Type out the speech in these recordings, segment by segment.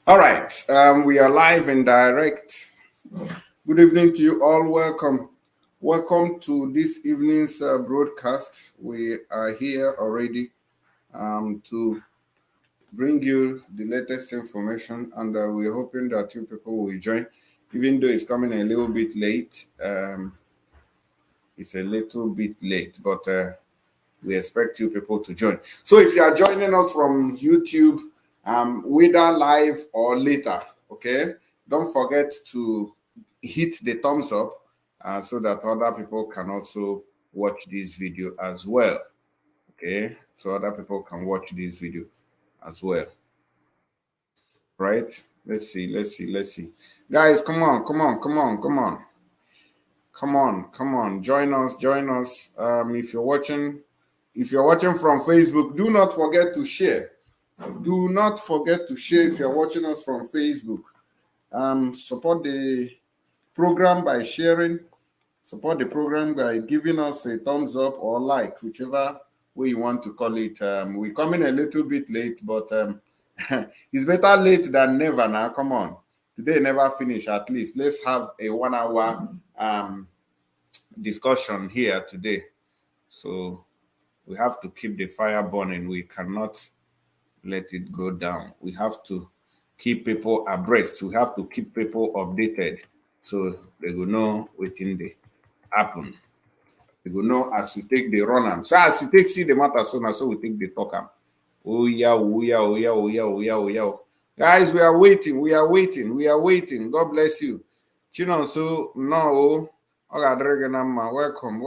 All right, we are live and direct. Good evening to you all. Welcome to this evening's broadcast. We are here already to bring you the latest information, and we're hoping that you people will join, even though it's coming a little bit late. It's a little bit late, but we expect you people to join. So if you are joining us from YouTube, whether live or later, okay, don't forget to hit the thumbs up so that other people can also watch this video as well. Okay, so other people can watch this video as well. Right? Let's see. Guys, come on. Come on. Join us. If you're watching from Facebook, do not forget to share. Do not forget to share if you're watching us from Facebook. Support the program by sharing. Support the program by giving us a thumbs up or like, whichever way you want to call it. We're coming a little bit late, but it's better late than never now. Come on. Today never finish. At least let's have a 1 hour discussion here today. So we have to keep the fire burning. We cannot let it go down. We have to keep people abreast. We have to keep people updated so they will know within the happen. They will know as we take the run am. So as we take see the matter so now, so we take the talk am. Oh yeah. Guys, we are waiting. God bless you. Chinonso, no. Welcome.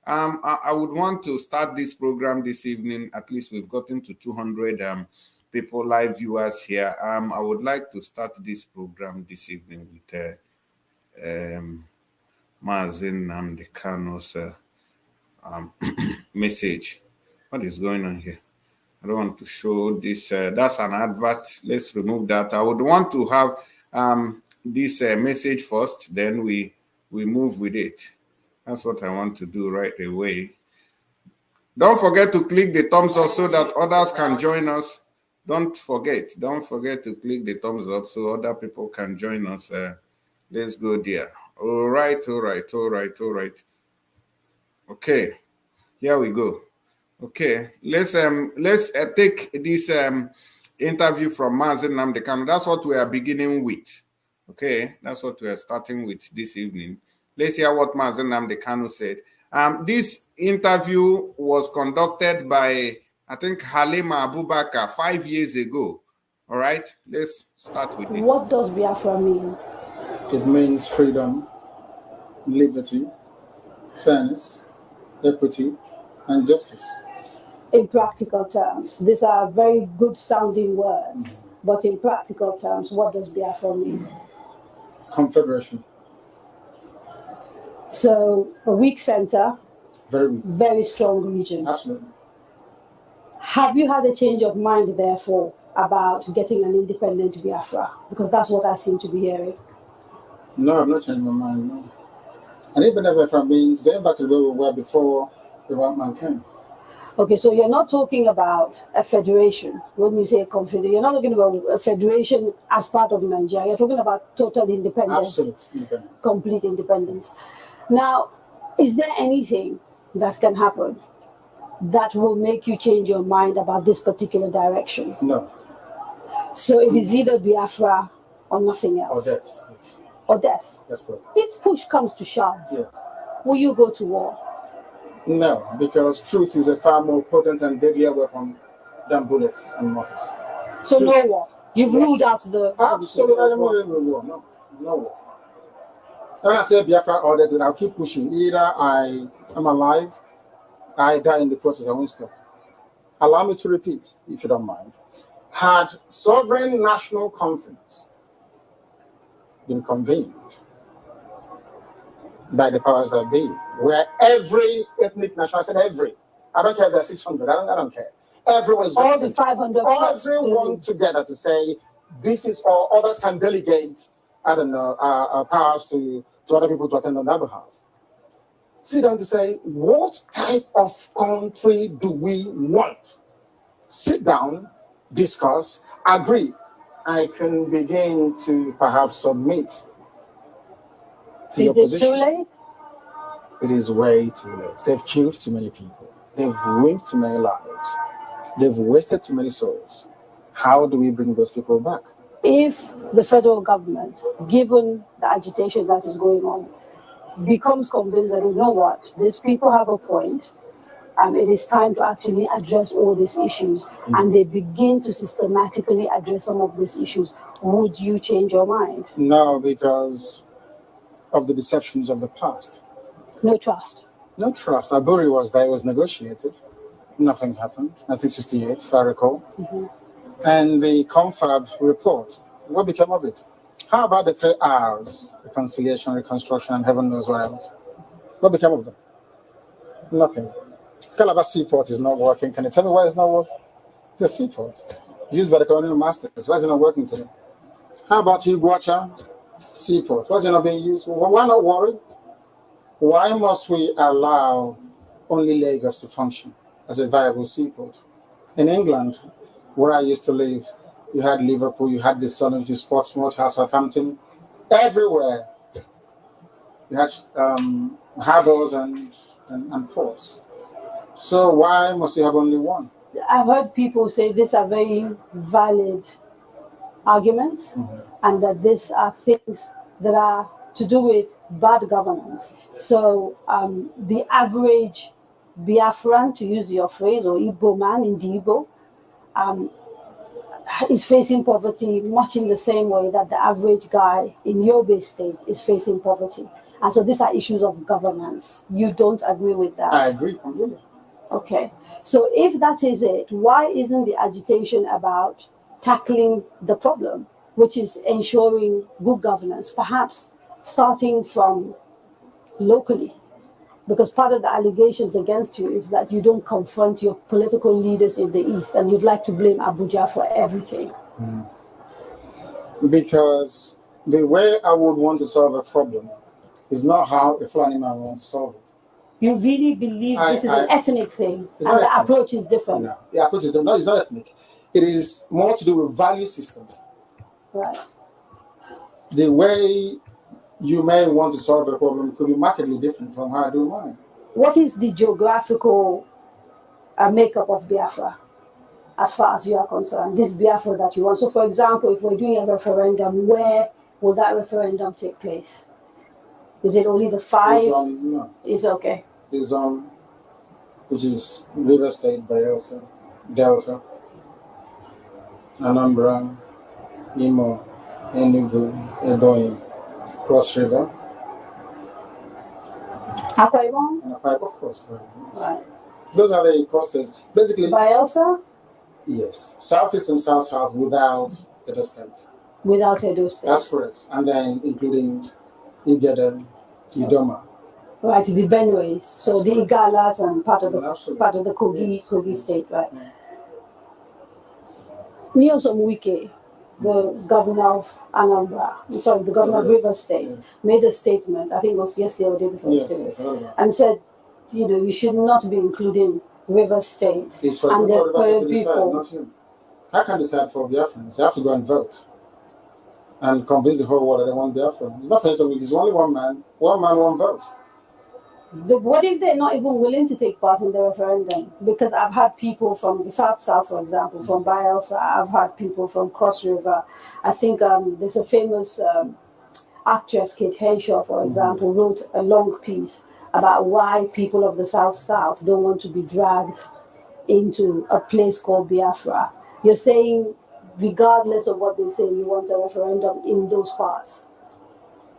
I would want to start this program this evening. At least we've gotten to 200 people, live viewers here. I would like to start this program this evening with Mazin Namdekano's message. What is going on here? I don't want to show this. That's an advert. Let's remove that. I would want to have this message first, then we move with it. That's what I want to do right away. Don't forget to click the thumbs up so that others can join us. Don't forget to click the thumbs up so other people can join us. Let's go there. All right. Okay, here we go. Okay, let's take this interview from Mazin Namdekano. That's what we are beginning with. Okay, that's what we are starting with this evening. Let's hear what Mazin Namdekano said. This interview was conducted by, I think, Halima Abubakar 5 years ago. All right, let's start with this. What does Biafra mean? It means freedom, liberty, fairness, equity, and justice. In practical terms, these are very good sounding words, but in practical terms, what does Biafra mean? Confederation. So a weak center, very strong regions. Absolutely. Have you had a change of mind, therefore, about getting an independent Biafra? Because that's what I seem to be hearing. No, I've not changed my mind, no. And even if Biafra means going back to where we were before the white man came. Okay, so you're not talking about a federation when you say a confederation. You're not talking about a federation as part of Nigeria. You're talking about total independence. Absolute independence. Complete independence. Now, is there anything that can happen that will make you change your mind about this particular direction? No. So it is either Biafra or nothing else. Or death. Yes. Or death. That's good. If push comes to shove, yes, will you go to war? No, because truth is a far more potent and deadlier weapon than bullets and mortars. So truth. No war. You've ruled out the... Absolutely, no war. When I say Biafra order, then I'll keep pushing. Either I am alive, I die in the process, I won't stop. Allow me to repeat, if you don't mind. Had sovereign national conference been convened by the powers that be, where every ethnic nation, I said every, I don't care if there's 600, I don't care. Everyone's all the 500 everyone together to say this is all, others can delegate, I don't know, powers to other people to attend on their behalf. Sit down to say, what type of country do we want? sit down, discuss, agree, I can begin to perhaps submit to your position. Is it too late? It is way too late. They've killed too many people. They've ruined too many lives. They've wasted too many souls. How do we bring those people back? If the federal government, given the agitation that is going on, becomes convinced that, you know what, these people have a point, it is time to actually address all these issues, and they begin to systematically address some of these issues, would you change your mind? No, because of the deceptions of the past. No trust. No trust. Aburi was there, it was negotiated. Nothing happened. 1968, if I recall. And the confab report, what became of it? How about the 3 R's? Reconciliation, reconstruction, and heaven knows what else. What became of them? Nothing. Calabar Seaport is not working. Can you tell me why it's not working? It's a seaport used by the colonial masters. Why is it not working today? How about Iguacha Seaport? Why is it not being used? Why not worry? Why must we allow only Lagos to function as a viable seaport? In England, where I used to live, you had Liverpool, you had the Sun, which is Portsmouth, Southampton, everywhere. You had harbors and ports. So why must you have only one? I've heard people say these are very valid arguments, and that these are things that are to do with bad governance. So the average Biafran, to use your phrase, or Igbo man in the Igbo, is facing poverty much in the same way that the average guy in Yobe State is facing poverty. And so these are issues of governance. You don't agree with that? I agree completely. Okay. So if that is it, why isn't the agitation about tackling the problem, which is ensuring good governance, perhaps starting from locally? Because part of the allegations against you is that you don't confront your political leaders in the East, and you'd like to blame Abuja for everything. Because the way I would want to solve a problem is not how a Fulani man wants to solve it. You really believe this is an ethnic thing, and the approach is different? No, the approach is different. No, it's not ethnic. It is more to do with value system. Right. The way you may want to solve a problem could be markedly different from how I do mine. What is the geographical makeup of Biafra, as far as you are concerned? This Biafra that you want. So, for example, if we're doing a referendum, where will that referendum take place? Is it only the 5? No. It's okay. The zone, which is River State, Bayelsa, Delta, Anambra, Imo, Enugu, Ebonyi, Cross River. Akwa Ibom? And Akwa Ibom, of course. Right. Those are the coasters. Basically, Bayelsa? Yes. Southeast and South without Edo State. Without Edo State. That's correct. And then including Igede, Idoma. Right, the Benues. So the Igalas and part of the Kogi state, right? Nyosom Wike, the governor of the governor of River State, made a statement, I think it was yesterday or the day before yesterday, and said, you should not be including River State and the people. Not him. I can decide for Biafrans. They have to go and vote and convince the whole world that they want Biafra. It's not possible. There's only one man, one vote. What if they're not even willing to take part in the referendum? Because I've had people from the South, for example, from Bayelsa. I've had people from Cross River. I think there's a famous actress, Kate Henshaw, for example, wrote a long piece about why people of the South don't want to be dragged into a place called Biafra. You're saying, regardless of what they say, you want a referendum in those parts?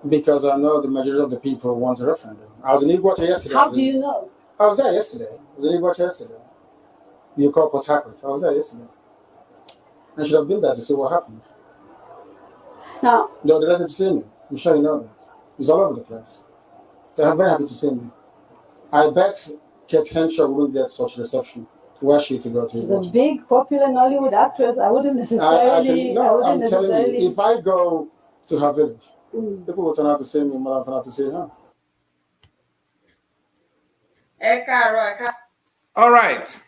Because I know the majority of the people want a referendum. I was in Iguacha yesterday. How do you know? I was there yesterday. I was in Iguacha yesterday. You call Port Harcourt. I was there yesterday. I should have been there to see what happened. Now, they were delighted to see me. I'm sure you know that. It's all over the place. They're very happy to see me. I bet Kate Henshaw wouldn't get such reception were she to go to Iguacha. She's a big, popular Nollywood actress. I wouldn't necessarily... I'm telling you, if I go to her village, people will turn out to see me more than turn out to see her. All right.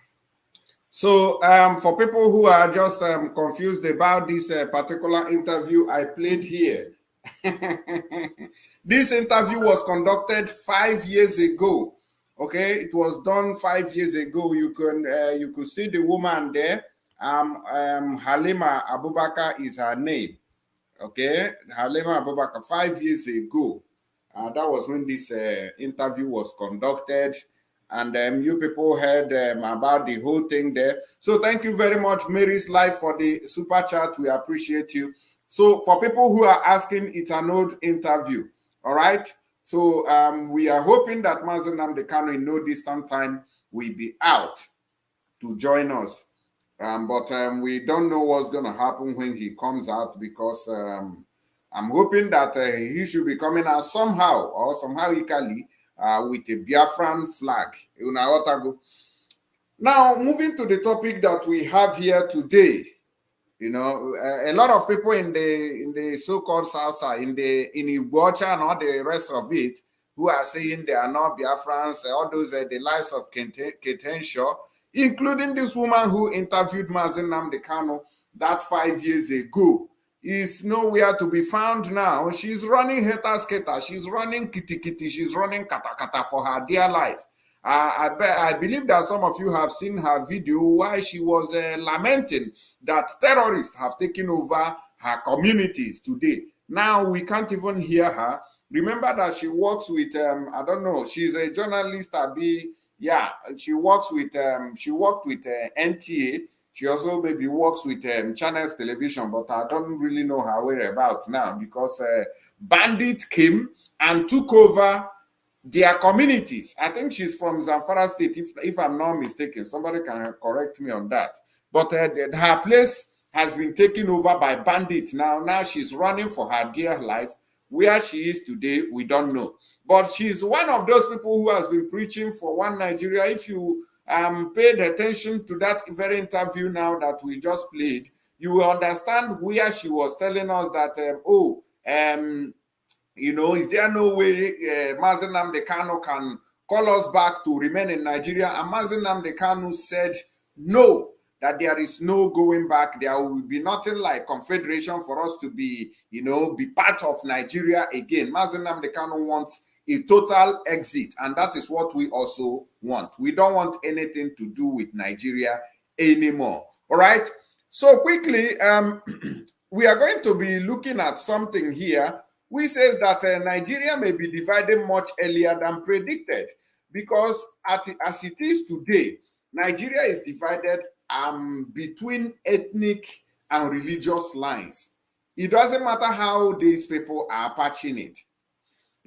So for people who are just confused about this particular interview I played here, this interview was conducted 5 years ago. Okay, it was done 5 years ago. You could see the woman there. Halima Abubakar is her name. Okay, Halima Abubakar, 5 years ago. That was when this interview was conducted. And you people heard about the whole thing there. So thank you very much, Mary's Life, for the super chat. We appreciate you. So for people who are asking, it's an old interview. All right. So we are hoping that Mazen Nnamdi Kanu in no distant time will be out to join us. But we don't know what's going to happen when he comes out, because I'm hoping that he should be coming out somehow or somehow equally with a Biafran flag. Now, moving to the topic that we have here today, you know, a lot of people in the so-called Salsa, in Igbocha and all the rest of it, who are saying they are not Biafrans, all those the lives of Keten Shaw, including this woman who interviewed Mazen Nnamdi Kanu that 5 years ago, is nowhere to be found now. She's running heta skater, she's running kitty kitty, she's running kata kata for her dear life. I believe that some of you have seen her video why she was lamenting that terrorists have taken over her communities today. Now we can't even hear her. Remember that she works with, I don't know, she's a journalist, yeah, she worked with NTA. She also maybe works with Channels Television, but I don't really know her whereabouts now, because bandits came and took over their communities. I think she's from Zamfara State, if I'm not mistaken. Somebody can correct me on that. But her place has been taken over by bandits now. Now she's running for her dear life. Where she is today, we don't know. But she's one of those people who has been preaching for one Nigeria. If you paid attention to that very interview now that we just played, you will understand where she was telling us that, you know, is there no way Mazen Nnamdi Kanu can call us back to remain in Nigeria? And Mazen Nnamdi Kanu said no, that there is no going back. There will be nothing like confederation for us to be, you know, be part of Nigeria again. Mazen Nnamdi Kanu wants a total exit, and that is what we also want. We don't want anything to do with Nigeria anymore. All right. So quickly, we are going to be looking at something here which says that Nigeria may be divided much earlier than predicted, because as it is today, Nigeria is divided between ethnic and religious lines. It doesn't matter how these people are patching it.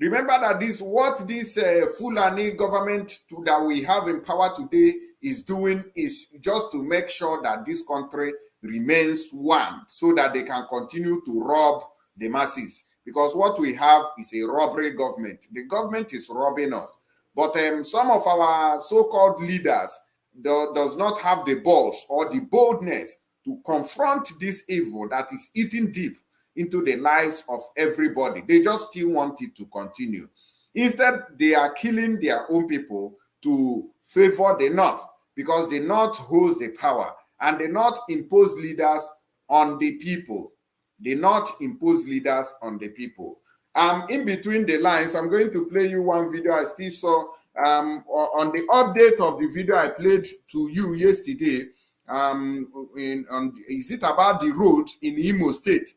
Remember that what this Fulani government that we have in power today is doing is just to make sure that this country remains one, so that they can continue to rob the masses. Because what we have is a robbery government. The government is robbing us. But some of our so-called leaders does not have the balls or the boldness to confront this evil that is eating deep into the lives of everybody. They just still want it to continue. Instead, they are killing their own people to favor the North, because the North holds the power, and the North impose leaders on the people. They not impose leaders on the people. In between the lines, I'm going to play you one video I still saw on the update of the video I played to you yesterday. Is it about the roads in Imo State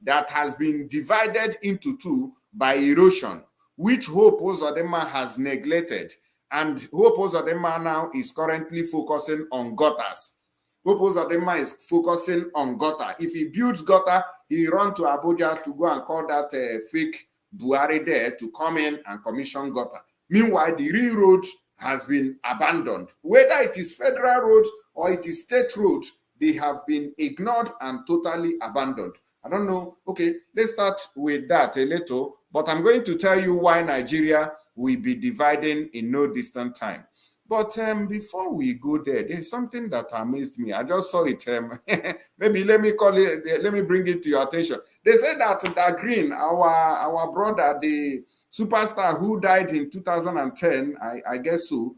that has been divided into two by erosion, which Hope Uzodinma has neglected, and Hope Uzodinma now is currently focusing on gutters. Hope Uzodinma is focusing on gutter. If he builds gutter, he run to Abuja to go and call that fake Buhari there to come in and commission gutter. Meanwhile, the real road has been abandoned. Whether it is federal roads or it is state roads, they have been ignored and totally abandoned. I don't know. Okay, let's start with that a little, but I'm going to tell you why Nigeria will be dividing in no distant time. But before we go there, there's something that amazed me. I just saw it. Maybe let me call it. Let me bring it to your attention. They said that Green, our brother, the superstar who died in 2010, I guess so,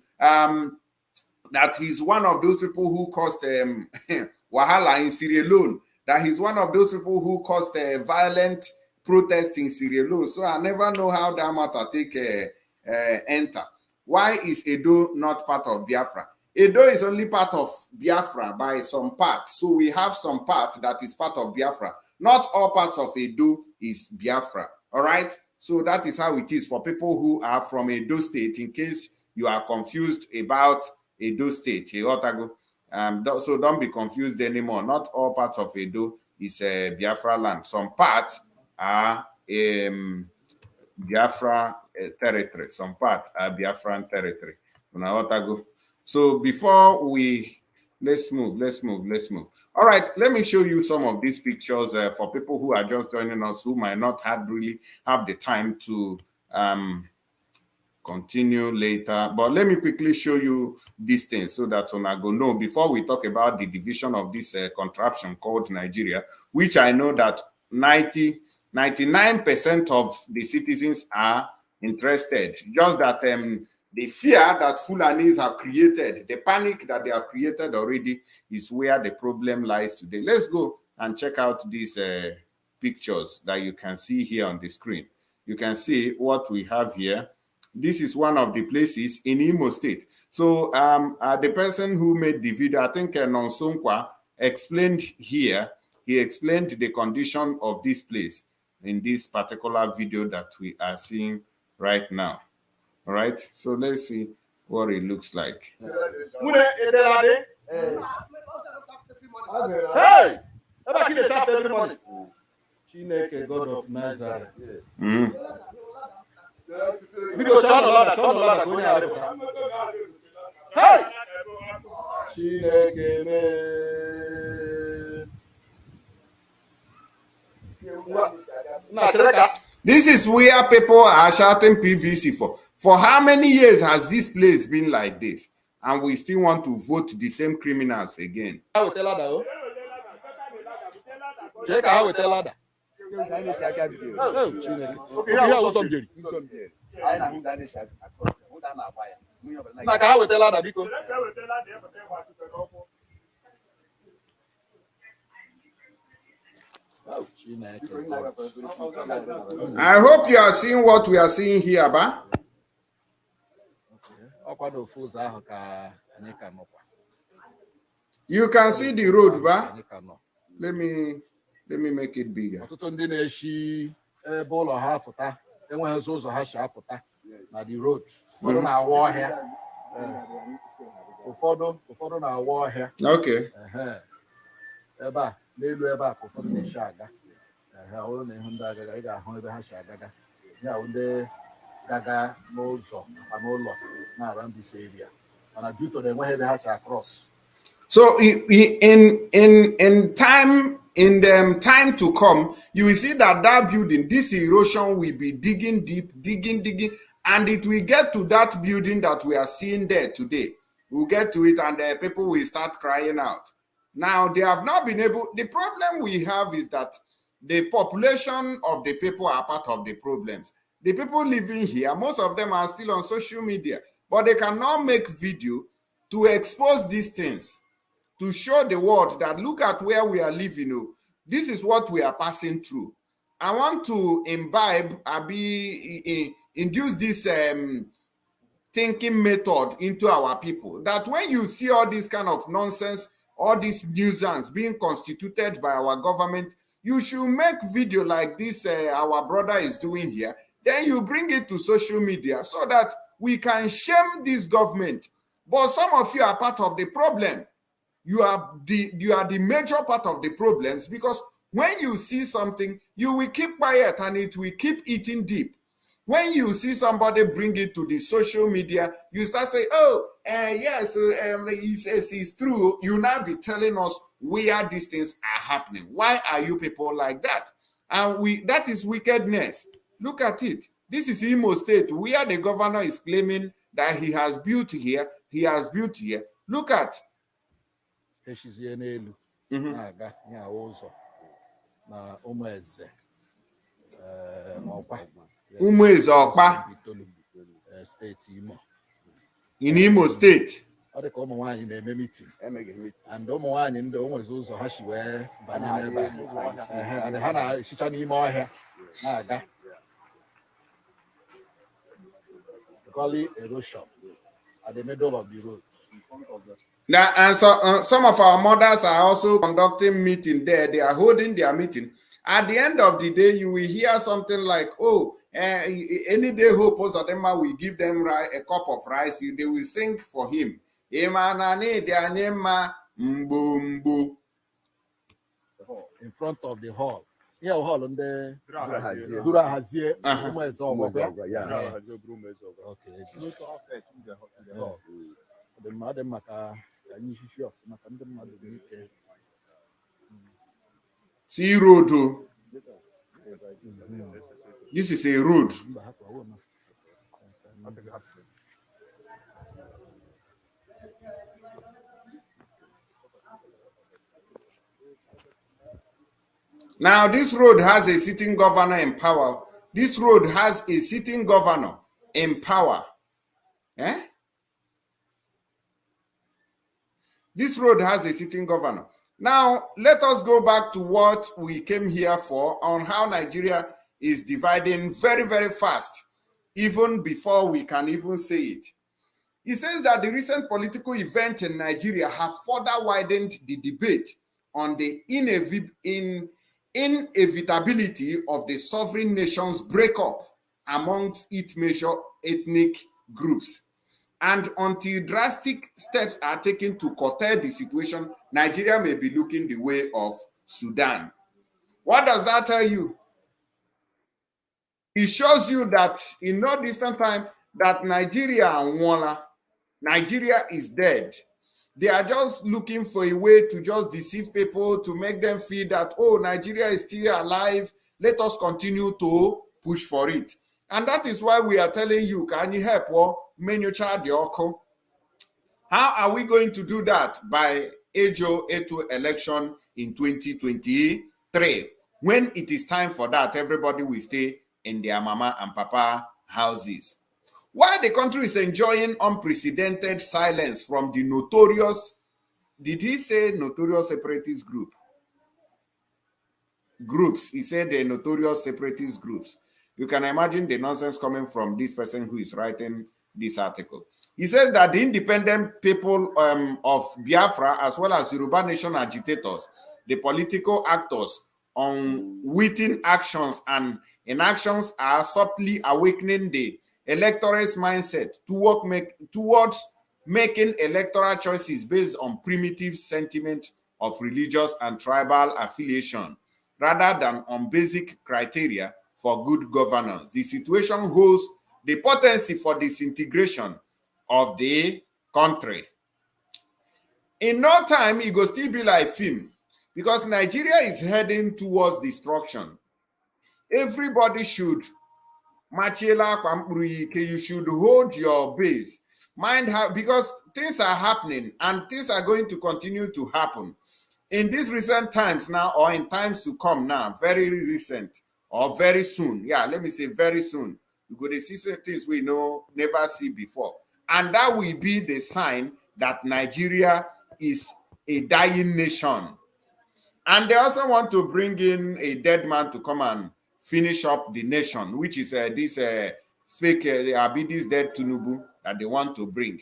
that he's one of those people who caused Wahala in Sierra Leone, that he's one of those people who caused violent protest in Sierra Leone. So I never know how that matter take enter. Why is Edo not part of Biafra? Edo is only part of Biafra by some part. So we have some part that is part of Biafra. Not all parts of Edo is Biafra. All right? So that is how it is for people who are from Edo State, in case you are confused about Edo State. So don't be confused anymore. Not all parts of Edo is Biafra land. Some parts are Biafra territory. Some parts are Biafran territory. So before let's move. All right, let me show you some of these pictures for people who are just joining us, who might not really have the time to continue later. But let me quickly show you these things so that I go know before we talk about the division of this contraption called Nigeria, which I know that 99% of the citizens are interested. Just that the fear that Fulanis have created, the panic that they have created already, is where the problem lies today. Let's go and check out these pictures that you can see here on the screen. You can see what we have here. This is one of the places in Imo State. So the person who made the video, I think Nonsonkwa, explained here, he explained the condition of this place in this particular video that we are seeing right now. All right, so let's see what it looks like. Hey! Every morning. Chineke, God of Nazareth. Hey! Chineke, This is where people are shouting PVC for. For how many years has this place been like this? And we still want to vote the same criminals again. Check out with Elada. I hope you are seeing what we are seeing here, Ba. You can see the road, Ba. Let me make it bigger. The road. Okay. Around this area, and due to the way they have to cross. So in time to come, you will see that building, this erosion will be digging deep, digging, and it will get to that building that we are seeing there today. We'll get to it, and people will start crying out. Now, they have not been able. The problem we have is that the population of the people are part of the problems. The people living here, most of them are still on social media, but they cannot make video to expose these things, to show the world that look at where we are living. Oh, this is what we are passing through. I want to induce this thinking method into our people, that when you see all this kind of nonsense, all this nuisance being constituted by our government, you should make video like this our brother is doing here. Then you bring it to social media so that we can shame this government. But some of you are part of the problem. You are the major part of the problems, because when you see something, you will keep quiet and it will keep eating deep. When you see somebody bring it to the social media, you start saying, oh, yes, he says it's true. You now be telling us where these things are happening. Why are you people like that? And that is wickedness. Look at it. This is Imo State, where the governor is claiming that he has built here. He has built here. Look at. Umueze Okpa State Imo. In Imo State. ọ dị ka ụmụ nwaanyị na-eme meeting and ụmụ nwaanyị ndị o nwezi ụzọ ha si wee banye n'ebe a ha na-esicha n'ime ọhịa na-aga gully erosion at the middle of the road. Now, and so some of our mothers are also conducting meeting there. They are holding their meeting. At the end of the day, you will hear something like, "Oh, any day Hope Ozodema will give them a cup of rice." They will sing for him. In front of the hall. Yeah, hall on the Durahazie. The madam Maka, see road. This is a road. Now, this road has a sitting governor in power. This road has a sitting governor in power. Eh? This road has a sitting governor. Now, let us go back to what we came here for, on how Nigeria is dividing very, very fast, even before we can even say it. He says that the recent political event in Nigeria have further widened the debate on the inevitability of the sovereign nation's breakup amongst its major ethnic groups. And until drastic steps are taken to curtail the situation, Nigeria may be looking the way of Sudan. What does that tell you? It shows you that in no distant time that Nigeria and Wala, Nigeria is dead. They are just looking for a way to just deceive people, to make them feel that, oh, Nigeria is still alive. Let us continue to push for it. And that is why we are telling you, can you help? How are we going to do that? By AJO election in 2023. When it is time for that, everybody will stay in their mama and papa houses. While the country is enjoying unprecedented silence from the notorious, did he say notorious separatist groups? He said the notorious separatist groups. You can imagine the nonsense coming from this person who is writing this article. He says that the independent people of Biafra, as well as Yoruba nation agitators, the political actors, unwitting actions and inactions are subtly awakening the electorate's mindset towards making electoral choices based on primitive sentiment of religious and tribal affiliation, rather than on basic criteria for good governance. The situation holds the potency for disintegration of the country. In no time, it will still be like film, because Nigeria is heading towards destruction. Everybody should, you should hold your base. Mind how, because things are happening and things are going to continue to happen. In these recent times now, or in times to come now, very recent or very soon, yeah, let me say very soon, we're going to see some things we never see before. And that will be the sign that Nigeria is a dying nation. And they also want to bring in a dead man to come and finish up the nation, which is this fake Abidis dead Tinubu that they want to bring.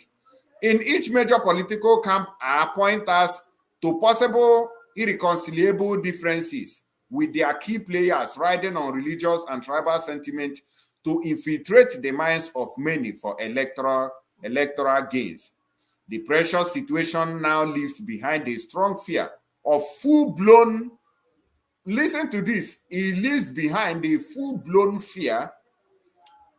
In each major political camp are pointers to possible irreconcilable differences with their key players riding on religious and tribal sentiment to infiltrate the minds of many for electoral gains. The precious situation now leaves behind a strong fear of full-blown, listen to this, it leaves behind the full-blown fear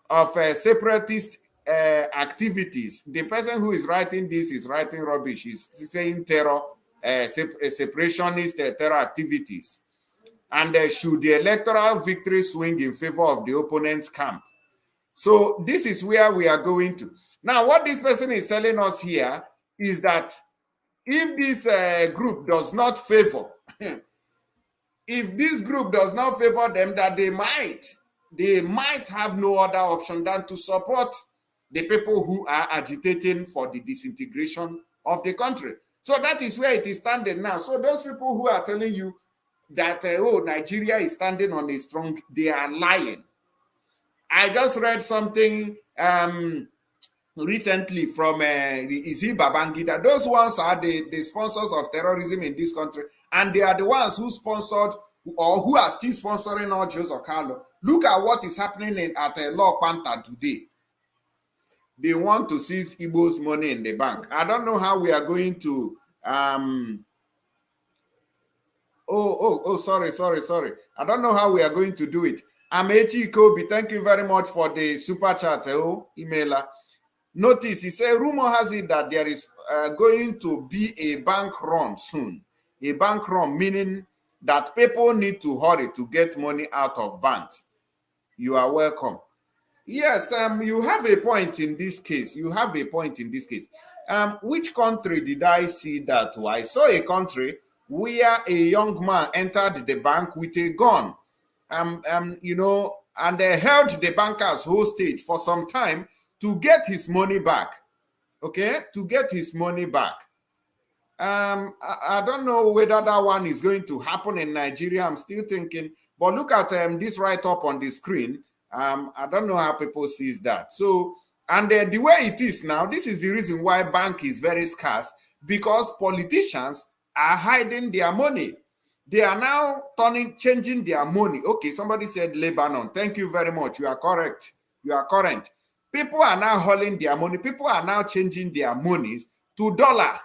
of separatist activities. The person who is writing this is writing rubbish. He's saying terror, separationist terror activities. And should the electoral victory swing in favor of the opponent's camp? So this is where we are going to. Now, what this person is telling us here is that if this group does not favor, if this group does not favor them, that they might have no other option than to support the people who are agitating for the disintegration of the country. So that is where it is standing now. So those people who are telling you that, oh, Nigeria is standing on a strong, they are lying. I just read something recently from Izi Babangida. Those ones are the sponsors of terrorism in this country, and they are the ones who sponsored or who are still sponsoring all Jose Okalo. Look at what is happening at Law Panther today. They want to seize Igbo's money in the bank. I don't know how we are going to sorry. I don't know how we are going to do it. Amechi Kobe, thank you very much for the super chat, emailer. Notice, he said, rumor has it that there is going to be a bank run soon. A bank run, meaning that people need to hurry to get money out of banks. You are welcome. Yes, you have a point in this case. You have a point in this case. Which country did I see that? I saw a country where a young man entered the bank with a gun, you know, and they held the bankers hostage for some time to get his money back. Okay, to get his money back. I don't know whether that one is going to happen in Nigeria. I'm still thinking, but look at this right up on the screen. I don't know how people sees that. So, and the way it is now, this is the reason why bank is very scarce, because politicians are hiding their money. They are now changing their money. Okay, somebody said Lebanon. Thank you very much. You are correct. You are correct. People are now hauling their money. People are now changing their monies to dollar.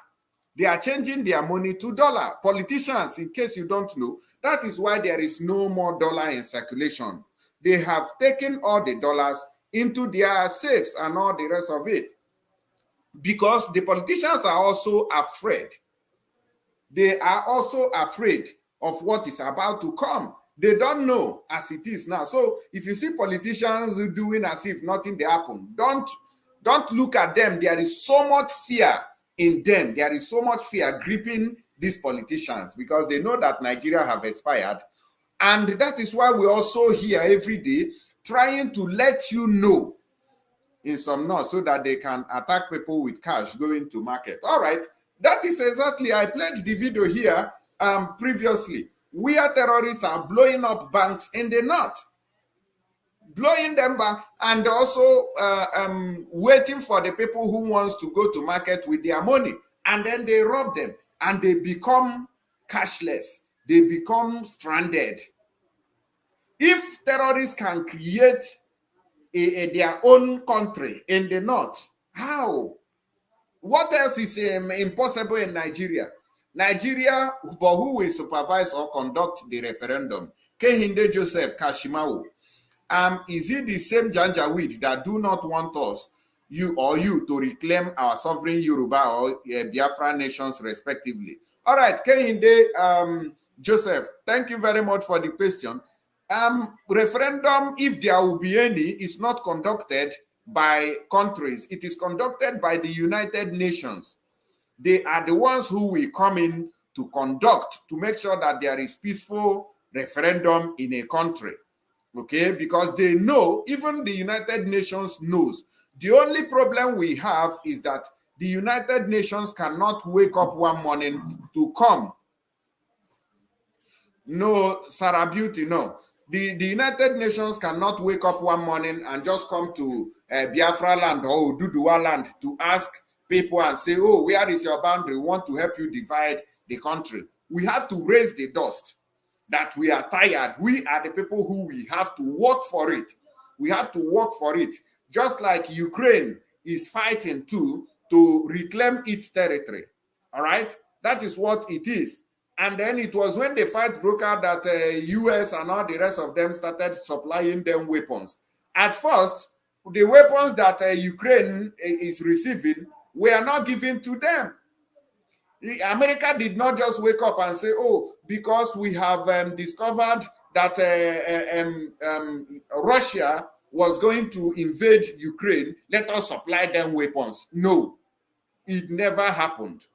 They are changing their money to dollar. Politicians, in case you don't know, that is why there is no more dollar in circulation. They have taken all the dollars into their safes and all the rest of it. Because the politicians are also afraid. They are also afraid of what is about to come. They don't know as it is now. So if you see politicians doing as if nothing they happen, don't look at them. There is so much fear in them. There is so much fear gripping these politicians because they know that Nigeria have expired. And that is why we also here every day trying to let you know in some notes so that they can attack people with cash going to market. All right. That is exactly, I played the video here previously, where terrorists are blowing up banks in the north, blowing them back, and also waiting for the people who wants to go to market with their money, and then they rob them, and they become cashless. They become stranded. If terrorists can create their own country in the north, how? What else is impossible in Nigeria? Nigeria, but who will supervise or conduct the referendum? Kehinde Joseph Kashimawo. Is it the same Janjaweed that do not want us, you to reclaim our sovereign Yoruba or Biafra nations respectively? All right, Kehinde Joseph, thank you very much for the question. Referendum, if there will be any, is not conducted by countries. It is conducted by the United Nations. They are the ones who will come in to conduct, to make sure that there is peaceful referendum in a country. Okay, because they know, even the United Nations knows, the only problem we have is that the United Nations cannot wake up one morning to come. No, Sarah Beauty, no. The United Nations cannot wake up one morning and just come to Biafra land or Ududua land to ask people and say, oh, where is your boundary? We want to help you divide the country. We have to raise the dust that we are tired. We are the people who we have to work for it. We have to work for it. Just like Ukraine is fighting to reclaim its territory. All right? That is what it is. And then it was when the fight broke out that US and all the rest of them started supplying them weapons. At first, the weapons that Ukraine is receiving were not given to them. America did not just wake up and say, oh, because we have discovered that Russia was going to invade Ukraine, let us supply them weapons. No, it never happened.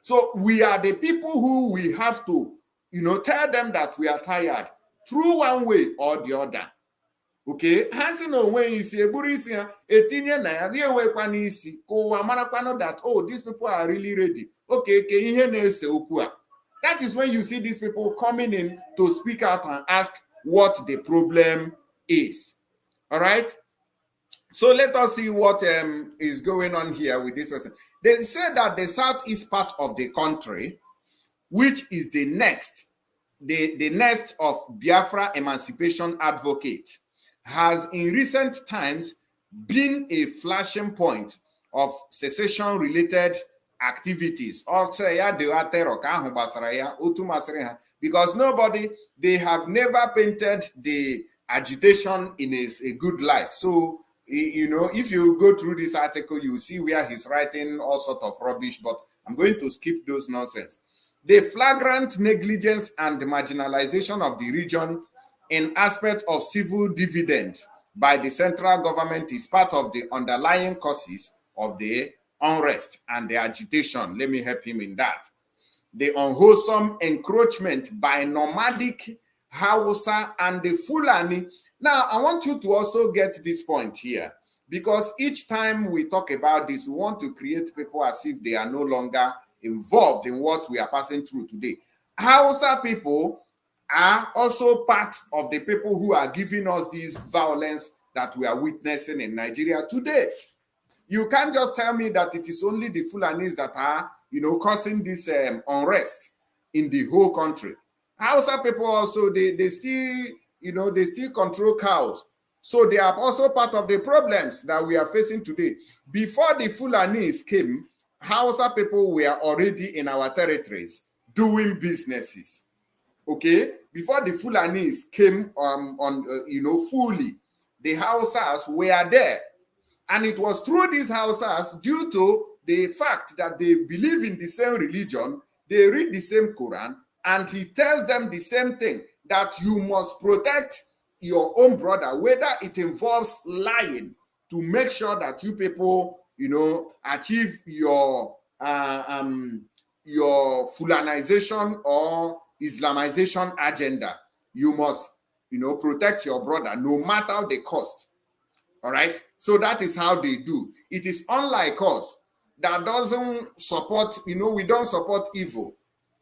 So we are the people who we have to, tell them that we are tired through one way or the other. Okay, has no way is a burisia, etinye na ya enwekwa n'isi ka ụwa marakwanụ that oh, these people are really ready. Okay, ke ihe na-ese okwu a. That is when you see these people coming in to speak out and ask what the problem is. All right. So let us see what is going on here with this person. They say that the southeast part of the country, which is the next of Biafra emancipation advocate, has in recent times been a flashing point of secession-related activities. Because they have never painted the agitation in a good light. So, you know, if you go through this article, you see where he's writing all sorts of rubbish, but I'm going to skip those nonsense. The flagrant negligence and marginalization of the region in aspect of civil dividends by the central government is part of the underlying causes of the unrest and the agitation. Let me help him in that. The unwholesome encroachment by nomadic Hausa and the Fulani. Now, I want you to also get this point here, because each time we talk about this, we want to create people as if they are no longer involved in what we are passing through today. Hausa people are also part of the people who are giving us this violence that we are witnessing in Nigeria today. You can't just tell me that it is only the Fulanis that are, you know, causing this unrest in the whole country. Hausa people also, they still, you know, they still control cows. So they are also part of the problems that we are facing today. Before the Fulanis came, Hausa people were already in our territories doing businesses. Okay, before the Fulanis came you know, fully, the Hausas were there. And it was through these Hausas, due to the fact that they believe in the same religion, they read the same Quran, and he tells them the same thing, that you must protect your own brother, whether it involves lying to make sure that you people, you know, achieve your Fulanization or Islamization agenda. You must, you know, protect your brother no matter the cost. All right. So that is how they do. It is unlike us that doesn't support, you know, we don't support evil.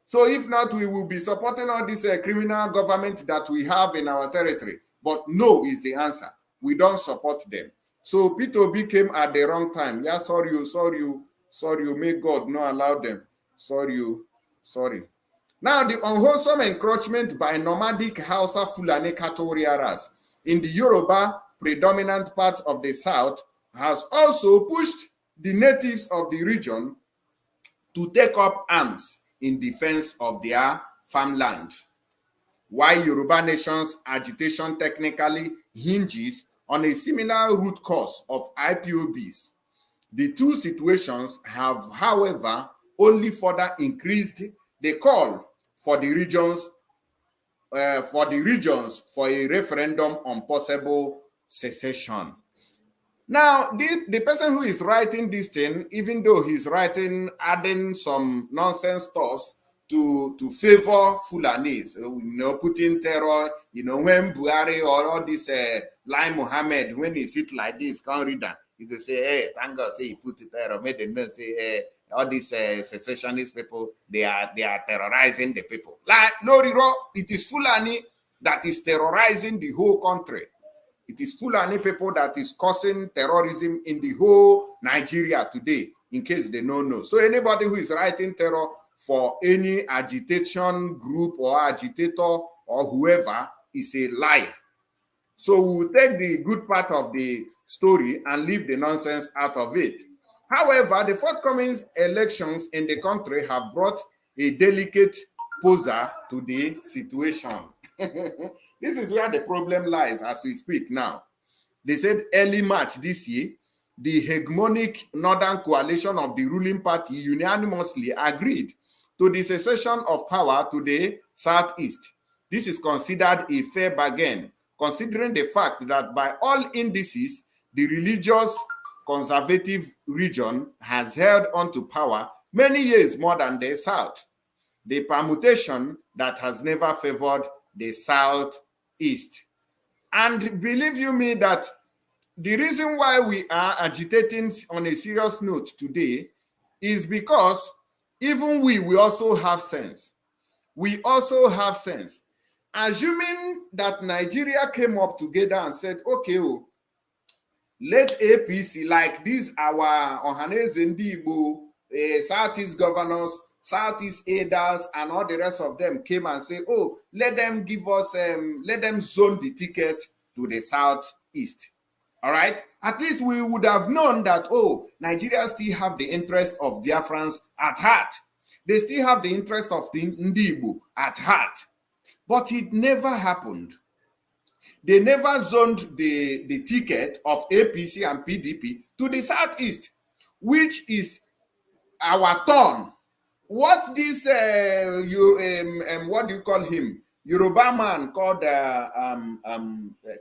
So if not, we will be supporting all this criminal government that we have in our territory. But no is the answer. We don't support them. So Peter Obi came at the wrong time. Yeah, sorry, may God not allow them. Sorry. Now, the unwholesome encroachment by nomadic Hausa Fulani cattle rearers in the Yoruba predominant part of the south has also pushed the natives of the region to take up arms in defense of their farmland. While Yoruba nation's agitation technically hinges on a similar root cause of IPOBs, the two situations have, however, only further increased the call for the regions for a referendum on possible secession. Now, the person who is writing this thing, even though he's adding some nonsense stuff to favor Fulanis, you know, putting terror, you know, when Buhari or all this Lai Mohammed, when he sit like this, can't read that, you can say, hey, thank God, say he put it there, or made them know, say, hey, all these secessionist people, they are terrorizing the people. Like, no, it is Fulani that is terrorizing the whole country. It is Fulani people that is causing terrorism in the whole Nigeria today, in case they don't know. So anybody who is writing terror for any agitation group or agitator or whoever is a liar. So we'll take the good part of the story and leave the nonsense out of it. However, the forthcoming elections in the country have brought a delicate poser to the situation. This is where the problem lies as we speak now. They said early March this year, the hegemonic Northern coalition of the ruling party unanimously agreed to the cessation of power to the Southeast. This is considered a fair bargain, considering the fact that by all indices, the religious conservative region has held on to power many years more than the South. The permutation that has never favored the Southeast. And believe you me that the reason why we are agitating on a serious note today is because even we also have sense. We also have sense. Assuming that Nigeria came up together and said, okay, oh, let APC, like these our Ohaneze Ndigbo, Southeast governors, Southeast aiders, and all the rest of them came and say, oh, let them give us, let them zone the ticket to the Southeast. All right? At least we would have known that, oh, Nigeria still have the interest of Biafrans at heart. They still have the interest of the Ndigbo at heart. But it never happened. They never zoned the ticket of APC and PDP to the Southeast, which is our turn. What this, what do you call him? Yoruba man called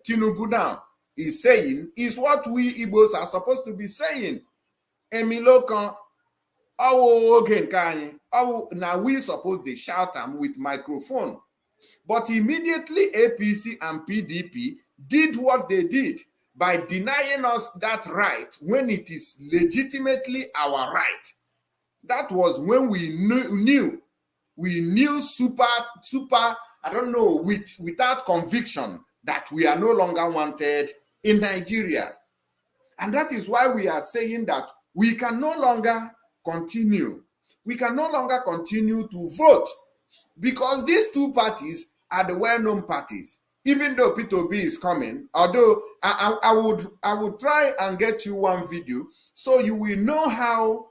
Tinubu now is saying is what we Igbos are supposed to be saying. Emilokan, now we supposed to shout them with microphone. But immediately APC and PDP did what they did by denying us that right when it is legitimately our right. That was when we knew super, I don't know, without conviction that we are no longer wanted in Nigeria. And that is why we are saying that we can no longer continue. We can no longer continue to vote because these two parties are the well-known parties. Even though P2B is coming, although I would try and get you one video so you will know how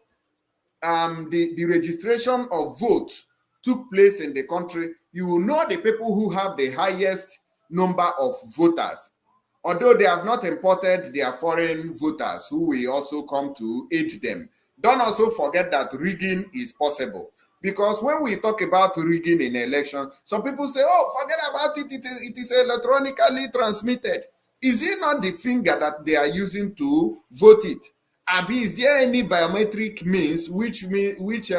the registration of votes took place in the country. You will know the people who have the highest number of voters, although they have not imported their foreign voters who will also come to aid them. Don't also forget that rigging is possible. Because when we talk about rigging in election, some people say, oh, forget about it, it is electronically transmitted. Is it not the finger that they are using to vote it? Abi, is there any biometric means which is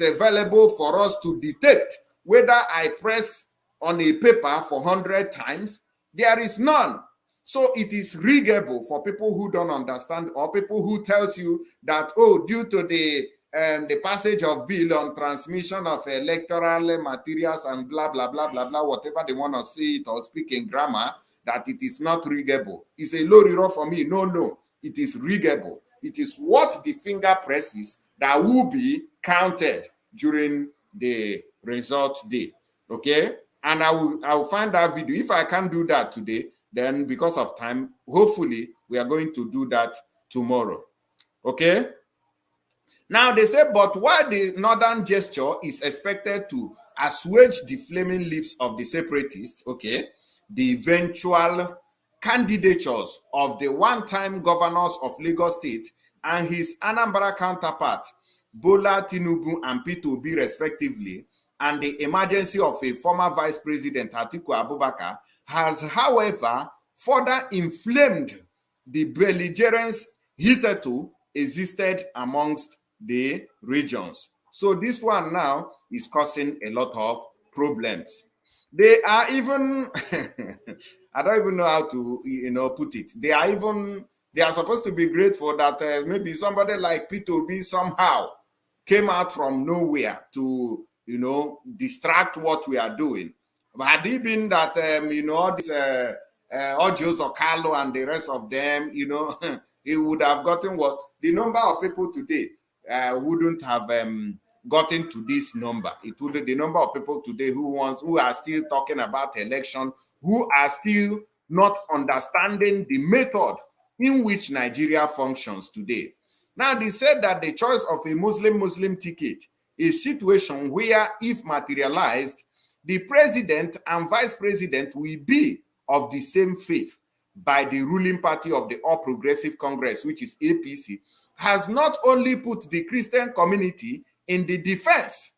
available for us to detect whether I press on a paper for 100 times? There is none. So it is riggable for people who don't understand or people who tells you that, oh, due to the passage of bill on transmission of electoral materials and blah, blah, blah, blah, blah, whatever they want to say it or speak in grammar, that it is not riggable. It's a low error for me. No, it is riggable. It is what the finger presses that will be counted during the result day. Okay? And I will find that video. If I can't do that today, then because of time, hopefully we are going to do that tomorrow. Okay? Now they say, but while the northern gesture is expected to assuage the flaming lips of the separatists, okay, the eventual candidatures of the one-time governors of Lagos State and his Anambra counterpart, Bola Tinubu and P2B respectively, and the emergency of a former vice president, Atiku Abubakar, has, however, further inflamed the belligerence hitherto existed amongst the regions. So this one now is causing a lot of problems. They are even, I don't even know how to, put it. They are supposed to be grateful that maybe somebody like P2B somehow came out from nowhere to, distract what we are doing. But had it been that, all these Ojos or Carlo and the rest of them, it would have gotten worse. The number of people today wouldn't have gotten to this number. It would the number of people today who are still talking about election, who are still not understanding the method in which Nigeria functions today. Now, they said that the choice of a Muslim ticket is a situation where, if materialized, the president and vice president will be of the same faith by the ruling party of the All Progressive Congress, which is APC, has not only put the Christian community in the defense,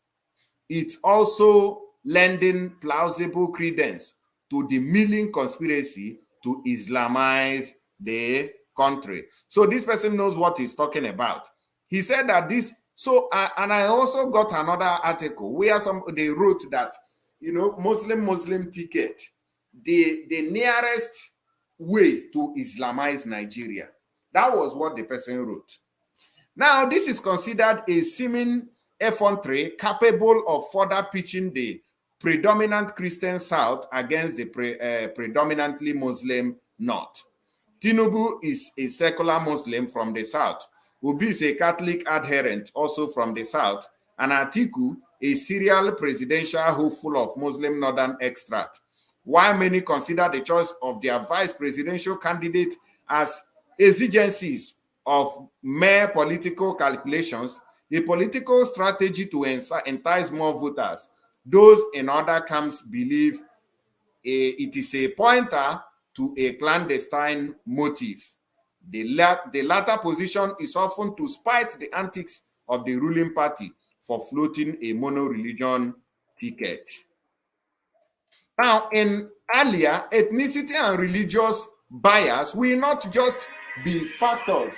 it's also lending plausible credence to the milling conspiracy to Islamize the country. So this person knows what he's talking about. He said that this, and I also got another article where they wrote that, Muslim ticket, the nearest way to Islamize Nigeria. That was what the person wrote. Now, this is considered a seeming effrontery capable of further pitching the predominant Christian South against the predominantly Muslim North. Tinubu is a secular Muslim from the South. Obi is a Catholic adherent also from the South. And Atiku, a serial presidential hopeful of Muslim Northern extract. While many consider the choice of their vice presidential candidate as exigencies of mere political calculations, a political strategy to entice more voters, those in other camps believe it is a pointer to a clandestine motive. The latter position is often to spite the antics of the ruling party for floating a mono-religion ticket. Now, in earlier, ethnicity and religious bias will not just be factors.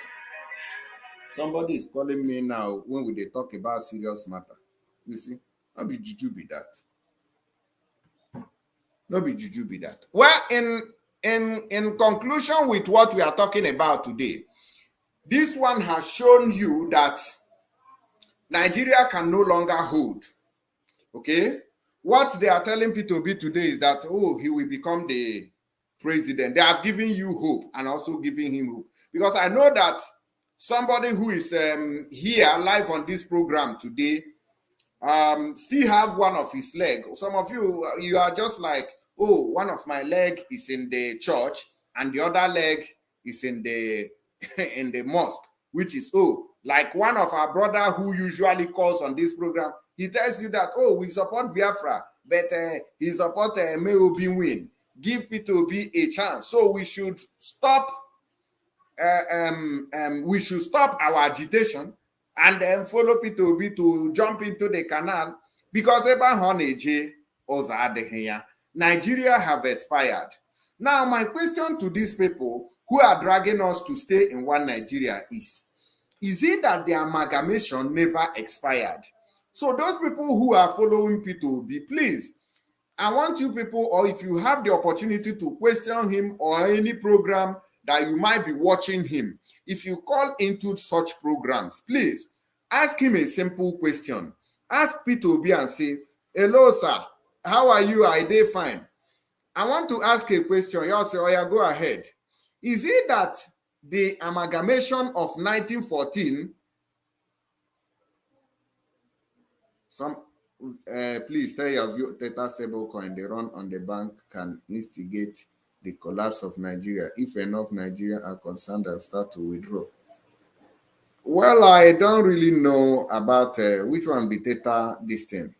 Somebody is calling me now when they talk about serious matter. You see, not be juju be that. Not be juju be that. Well, in conclusion with what we are talking about today, this one has shown you that Nigeria can no longer hold. Okay? What they are telling P2B today is that, oh, he will become the president. They have given you hope and also giving him hope. Because I know that somebody who is here live on this program today still have one of his leg. Some of you are just like, oh, one of my leg is in the church and the other leg is in the in the mosque, which is, oh, like one of our brother who usually calls on this program, he tells you that, oh, we support Biafra, but he support May Obi win. Give P2B a chance. So we should stop our agitation and then follow P2B to jump into the canal because Nigeria have expired. Now, my question to these people who are dragging us to stay in one Nigeria is it that the amalgamation never expired? So those people who are following P2B, please, I want you people, or if you have the opportunity to question him or any program that you might be watching him, if you call into such programs, please ask him a simple question. Ask P2B and say, hello, sir, how are you? Are they fine? I want to ask a question. Y'all say, oh yeah, go ahead. Is it that the amalgamation of 1914, please tell your view, Theta stablecoin they run on the bank can instigate the collapse of Nigeria. If enough Nigerians are concerned, they'll start to withdraw. Well, I don't really know about which one be Theta this thing.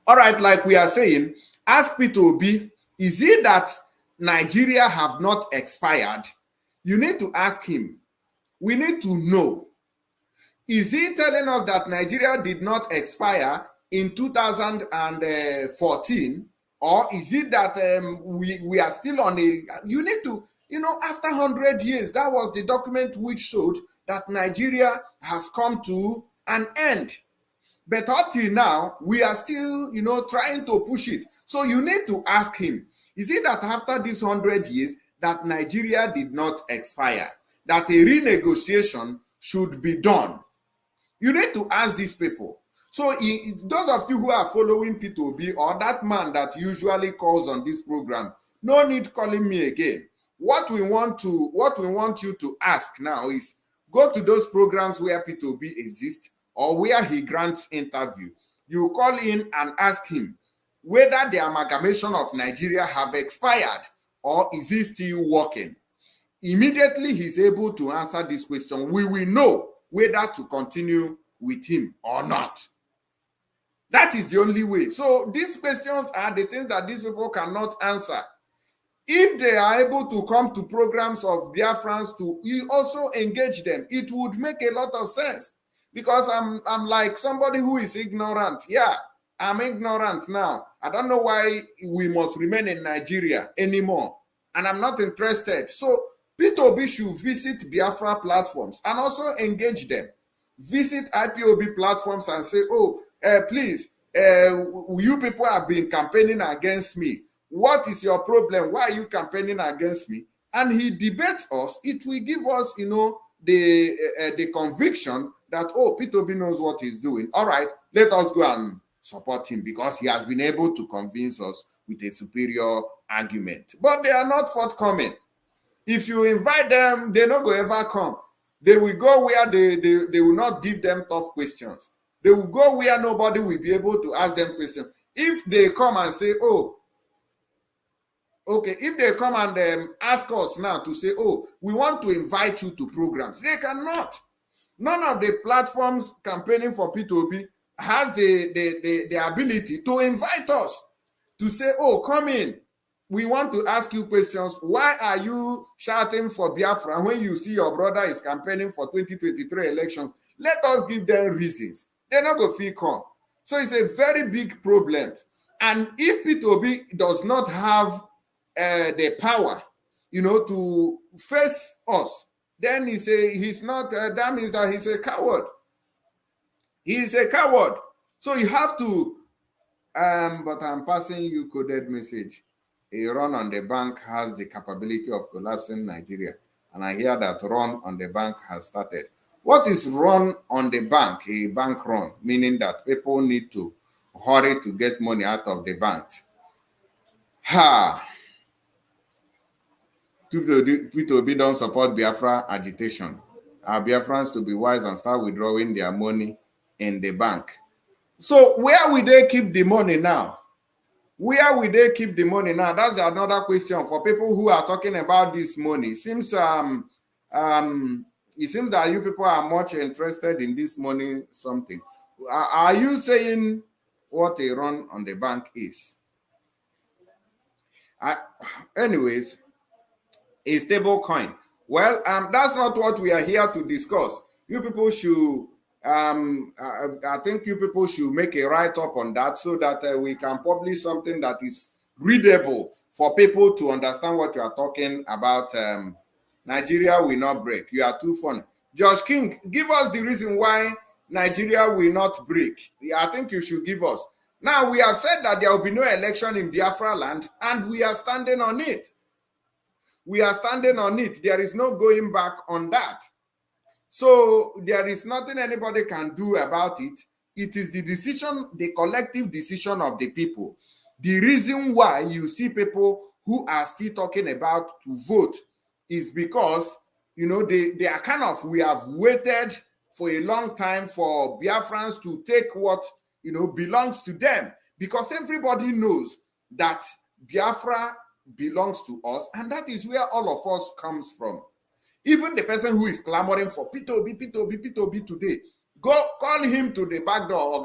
All right, like we are saying, ask P2B, is it that Nigeria have not expired? You need to ask him. We need to know. Is he telling us that Nigeria did not expire in 2014? Or is it that we are still on a... You need to, after 100 years, that was the document which showed that Nigeria has come to an end. But up till now, we are still, trying to push it. So you need to ask him, is it that after these 100 years that Nigeria did not expire, that a renegotiation should be done? You need to ask these people. So if those of you who are following P2B or that man that usually calls on this program, no need calling me again. What we want you to ask now is go to those programs where P2B exists or where he grants interview. You call in and ask him whether the amalgamation of Nigeria have expired or is he still working. Immediately he's able to answer this question, we will know whether to continue with him or not. That is the only way. So these questions are the things that these people cannot answer. If they are able to come to programs of Biafrans to also engage them, it would make a lot of sense. Because I'm like somebody who is ignorant. Yeah, I'm ignorant now. I don't know why we must remain in Nigeria anymore. And I'm not interested. So P2B should visit Biafra platforms and also engage them. Visit IPOB platforms and say, oh, please, you people have been campaigning against me. what is your problem? Why are you campaigning against me? And he debates us. It will give us, you know, the conviction that, oh, Peter Obi knows what he's doing. All right, let us go and support him because he has been able to convince us with a superior argument. But they are not forthcoming. If you invite them, they don't go ever come. They will go where they will not give them tough questions. They will go where nobody will be able to ask them questions. If they come and say, oh, okay, if they come and ask us now to say, oh, we want to invite you to programs, they cannot. None of the platforms campaigning for P2B has the ability to invite us to say, oh, come in. We want to ask you questions. Why are you shouting for Biafra when you see your brother is campaigning for 2023 elections? Let us give them reasons. They're not going to feel calm. So it's a very big problem. And if P2B does not have the power, you know, to face us, then he's not, that means that he's a coward. He is a coward. So you have to, but I'm passing you coded message. A run on the bank has the capability of collapsing Nigeria. And I hear that run on the bank has started. What is run on the bank? A bank run, meaning that people need to hurry to get money out of the bank. P2B don't support Biafra agitation. Our Biafrans to be wise and start withdrawing their money in the bank. So where will they keep the money now? Where will they keep the money now? That's another question for people who are talking about this money. It seems that you people are much interested in this money something. Are you saying what a run on the bank is? Anyways, a stable coin. Well, that's not what we are here to discuss. You people should, I think you people should make a write-up on that so that we can publish something that is readable for people to understand what you are talking about. Nigeria will not break. You are too funny. Josh King, give us the reason why Nigeria will not break. I think you should give us. Now, we have said that there will be no election in Biafra land, and we are standing on it. We are standing on it. There is no going back on that. So there is nothing anybody can do about it. It is the decision, the collective decision of the people. The reason why you see people who are still talking about to vote is because, you know, they are kind of, we have waited for a long time for Biafrans to take what, you know, belongs to them. Because everybody knows that Biafra belongs to us, and that is where all of us comes from. Even the person who is clamoring for P2B today, go call him to the back door or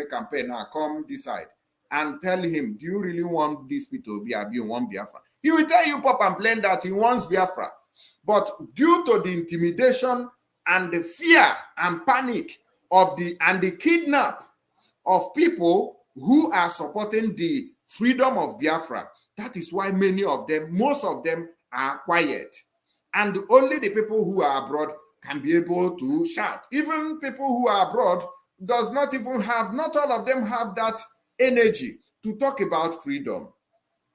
campaign and come decide and tell him, do you really want this P2B or do you want Biafra? He will tell you pop and plain that he wants Biafra. But due to the intimidation and the fear and panic of the kidnap of people who are supporting the freedom of Biafra, that is why many of them, most of them are quiet. And only the people who are abroad can be able to shout. Even people who are abroad does not even have, not all of them have that energy to talk about freedom.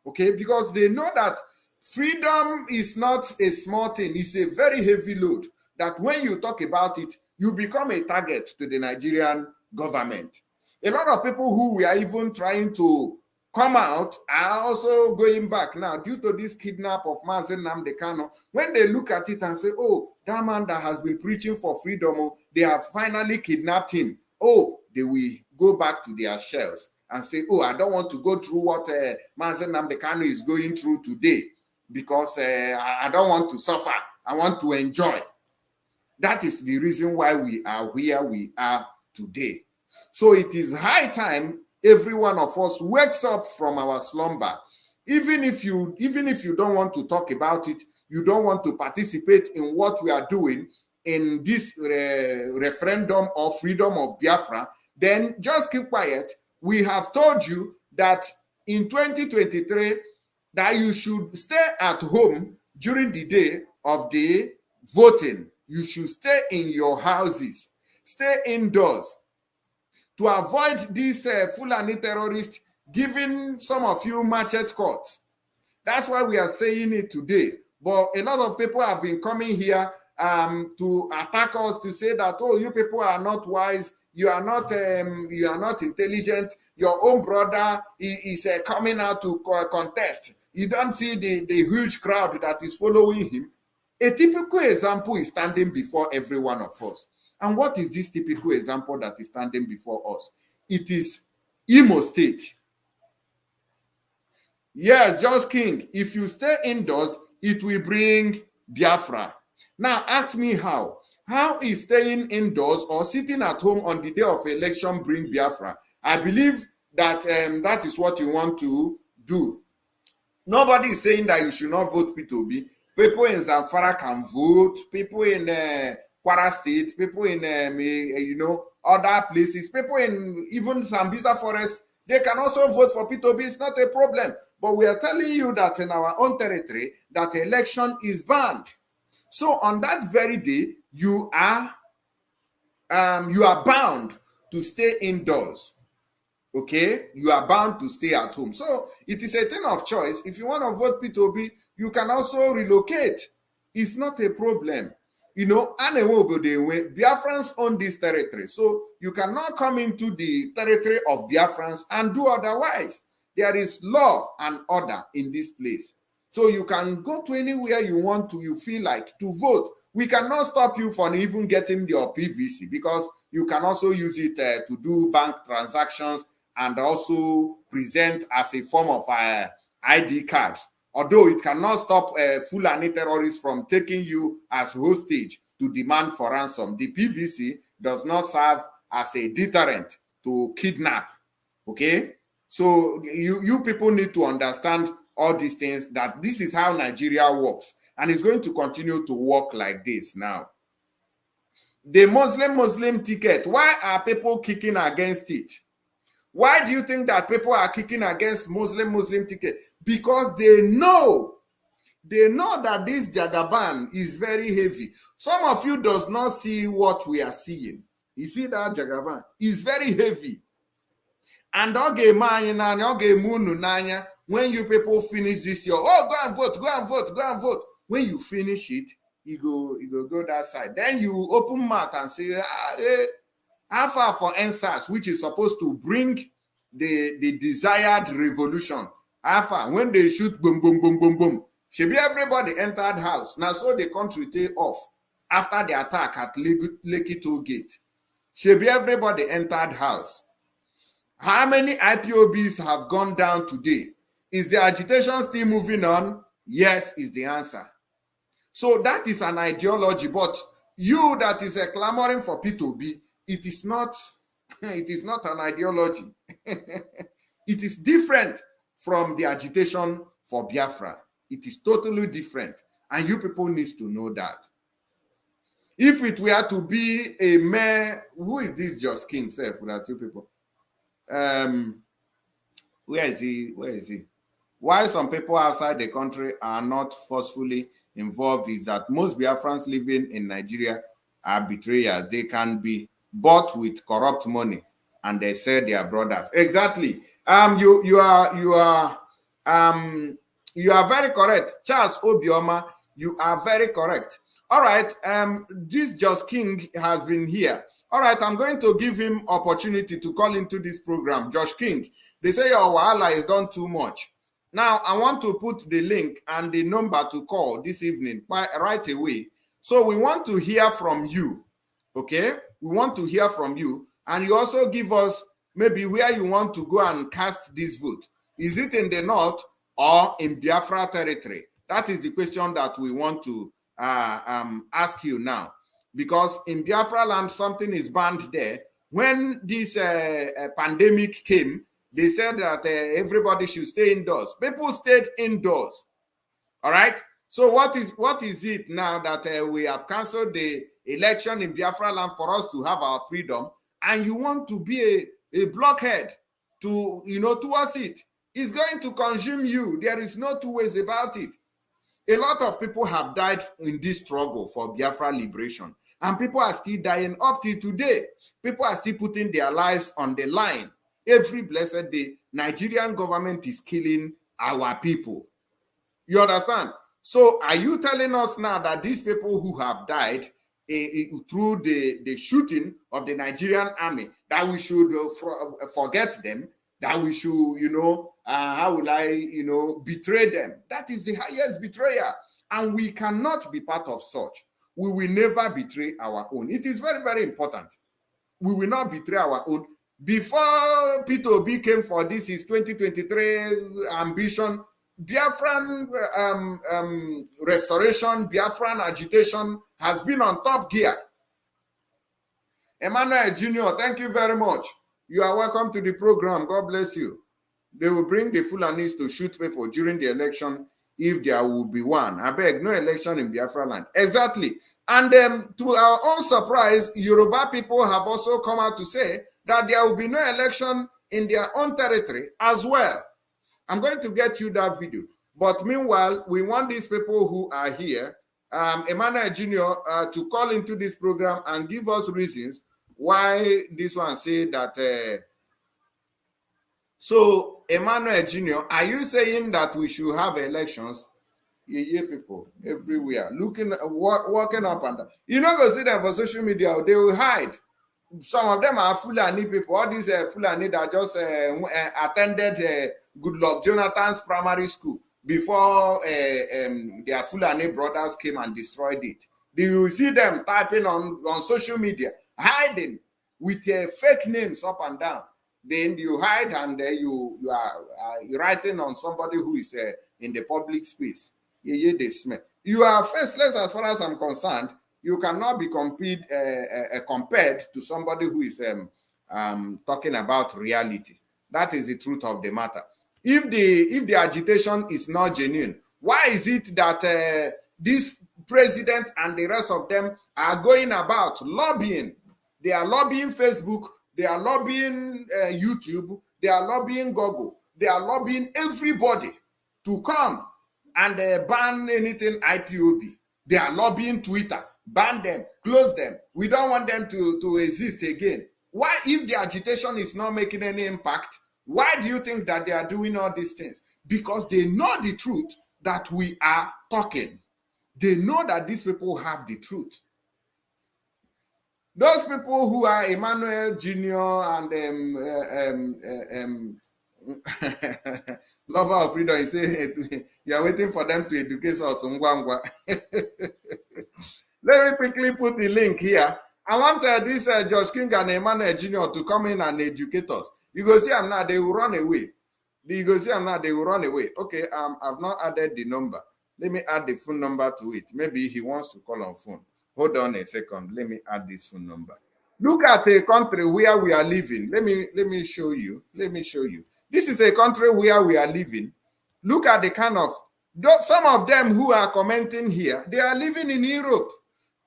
Okay, because they know that freedom is not a small thing. It's a very heavy load that when you talk about it, you become a target to the Nigerian government. A lot of people who we are even trying to come out are also going back now due to this kidnap of Mazen Nnamdi Kanu. When they look at it and say, oh, that man that has been preaching for freedom, they have finally kidnapped him. Oh, they will go back to their shells and say, oh, I don't want to go through what Mazen Nnamdi Kanu is going through today because I don't want to suffer. I want to enjoy. That is the reason why we are where we are today. So it is high time every one of us wakes up from our slumber. Even if you don't want to talk about it, you don't want to participate in what we are doing in this referendum of freedom of Biafra, then just keep quiet. We have told you that in 2023 that you should stay at home during the day of the voting. You should stay in your houses, stay indoors, to avoid these Fulani terrorists giving some of you machete cuts. That's why we are saying it today. But a lot of people have been coming here to attack us, to say that, oh, you people are not wise, you are not intelligent, your own brother is coming out to contest. You don't see the huge crowd that is following him. A typical example is standing before every one of us. And what is this typical example that is standing before us? It is Imo State. Yes, Just King, if you stay indoors, it will bring Biafra. Now, ask me how. How is staying indoors or sitting at home on the day of election bring Biafra? I believe that that is what you want to do. Nobody is saying that you should not vote P2B. People in Zamfara can vote. People in Kwara State. People in, other places. People in even Sambisa Forest, they can also vote for P2B. It's not a problem. But we are telling you that in our own territory, that election is banned. So on that very day, you are bound to stay indoors. Okay, you are bound to stay at home. So it is a thing of choice. If you want to vote P2B, you can also relocate. It's not a problem. Biafrans own this territory. So you cannot come into the territory of Biafrans and do otherwise. There is law and order in this place. So you can go to anywhere you want to, you feel like, to vote. We cannot stop you from even getting your PVC, because you can also use it to do bank transactions and also present as a form of ID cards. Although it cannot stop Fulani terrorists from taking you as hostage to demand for ransom. The PVC does not serve as a deterrent to kidnap. Okay? So you people need to understand all these things, that this is how Nigeria works. And it's going to continue to work like this now. The Muslim ticket, why are people kicking against it? Why do you think that people are kicking against Muslim ticket? Because they know that this Jagaban is very heavy. Some of you does not see what we are seeing. You see that Jagaban is very heavy. And when you people finish this year, oh, go and vote, go and vote, go and vote. When you finish it, you go that side. Then you open mouth and say, how far for NSAS, which is supposed to bring the desired revolution. How far? When they shoot, boom, boom, boom, boom, boom. Should be everybody entered house. Now, so the country take off after the attack at Lekki Toll Gate. Should be everybody entered house. How many IPOBs have gone down today? Is the agitation still moving on? Yes, is the answer. So that is an ideology, but you that is clamoring for P2B, it is not an ideology. It is different from the agitation for Biafra. It is totally different, and you people need to know that. If it were to be a mayor, who is this Just King, sir, for that you people? Where is he? Where is he? Why some people outside the country are not forcefully involved is that most Biafrans living in Nigeria are betrayers. They can be bought with corrupt money and they sell their brothers. Exactly. You are very correct. Charles Obioma, you are very correct. All right. This Just King has been here. All right, I'm going to give him opportunity to call into this program. Josh King, they say your wahala is done too much. Now, I want to put the link and the number to call this evening right away. So we want to hear from you, okay? We want to hear from you. And you also give us maybe where you want to go and cast this vote. Is it in the north or in Biafra territory? That is the question that we want to ask you now. Because in Biafra land, something is banned there. When this pandemic came, they said that everybody should stay indoors. People stayed indoors. All right. So what is it now that we have canceled the election in Biafra land for us to have our freedom, and you want to be a blockhead to towards it? It's going to consume you. There is no two ways about it. A lot of people have died in this struggle for Biafra liberation, and people are still dying up till today. People are still putting their lives on the line every blessed day. Nigerian government is killing our people. You understand? So are you telling us now that these people who have died through the shooting of the Nigerian army, that we should forget them, that we should, how will I, betray them? That is the highest betrayal. And we cannot be part of such. We will never betray our own. It is very, very important. We will not betray our own. Before Peter Obi came for this, his 2023 ambition, Biafran restoration, Biafran agitation has been on top gear. Emmanuel Jr., thank you very much. You are welcome to the program. God bless you. They will bring the Fulanis to shoot people during the election if there will be one. I beg, no election in Biafra land. Exactly. And to our own surprise, Yoruba people have also come out to say that there will be no election in their own territory as well. I'm going to get you that video. But meanwhile, we want these people who are here, Emmanuel Jr., to call into this program and give us reasons why this one say that. So, Emmanuel Jr., are you saying that we should have elections? Yeah, people everywhere looking, walking up and down. You know, go see them for social media, they will hide. Some of them are Fulani people. All these Fulani that just attended Goodluck Jonathan's primary school before their Fulani brothers came and destroyed it. You see them typing on social media, hiding with fake names up and down. Then you hide and you are writing on somebody who is in the public space. You are faceless as far as I'm concerned. You cannot be compared to somebody who is talking about reality. That is the truth of the matter. If the agitation is not genuine, why is it that this president and the rest of them are going about lobbying? They are lobbying Facebook, they are lobbying YouTube, they are lobbying Google, they are lobbying everybody to come and ban anything IPOB. They are lobbying Twitter, ban them, close them. We don't want them to exist again. Why, if the agitation is not making any impact, why do you think that they are doing all these things? Because they know the truth that we are talking. They know that these people have the truth. Those people who are Emmanuel Jr. and Lover of Freedom, he say you are waiting for them to educate us. Let me quickly put the link here. I want this George King and Emmanuel Jr. to come in and educate us. You go see them now, they will run away. You go see them now, they will run away. Okay, I've not added the number. Let me add the phone number to it. Maybe he wants to call on phone. Hold on a second. Let me add this phone number. Look at a country where we are living. Let me show you. Let me show you. This is a country where we are living. Look at the kind of, some of them who are commenting here, they are living in Europe.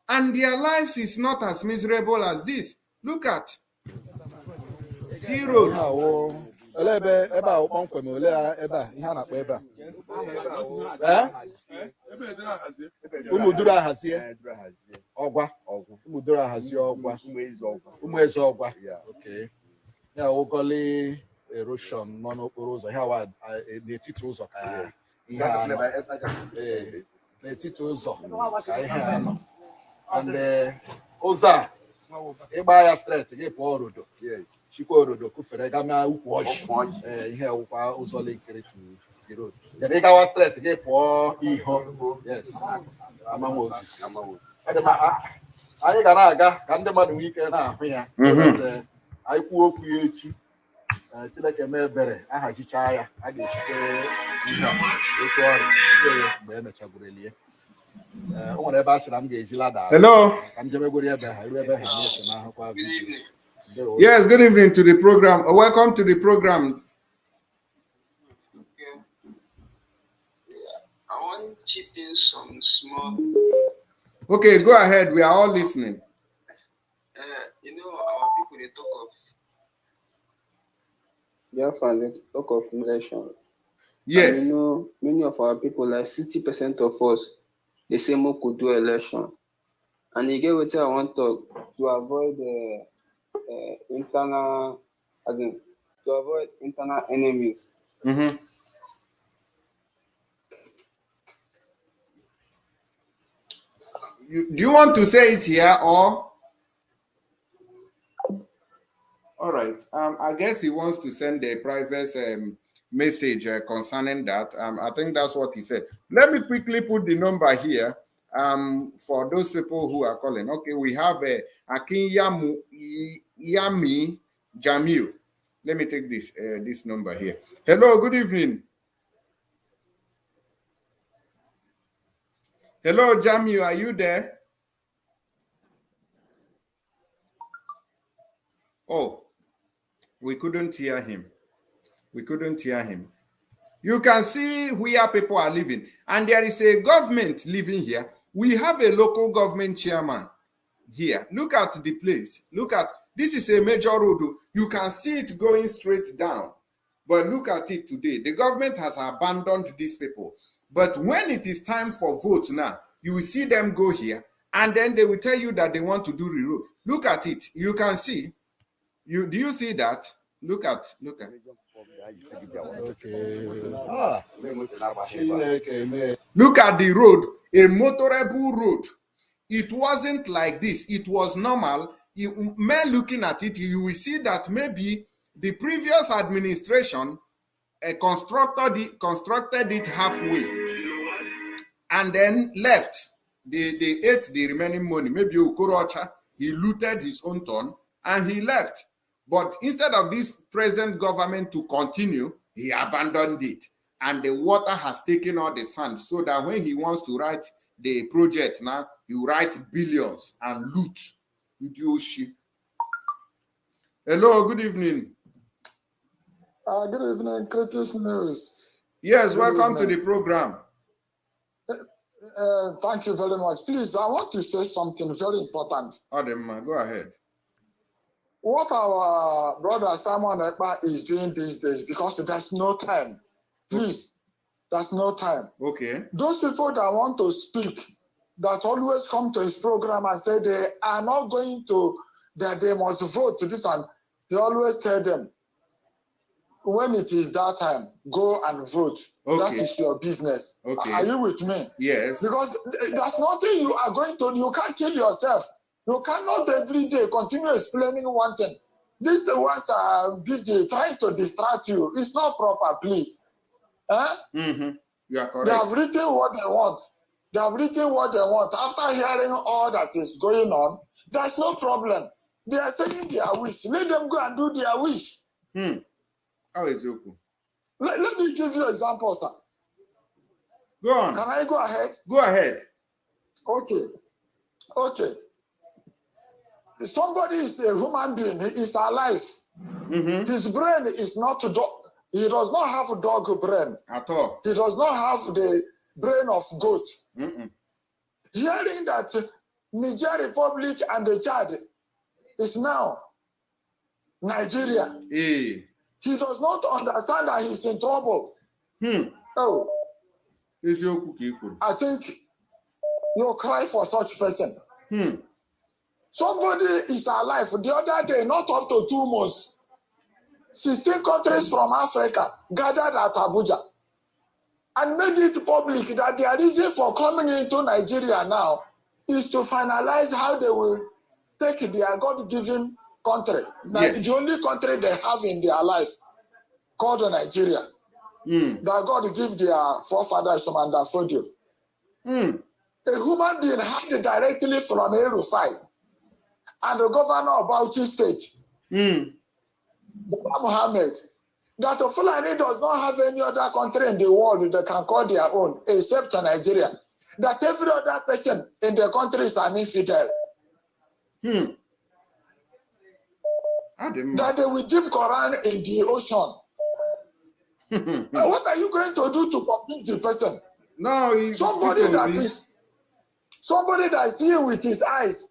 And their lives is not as miserable as this. Look at. Zero. Erosion n'okporo ụzọ ha wa n'etiti ụzọ ka ihe n'etiti ụzọ ka ihe anọ and ụzọ a ịgba ya straight gị pụọ orodo chikwa orodo kufere gama ukwu ọjị ihe ọkwa ụzọ linkere to the road ị gawa straight gị pụọ iho yes amamozu anyị ga na-aga ka ndị mmadụ nwee ike na-ahụ ya anyị kwuo okwu ya echi Chineke mebere ahachicha ya a ga-echite otu ọrụ mgbe emechagoro elie o nwere ebe a sị na m ga-ezi lada ka m jemegoro ebe ha iru ebe ha na-ese n'ahụkwa. Yes, good evening to the program. Welcome to the program. Okay. I want to chip in some small. Okay, go ahead. We are all listening. You know, our people, they talk of they talk of election. Yes. And you know, many of our people, like 60% of us, they say we could do election. And you get what I want to avoid internal, as in, to avoid internal enemies. Mm-hmm. Do you want to say it here or? All right. I guess he wants to send a private message concerning that. I think that's what he said. Let me quickly put the number here for those people who are calling. Okay, we have Akin Yami Jamil. Let me take this number here. Hello, good evening. Hello, Jamil, are you there? Oh, we couldn't hear him. We couldn't hear him. You can see where people are living. And there is a government living here. We have a local government chairman here. Look at the place. Look at, this is a major road. You can see it going straight down. But look at it today. The government has abandoned these people. But when it is time for vote now, you will see them go here. And then they will tell you that they want to do the road. Look at it. You can see. Do you see that? Look at. Okay. Look at the road, a motorable road. It wasn't like this. It was normal. Men looking at it, you will see that maybe the previous administration constructed it halfway and then left. They ate the remaining money. Maybe Okorocha, he looted his own turn and he left. But instead of this present government to continue, he abandoned it. And the water has taken all the sand, so that when he wants to write the project now, he will write billions and loot. Hello, good evening. Good evening, Curtis News. Yes, welcome to the program. Thank you very much. Please, I want to say something very important. Adem, go ahead. What our brother Simon Ekpa is doing these days, because there's no time. Please, there's no time. Okay. Those people that want to speak, that always come to his program and say they are not going to, that they must vote to this, and he always tell them, when it is that time, go and vote. Okay. That is your business. Okay. Are you with me? Yes. Because there's nothing you are going to, you can't kill yourself. You cannot every day continue explaining one thing. These ones are busy trying to distract you. It's not proper, please. Mm-hmm. You are correct. They have written what they want. They have written what they want. After hearing all that is going on, there's no problem. They are saying their wish. Let them go and do their wish. How is it? Let me give you an example, sir. Go on. Can I go ahead? Go ahead. Okay. Somebody is a human being. He is alive. Mm-hmm. His brain is not dog. He does not have a dog brain. At all. He does not have the brain of goat. Mm-mm. Hearing that Niger Republic and the Chad is now Nigeria. Hey. He does not understand that he's in trouble. Oh. I think you cry for such person. Somebody is alive. The other day, not up to 2 months, 16 countries from Africa gathered at Abuja and made it public that their reason for coming into Nigeria now is to finalize how they will take their God-given country, Yes. the only country they have in their life, called Nigeria, that God give their forefathers from Andafodio. A human being had directly from El-Rufai and the governor of Bauchi State, Muhammad, that Fulani does not have any other country in the world that can call their own except Nigeria. That every other person in the country is an infidel. That they will dip Quran in the ocean. What are you going to do to convince the person? No, somebody that is seeing with his eyes.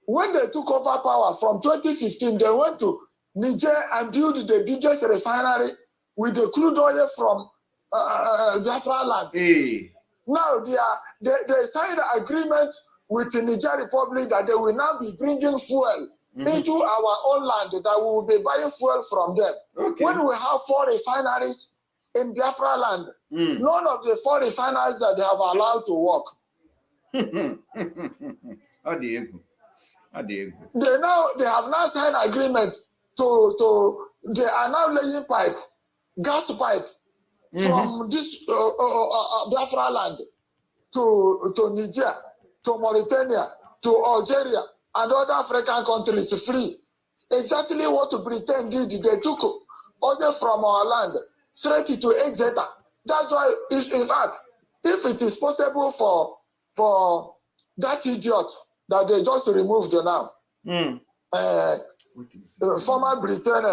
When they took over power from 2015, they went to Niger and built the biggest refinery with the crude oil from Biafra land. Hey. Now they signed an agreement with the Niger Republic that they will now be bringing fuel into our own land that we will be buying fuel from them. Okay. When we have 4 refineries in Biafra land, none of the 4 refineries that they have allowed to work. They have now signed agreement they are now laying pipe, gas pipe from this Biafra land to Niger, to Mauritania, to Algeria, and other African countries free. Exactly what Britain did. They took order from our land straight to Exeter. That's why, in fact, if it is possible for that idiot that they just removed now, former Britain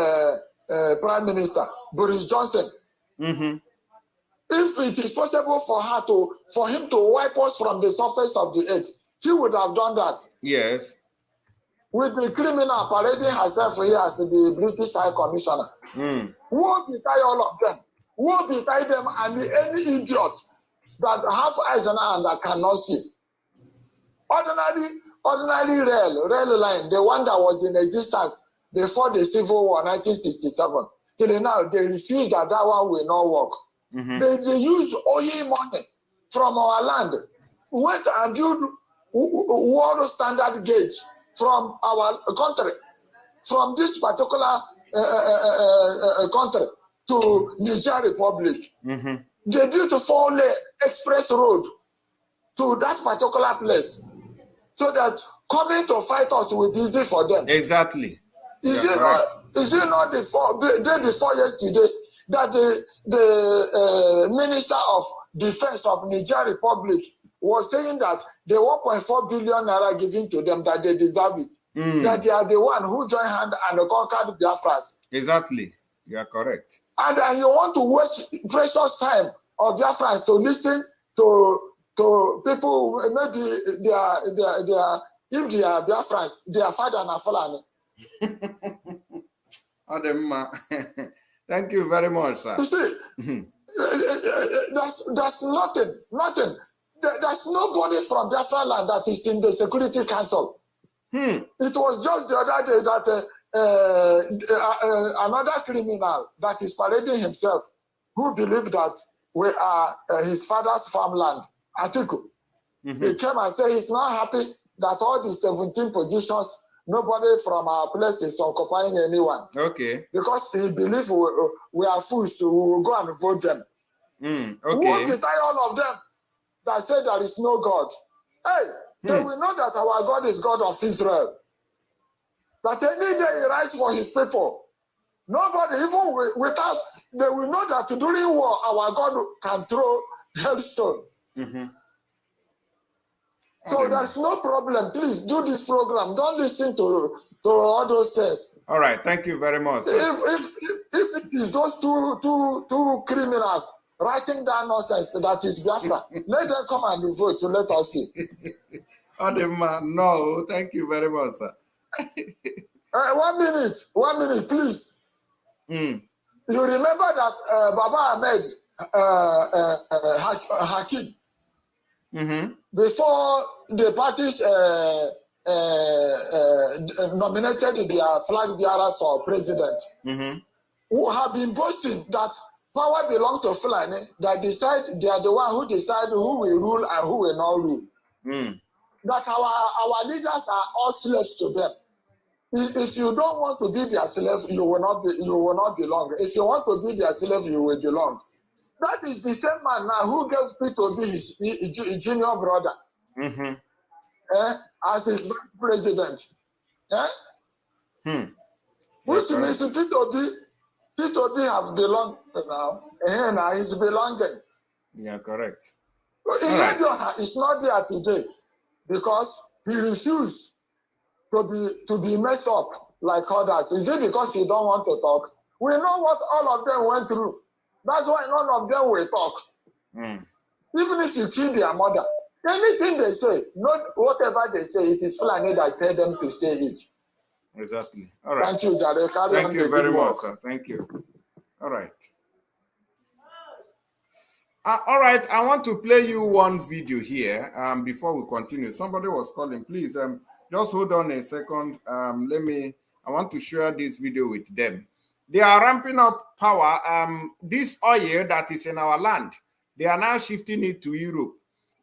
Prime Minister Boris Johnson, if it is possible for him to wipe us from the surface of the earth, he would have done that. Yes. With the criminal parading herself here as the British High Commissioner. Who will tie all of them? Who will tie them and any idiot that have eyes and hand that cannot see? Ordinary rail line, the one that was in existence before the Civil War, 1967. Till now, they refuse that one will not work. They use oil money from our land. We went and built world standard gauge from our country, from this particular country to Niger Republic. They built a 4-lane express road to that particular place so that coming to fight us will be easy for them. Exactly. Is it not the day before yesterday that the Minister of Defense of Niger Republic was saying that the 1.4 billion naira given to them, that they deserve it, that they are the one who joined hand and conquered Biafras. Exactly. You are correct. And you want to waste precious time of Biafrans to listen to people, maybe they are if they are Biafrans, they are father and Fulani. Thank you very much, sir. You see, that's nothing. There's nobody from Biafra land that is in the Security Council. It was just the other day that another criminal that is parading himself, who believed that we are his father's farmland, Atiku. He came and said he's not happy that all the 17 positions, nobody from our place is occupying anyone. Okay. Because he believes we are fools, we will go and vote them. Okay. Who will tie all of them that say there is no God? Hey, they will know that our God is God of Israel. That any day he rises for his people. Nobody, even without, they will know that during war, our God can throw hailstone. So there's no problem. Please do this program. Don't listen to all those things. All right. Thank you very much. If it is those two criminals writing down nonsense that is Biafra, let them come and vote to let us see. No, thank you very much, sir. 1 minute, please. You remember that Baba Ahmed Hakim, before the parties nominated their flag bearers for president, who have been boasting that power belongs to Fulani, that they are the one who decide who will rule and who will not rule. That our leaders are all slaves to them. If you don't want to be their slave, you will not belong. If you want to be their slave, you will belong. That is the same man now who gave P2B his junior brother as his president. Which means P2B have belonged now. Now he's belonging. Yeah, correct. It's not there today because he refused to be messed up like others. Is it because you don't want to talk? We know what all of them went through. That's why none of them will talk. Even if you kill their mother, anything they say, not whatever they say, it is Fulani that tell them to say it. Exactly. All right. Thank you, Jare. Thank you very much, sir. Thank you. All right. All right. I want to play you one video here before we continue. Somebody was calling. Please, Just hold on a second. I want to share this video with them. They are ramping up power. This oil that is in our land, they are now shifting it to Europe.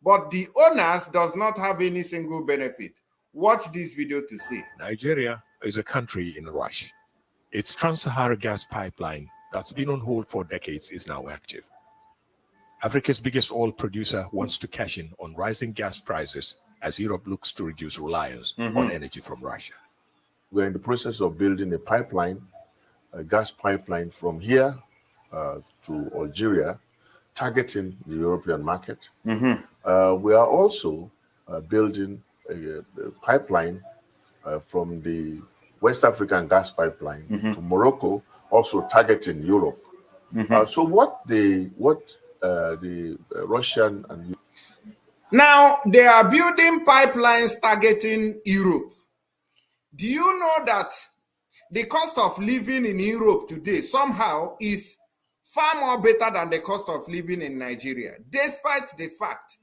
But the owners does not have any single benefit. Watch this video to see. Nigeria is a country in a rush. Its Trans-Saharan gas pipeline that's been on hold for decades is now active. Africa's biggest oil producer wants to cash in on rising gas prices as Europe looks to reduce reliance on energy from Russia. We're in the process of building a pipeline, a gas pipeline from here to Algeria, targeting the European market. We are also building a pipeline from the West African gas pipeline to Morocco, also targeting Europe. So what the Russian and now they are building pipelines targeting Europe. Do you know that the cost of living in Europe today somehow is far more better than the cost of living in Nigeria, despite the fact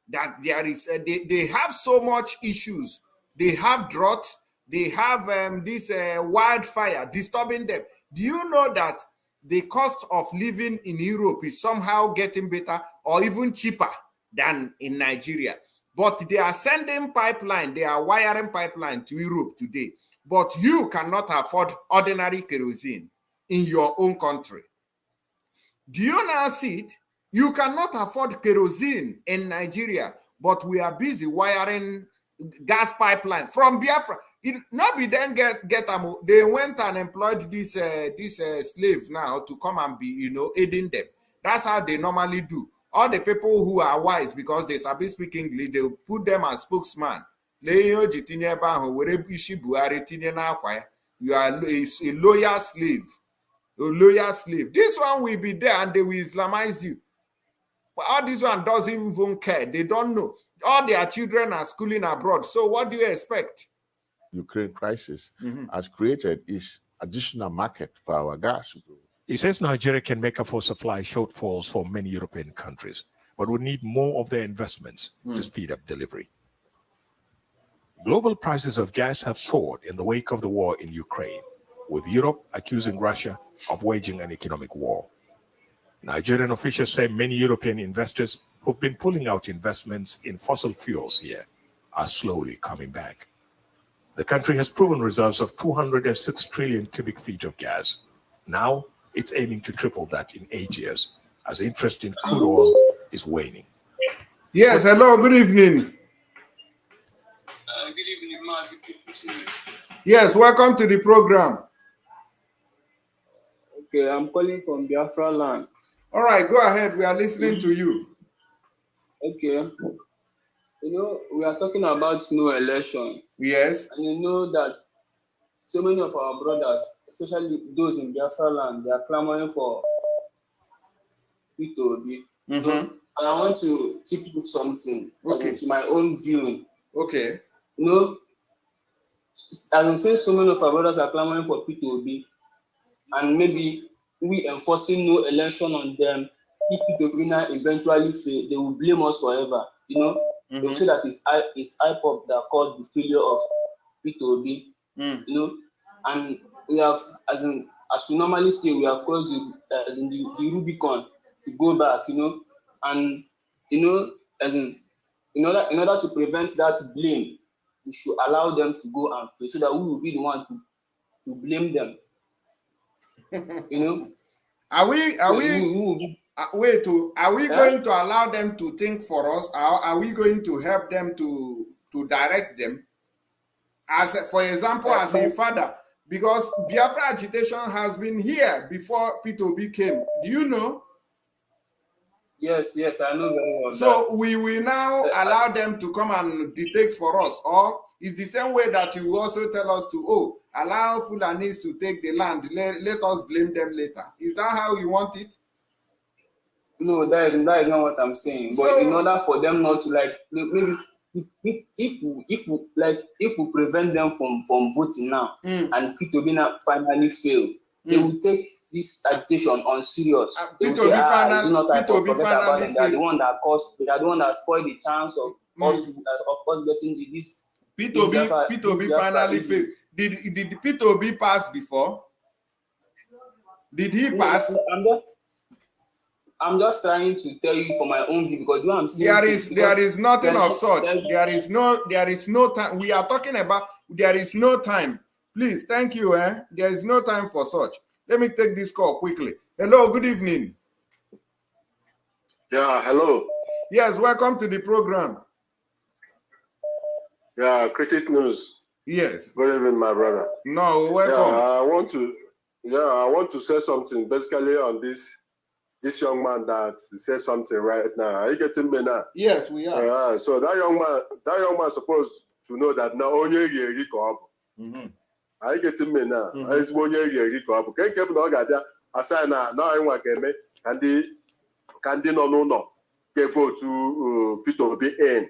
that there is they have so much issues. They have drought, they have this wildfire disturbing them. Do you know that the cost of living in Europe is somehow getting better or even cheaper than in Nigeria? But they are sending pipeline, they are wiring pipeline to Europe today. But you cannot afford ordinary kerosene in your own country. Do you now see it? You cannot afford kerosene in Nigeria, but we are busy wiring gas pipeline from Biafra. It not be then get them. They went and employed this slave now to come and be aiding them. That's how they normally do. All the people who are wise because they speak English, they will put them as spokesman. You are a loyal slave. A loyal slave. This one will be there and they will Islamize you. But all this one doesn't even care. They don't know. All their children are schooling abroad. So what do you expect? Ukraine crisis has created is additional market for our gas. He says Nigeria can make up for supply shortfalls for many European countries, but would need more of their investments to speed up delivery. Global prices of gas have soared in the wake of the war in Ukraine, with Europe accusing Russia of waging an economic war. Nigerian officials say many European investors who've been pulling out investments in fossil fuels here are slowly coming back. The country has proven reserves of 206 trillion cubic feet of gas. Now, it's aiming to triple that in 8 years, as interest in crude oil is waning. Yes, hello, good evening. Good evening, Mazi. Yes, welcome to the program. Okay, I'm calling from Biafra land. All right, go ahead. We are listening to you. Okay. We are talking about no election. Yes. And you know that so many of our brothers, especially those in Biafra land, they are clamoring for P2B. And I want to tip you something to my own viewing. Okay. As say so many of our brothers are clamoring for P2B, and maybe we enforcing no election on them. If P2B now eventually fail, they will blame us forever. They will say that it's IPOP that caused the failure of P2B. And we have, as we normally say, we have crossed the Rubicon to go back. And in order to prevent that blame, we should allow them to go and fail, so that we will be the one to blame them. Are we going to allow them to think for us? Are we going to help them to direct them? For example, as a father, because Biafra agitation has been here before P2B came. Do you know? Yes, I know very well. So we will now allow them to come and dictate for us, or it's the same way that you also tell us to, allow Fulanis to take the land, let us blame them later. Is that how you want it? No, that is not what I'm saying. But in order for them not to maybe if we prevent them from voting now and P2B finally fail, they will take this agitation on serious. They will say, it's not forget about them. They are the one that spoiled the chance of us getting this P2B finally failed. Did P2B pass before? Did he pass? I'm just trying to tell you for my own view, because I'm seeing there is nothing of such. There is no time. We are talking about there is no time. Please, thank you. There is no time for such. Let me take this call quickly. Hello, good evening. Yeah, hello. Yes, welcome to the program. Yeah, Critic News. Yes. Good evening, my brother. No, welcome. I want to say something basically on this young man that says something right now. Are you getting me now? Yes, we are. So that young man supposed to know that now only you go up. Are you getting me now? It's only you go up. Can't keep no guy there. Aside now I want to make Candy no get vote to P2B in.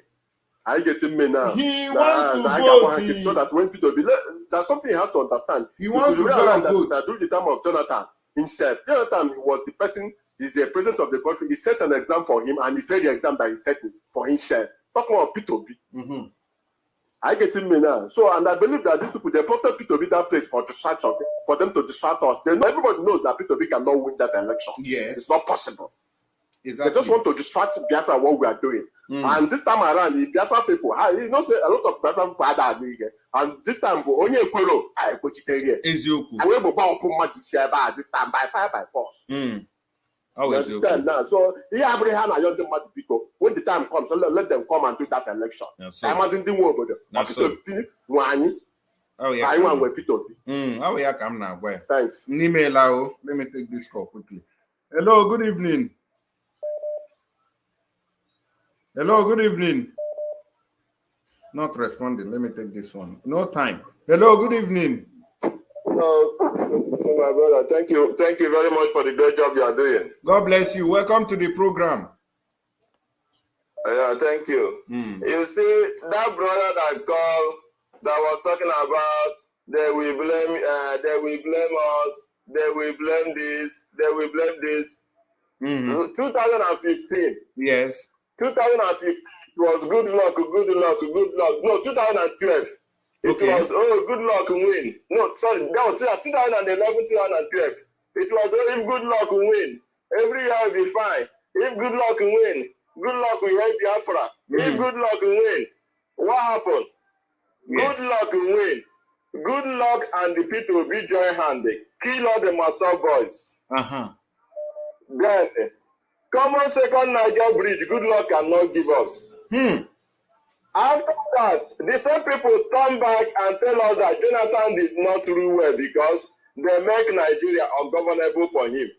Are you getting me now? He wants to vote. So that when P2B, there's something he has to understand. He wants to realize that during the time of Jonathan himself, Jonathan was the person. He's the president of the country. He set an exam for him, and he failed the exam that he set for himself. Talking about P2B. I get him now. So, and I believe that these people, they brought P2B that place for distraction, for them to distract us. Everybody knows that P2B cannot win that election. Yes. It's not possible. Exactly. They just want to distract Biafra what we are doing. And this time around, the Biafra people, you know, say a lot of Biafra people are doing it. And this time, only a quero, I put it here. I will go up on this time by force. You understand now? So when the time comes, so let them come and do that election. I mustn't do more about I want with P2B. Come now. Thanks. Let me take this call quickly. Hello, good evening. Hello, good evening. Not responding. Let me take this one. No time. Hello, good evening. Hello, my brother. Thank you very much for the great job you are doing. God bless you. Welcome to the program. Yeah, thank you. You see, that brother that called, that was talking about they will blame us, they will blame this, they will blame this. 2015. Yes. 2015 was good luck. No, 2012. It was, good luck win. No, sorry, that was 2011, 2012. It was, if good luck win, every year will be fine. If good luck win, good luck will help Biafra. If good luck win, what happened? Yes. Good luck win. Good luck and the P2B join hand. They kill all the Masao boys. Then, common second Niger bridge, good luck cannot give us. After that, the same people come back and tell us that Jonathan did not rule well because they make Nigeria ungovernable for him.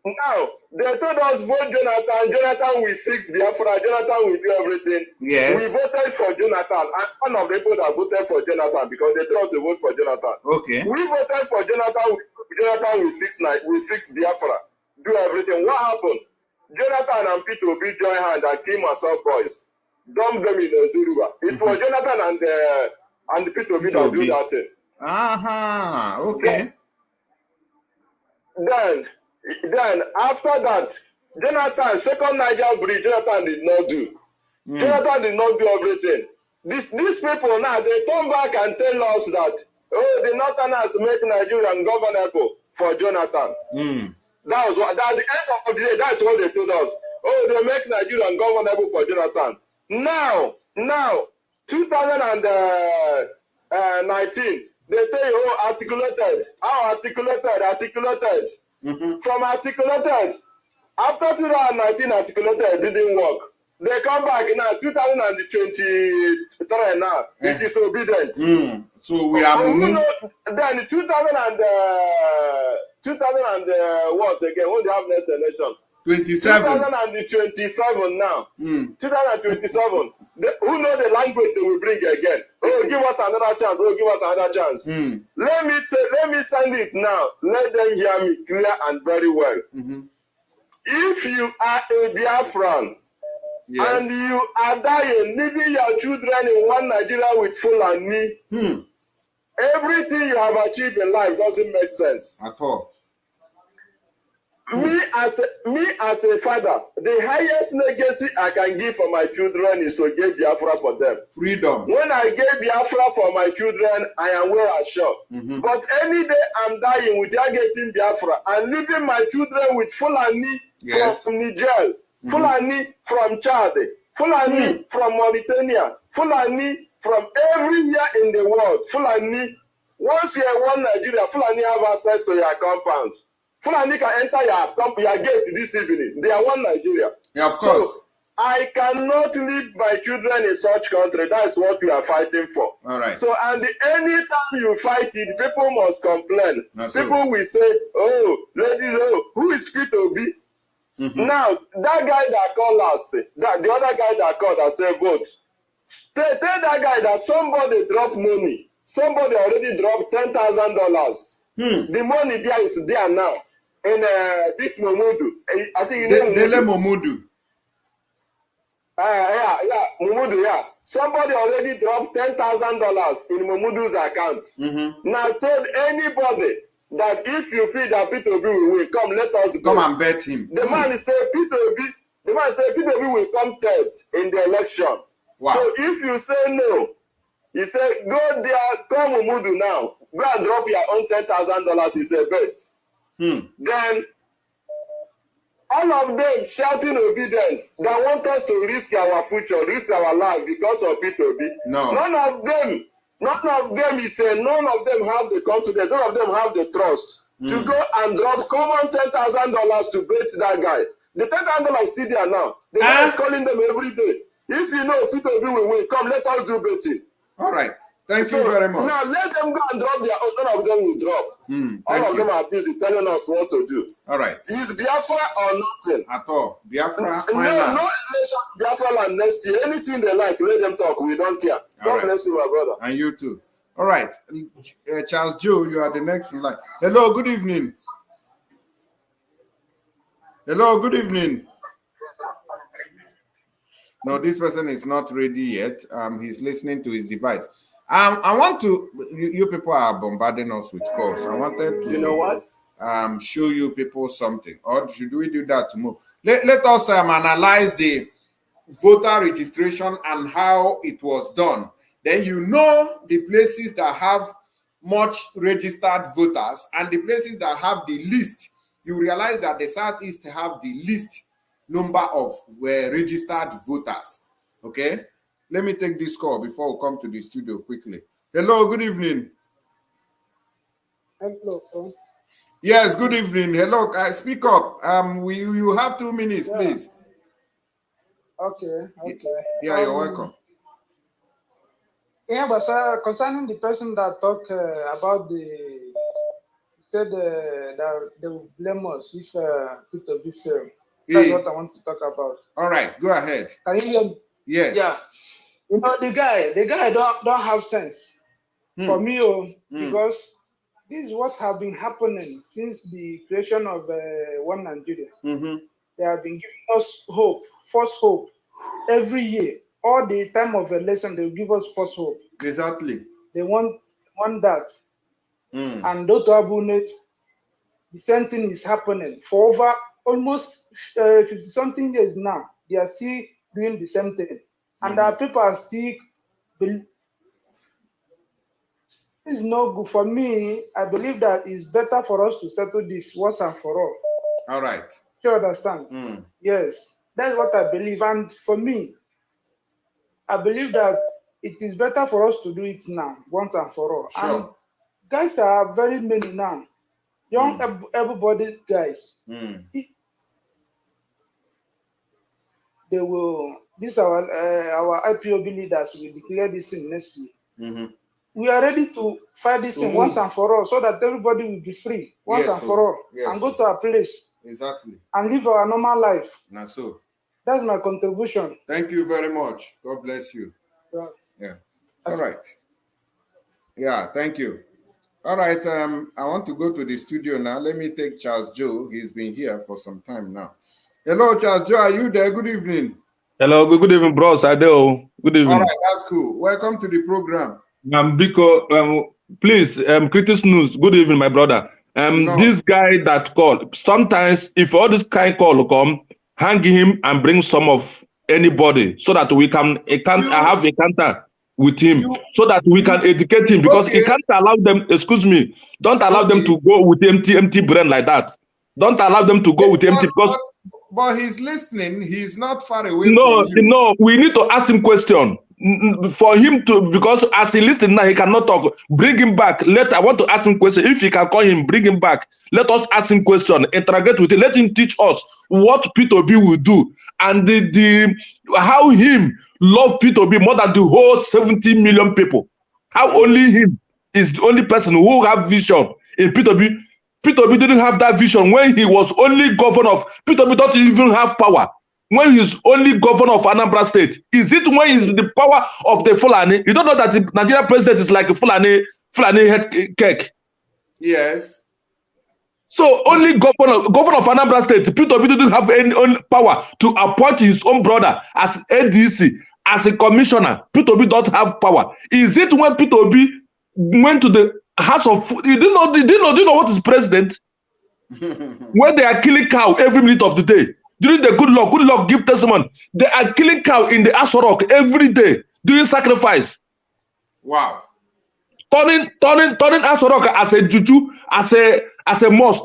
Now, they told us vote Jonathan. Jonathan will fix Biafra. Jonathan will do everything. Yes. We voted for Jonathan. And one of the people that voted for Jonathan because they told us to vote for Jonathan. Okay. We voted for Jonathan. Jonathan will fix Biafra. Do everything. What happened? Jonathan and P2B join hand and kill Masao boys. Dump them in Ozuruba. It was Jonathan and the P2B that do that thing. Okay. Then after that, Jonathan, second Niger bridge, Jonathan did not do. Jonathan did not do everything. These people now, they come back and tell us that, the Northerners make Nigeria ungovernable for Jonathan. That's the end of the day. That's what they told us. They make Nigeria ungovernable for Jonathan. Now, 2019, they tell you, articulated. How articulated? From articulated. After 2019, articulated didn't work. They come back now, 2023 now. It is obedient. So we are moving. Then 2000 what again? When they have next election? 27. 2027 now. 2027. Who know the language they will bring again? Give us another chance. Give us another chance. Let me send it now. Let them hear me clear and very well. If you are a Biafran, yes, and you are dying, leaving your children in one Nigeria with Fulani, everything you have achieved in life doesn't make sense. At all. Me as a father, the highest legacy I can give for my children is to give Biafra for them. Freedom. When I gave Biafra for my children, I am well assured. But any day I'm dying without getting Biafra and leaving my children with Fulani from Niger, Fulani from Chad, Fulani from Mauritania, Fulani from everywhere in the world, Fulani. Once you are one Nigeria, Fulani have access to your compound. Fulani can enter your gate this evening. They are one Nigeria. Yeah, of course. So I cannot leave my children in such country. That's what we are fighting for. All right. So, and anytime you fight it, people must complain. People will say, oh, ladies, who is fit to be? Now, that guy that called last, the other guy that called and said vote, tell that guy that somebody dropped money. Somebody already dropped $10,000. The money there is there now. In this Momudu, I think you know Dele Momudu. Yeah, Momudu, yeah. Somebody already dropped $10,000 in Momudu's account. Now told anybody that if you feel that P2B will win, come let us come and bet him. The man said P2B will come third in the election. Wow. So if you say no, he said go there, come Momudu now, go and drop your own $10,000. He said bet. Then all of them shouting obedience that want us to risk our future, risk our life because of P2B. No. None of them is saying, none of them have the confidence, none of them have the trust to go and drop common $10,000 to bet that guy. The $10,000 is still there now. The guy is calling them every day. If you know P2B will win, come let us do betting. All right. Thank you very much. Now let them go and drop their own. None of them will drop. All of them are busy telling us what to do. All right. Is Biafra or nothing? At all. Biafra, no election, Biafra land next year. Anything they like, let them talk. We don't care. God bless you, my brother. And you too. All right. Charles Joe, you are the next in line. Hello, good evening. Hello, good evening. No, this person is not ready yet. He's listening to his device. I want to, you people are bombarding us with calls. I wanted to, you know what? Show you people something. Or should we do that tomorrow? Let us analyze the voter registration and how it was done. Then you know the places that have much registered voters and the places that have the least. You realize that the Southeast have the least number of registered voters. Okay? Let me take this call before we come to the studio quickly. Hello, good evening. Hello. Yes, good evening. Hello, speak up. You have 2 minutes, please. Okay. Yeah, you're welcome. Yeah, but concerning the person that talked about said that they will blame us if P2B fail. That's what I want to talk about. All right, go ahead. Can you hear me? Yes. Yeah. You know, the guy don't have sense for me, because this is what have been happening since the creation of One Nigeria. They have been giving us hope, false hope, every year. All the time of election, they will give us false hope. Exactly. They want that. And Dr. Abunet, the same thing is happening for over almost 50-something years now. They are still doing the same thing. And our people are still believe. It's not good for me. I believe that it's better for us to settle this once and for all. All right. You understand? Yes, that's what I believe. And for me, I believe that it is better for us to do it now, once and for all. Sure. And guys are very many now. Young, everybody guys. They will. This our IPOB leaders will declare this thing next year. We are ready to fight this thing once and for all, so that everybody will be free once and for all, and go to a place and live our normal life. So that's my contribution. Thank you very much. God bless you. Yeah. All right. Yeah. Thank you. All right. I want to go to the studio now. Let me take Charles Joe. He's been here for some time now. Hello, Charles Joe. Are you there? Good evening. Hello, good evening, bros. Adeo. Good evening. All right, that's cool. Welcome to the program. Biko, please, Critics News. Good evening, my brother. No. This guy that called, sometimes if all this kind call come, hang him and bring some of anybody so that we can have a counter with him so that we can educate him, because he can't allow them, excuse me, don't allow them to go with empty brain like that. Don't allow them to go with empty, because but he's listening. He's not far away no, from you. no, we need to ask him question for him to, because as he listens now, he cannot talk. Bring him back. I want to ask him question. If he can call him, bring him back. Let us ask him question. Interrogate with him. Let him teach us what P2B will do and how him love P2B more than the whole 70 million people. How only him is the only person who have vision in P2B. P2B didn't have that vision when he was only governor of P2B. Don't even have power when he's only governor of Anambra State. Is it when he's the power of the Fulani? You don't know that the Nigerian president is like a Fulani head cake. Yes. So only governor of Anambra State, P2B didn't have any power to appoint his own brother as ADC, as a commissioner. P2B don't have power. Is it when P2B went to the House of Food? Do you know what is president? When they are killing cow every minute of the day. During the good luck, give testimony. They are killing cow in the Asorok every day, doing sacrifice. Wow. Turning Asorok as a juju, as a mosque.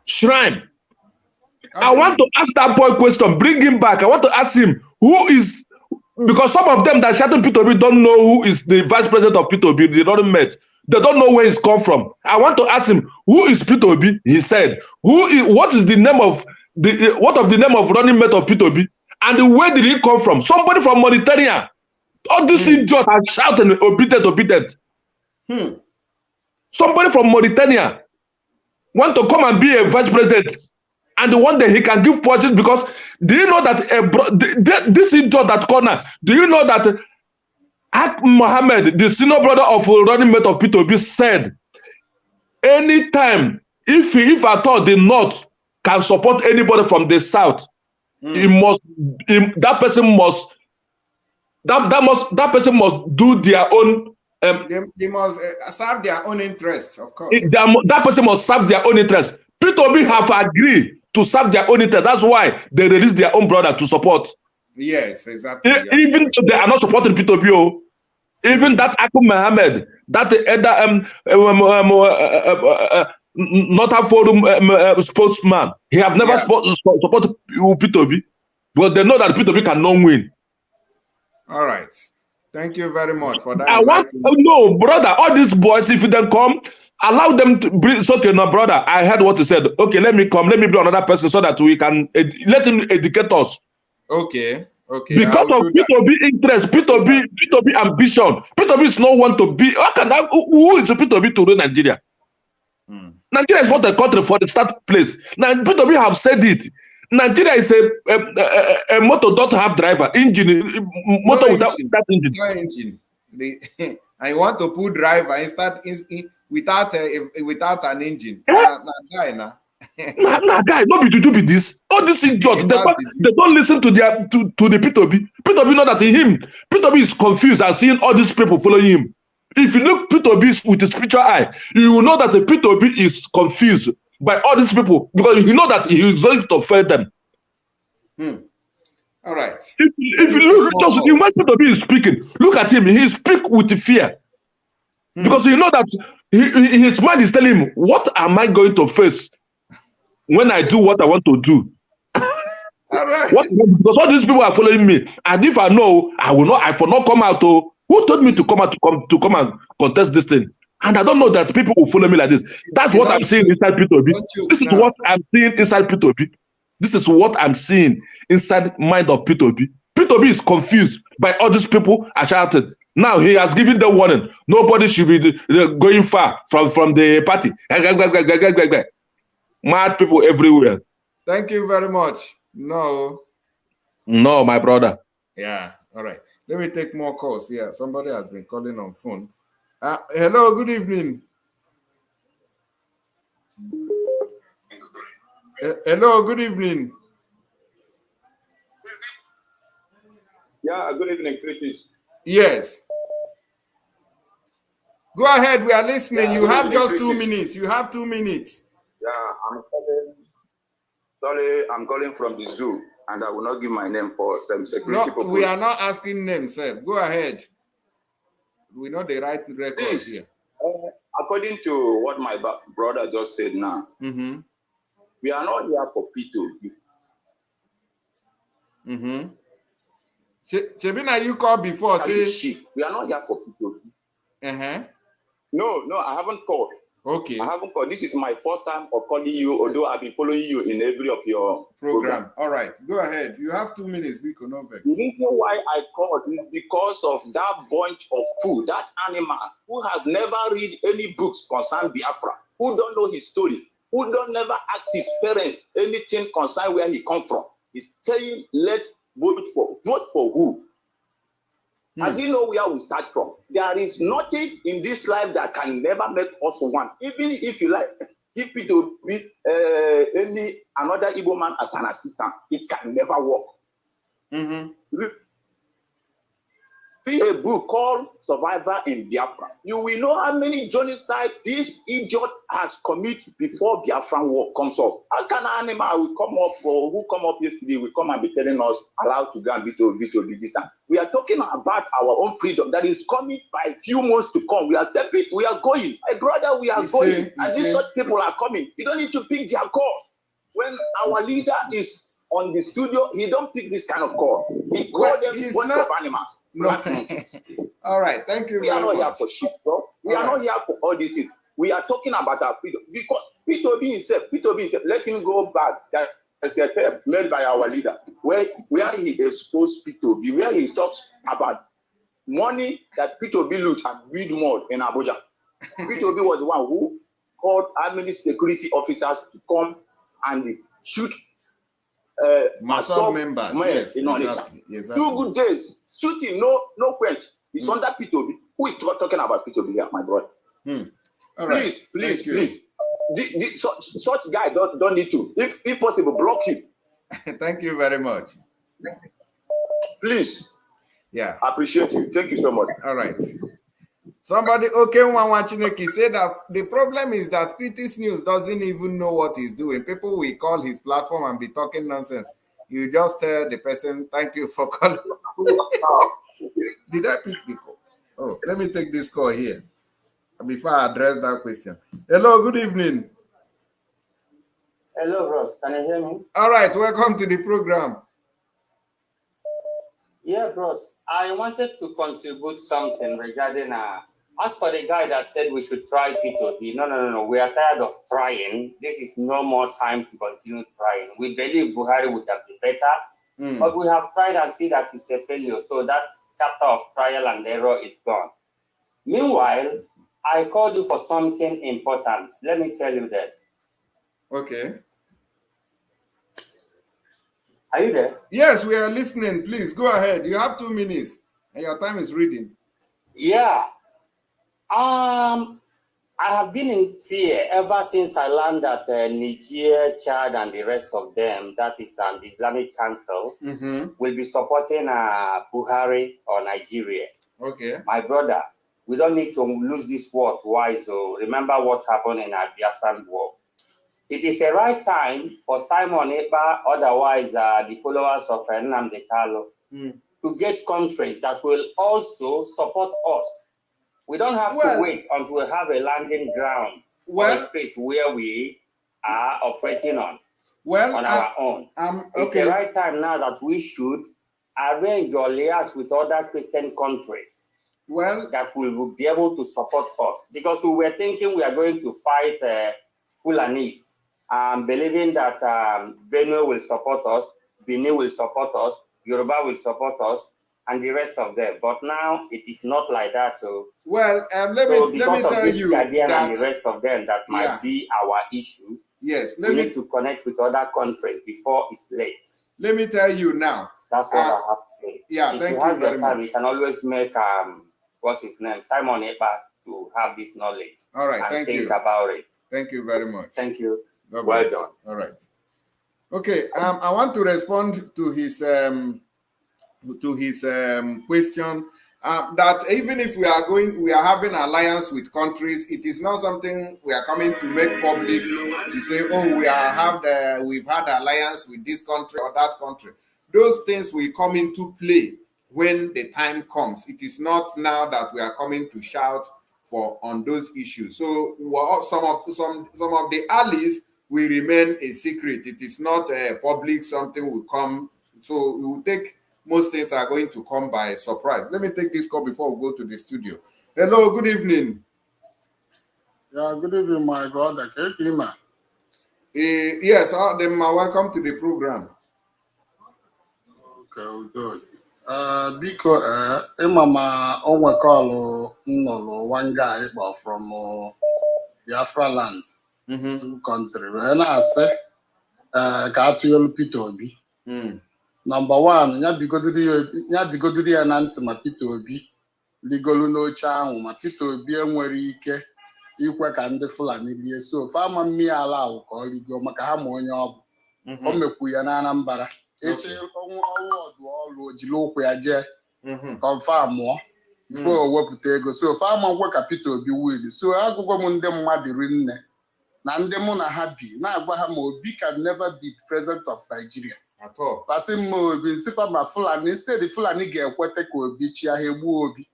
Shrine. Okay. I want to ask that boy question. Bring him back. I want to ask him who is, because some of them that shouting P2B don't know who is the vice president of P2B. They don't met. They don't know where he's come from. I want to ask him who is P2B. He said, what is the name of the name of running mate of P2B, and where did he come from? Somebody from Mauritania. All this idiot are shouting obedient. Somebody from Mauritania want to come and be a vice president, and one day he can give project, because do you know that this idiot that corner? Do you know that Ak Mohammed, the senior brother of running mate of P2B, said anytime if at all the North can support anybody from the South, that person must do their own. They must serve their own interests, of course. That person must serve their own interests. P2B have agreed to serve their own interests. That's why they release their own brother to support. Yes, exactly. Even though they are not supporting P2B, even that Akum Mohammed, that Northern Forum spokesman, he have never supported P2B, but they know that P2B cannot win. All right. Thank you very much for that. No, brother, all these boys, if they come, allow them to bring. It's okay, no, brother, I heard what you said. Okay, let me come. Let me be another person so that we can let him educate us. Okay. Okay. Because of P2B interest, P2B ambition. P2B is not want to be. Who is the P2B to run Nigeria? Nigeria is not a country for the start place. Now, P2B have said it. Nigeria is a motor don't have driver, engine, motor without engine. No engine. I want to put driver without an engine. Guy, not be to do with this. All this idiot, they don't listen to the P2B. P2B know that P2B is confused and seeing all these people following him. If you look P2B with a spiritual eye, you will know that the P2B is confused by all these people, because you know that he is going to offend them. All right. If you look, just when P2B is speaking, look at him. He speaks with fear, because you know that his mind is telling him, "What am I going to face when I do what I want to do?" All right. Because all these people are following me, and if I know, I will not. I will not come out. Who told me to come out to come and contest this thing? And I don't know that people will follow me like this. That's what I'm seeing inside P2B. This is what I'm seeing inside P2B. This is what I'm seeing inside mind of P2B. P2B is confused by all these people are shouting. Now he has given the warning. Nobody should be going far from the party. Mad people everywhere. Thank you very much. No, my brother. Yeah. All right. Let me take more calls. Yeah, somebody has been calling on phone. Hello, good evening. Hello, good evening. Yeah, good evening, British. Yes. Go ahead. We are listening. You have just 2 minutes. You have 2 minutes. Yeah, I'm calling. Sorry, I'm calling from the zoo, and I will not give my name for some security purpose. We are not asking names, sir. Go ahead. We know the right record here. According to what my brother just said now, we are not here for P2B. Chebina, you called before. Say we are not here for P2B. No, I haven't called. Okay. I haven't called. This is my first time of calling you, although I've been following you in every of your program. All right. Go ahead. You have 2 minutes, Biko Novex. The reason why I called is because of that bunch of food, that animal who has never read any books concerning Biafra, who don't know his story, who don't never ask his parents anything concerning where he come from. He's saying, vote for who? As you know where we start from, there is nothing in this life that can never make us one. Even if you like, if it will be another Igbo man as an assistant, it can never work. Read a book called Survivor in Biafra. You will know how many genocide this idiot has committed before Biafran war comes up. How can an animal will come up, or who come up yesterday will come and be telling us allowed to go and be this? We are talking about our own freedom that is coming by a few months to come. We are stepping, we are going. My brother, we are going. And these such people are coming. You don't need to pick their call. When our leader is on the studio, he don't pick this kind of call. He call them bunch of animals. No. All right, thank you. We are not here for sheep, bro. We are not here for all these things. We are talking about our freedom. Because P2B himself, let him go back. That's a tape made by our leader, where he exposed P2B, where he talks about money that P2B loot and read more in Abuja. P2B was the one who called how many security officers to come and shoot members. Yes, exactly. 2 good days shooting, no quench. It's under P2B. Who is talking about P2B here, my brother? All right. Please. Such guy don't need to. If possible, block him. Thank you very much. Please. Yeah. I appreciate you. Thank you so much. All right. Somebody, Chineki, said that the problem is that Critics News doesn't even know what he's doing. People will call his platform and be talking nonsense. You just tell the person, thank you for calling. Did I pick the call? Oh, let me take this call here before I address that question. Hello, good evening. Hello, Ross. Can you hear me? All right, welcome to the program. Yeah, Ross. I wanted to contribute something regarding as for the guy that said we should try P2B. No. We are tired of trying. This is no more time to continue trying. We believe Buhari would have been better, but we have tried and see that it's a failure. So that chapter of trial and error is gone. Meanwhile, I called you for something important. Let me tell you that. Okay. Are you there? Yes, we are listening. Please go ahead. You have 2 minutes and your time is reading. Yeah. I have been in fear ever since I learned that Niger, Chad, and the rest of them, that is the Islamic Council, will be supporting Buhari or Nigeria. Okay. My brother, we don't need to lose this war twice. So remember what happened in our Biafran war. It is a right time for Simon Ekpa, otherwise the followers of Nnamdi Kanu, to get countries that will also support us. We don't have to wait until we have a landing ground or a space where we are operating on our own. It's the right time now that we should arrange or liaise with other Christian countries that will be able to support us. Because we were thinking we are going to fight Fulanis, believing that Benue will support us, Benin will support us, Yoruba will support us, and the rest of them. But now it is not like that. Let me tell you that, and the rest of them that might be our issue. Yes, we need to connect with other countries before it's late. Let me tell you now. That's what I have to say. Yeah, if you have your time, you can always make what's his name, Simon Ekpa, to have this knowledge. All right, and think about it. Thank you very much. Thank you. Well done. All right. Okay. I want to respond to his question that even if we are having alliance with countries, it is not something we are coming to make public to say, oh, we've had alliance with this country or that country. Those things will come into play when the time comes. It is not now that we are coming to shout for on those issues. So some of the allies will remain a secret. It is not a public something will come. So we will take. Most things are going to come by surprise. Let me take this call before we go to the studio. Hello, good evening. Yeah, good evening, my brother. Yes, welcome to the program. Okay, good. Biko, Mama, on call one guy from Biafra land, country. When I say, Katuel Pitobi. Number one, ya digodi ya na ntị ma Peter Obi ligolu n'oche ahụ ma Peter Obi enwere ike ikwe ka ndị Fulani lie so fama mmiri ala ahụ ka ọ ligo maka ha ma onye ọ bụ o mekwu ya na Anambra eche ọnwụ ọdụ ọlụ ojiri ụkwụ ya jee confirm mụọ before o wepụta ego so fama ngwe ka Peter Obi win so agụgwọ m ndị mmadụ rinne na ndị mụ na ha bi na-agwa ha ma Obi can never be president of Nigeria. Pasị mma Obi sifa ma Fulani instead Fulani ga-ekweta ka Obi chia ha egbuo Obi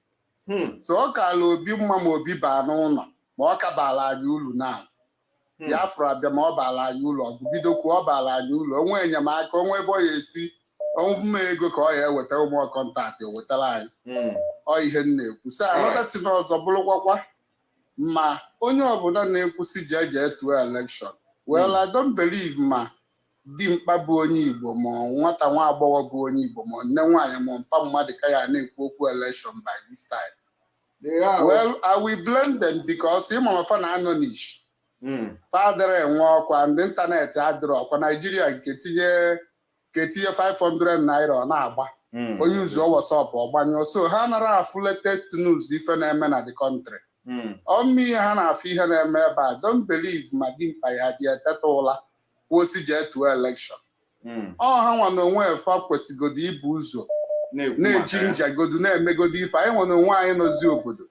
so ọ kaala Obi mma ma Obi baa n'ụlọ ma ọ ka baala anyị ulu na Biafra abịa ma ọ baala anyị ụlọ ọgụ bidokwu ọ baala anyị ụlọ onwe enyemaka onwe ebe ọ ya esi mma ego ka ọ ya eweta ụmụ kọntaktị o wetara anyị ọ ihe m na-ekwu so anọdati n'ọzọ bụrụkwakwa ma onye ọbụla na-ekwusi jee tụọ elekshọn well I don't believe ma dimkpa bụ onye Igbo ma nwata nwa agbọghọ bụ onye Igbo ma nne nwaanyị ma mpa mmadụ ka ya na-ekwu okwu election by this time. Well, I will blame them because ịmamafa na anonish padre enwe ọkwa ndị ịntanetị adịrọ ọkwa Naijiria nke tinye 500 naira ọ na-agba onye ụzọ WhatsApp ọgbanyụ so ha nara afụ latest news ife na-eme na the country ọmụ ihe ha na-afụ ihe na-eme ebe a don't believe ma dimkpa ya dị eteta ụla kwụsị jee tụọ elekshọn ọ ha nwa na onwe efe kwesịgodo ibu ụzọ na-eji njagodo na-emegodo ife anyị nwere onwe anyị n'ozi obodo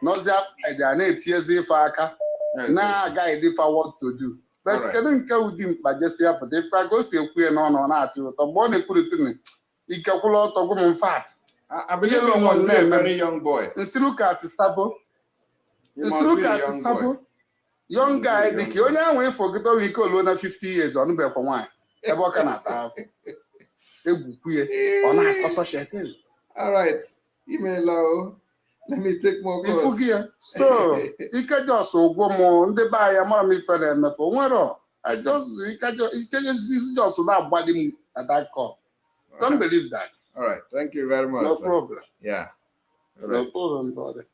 n'ozi apụtaịdị a na-etinyezi ife aka na-agaghị dịfa what to do but kedu nke ụdị mkpa jesi ya pụta ife aka o si ekwu ya n'ọnụ na-atụ ụtọ mgbe ọ na-ekwurịtịrị ikekwụla ọtọ gwa m mfat nsirukati young guy dịka onye ahụ ịfọgide ọrụ ike oluo na 50 years ọ nụbekwa nwaanyị ebe ọ ka na-ata afọ egwukwu ya ọ na-akọsọ shetin. All right, email. Let me take more calls. Ifu gị ya so ike jos ụgwọ m ndị be anyị mara m ife na-emefe nwere ike jos na-agbali m at that call. Don't believe that. All right, thank you very much. No problem. Yeah. No problem, brother.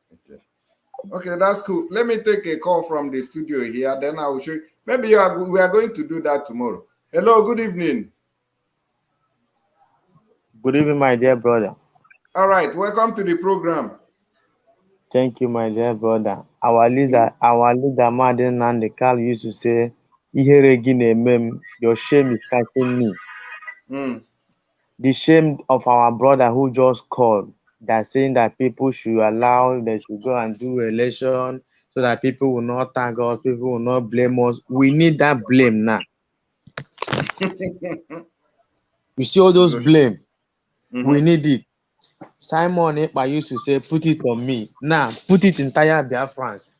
Okay, that's cool. Let me take a call from the studio here. Then I will show you. Maybe we are going to do that tomorrow. Hello, good evening. Good evening, my dear brother. All right, welcome to the program. Thank you, my dear brother. Our leader, Madin Nandekal used to say, your shame is catching me. The shame of our brother who just called. They're saying that people should they should go and do election so that people will not tag us, people will not blame us. We need that blame now. You see all those blame? We need it. Simon Ekpa used to say, put it on me. Now, put it entire Biafrans.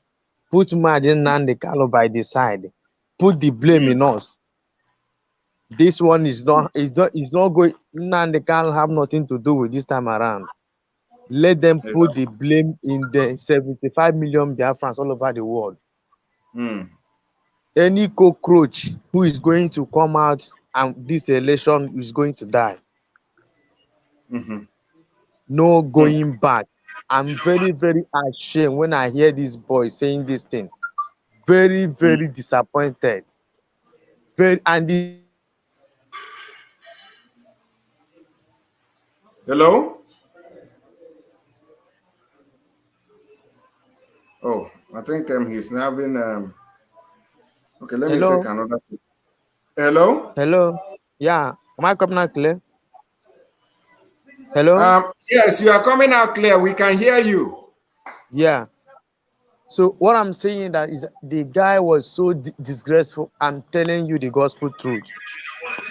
Put Madin Nandekalo by the side. Put the blame in us. This one is not going. Nandekalo have nothing to do with this time around. Let them put the blame in the 75 million Biafrans all over the world. Any cockroach who is going to come out and this election is going to die. No going back. I'm very, very ashamed when I hear this boy saying this thing. Very, very disappointed. Hello? Oh, I think he's having okay, let me take another. Hello? Hello? Yeah. Am I coming out clear? Hello? Yes, you are coming out clear. We can hear you. Yeah. So what I'm saying that is the guy was so disgraceful. I'm telling you the gospel truth.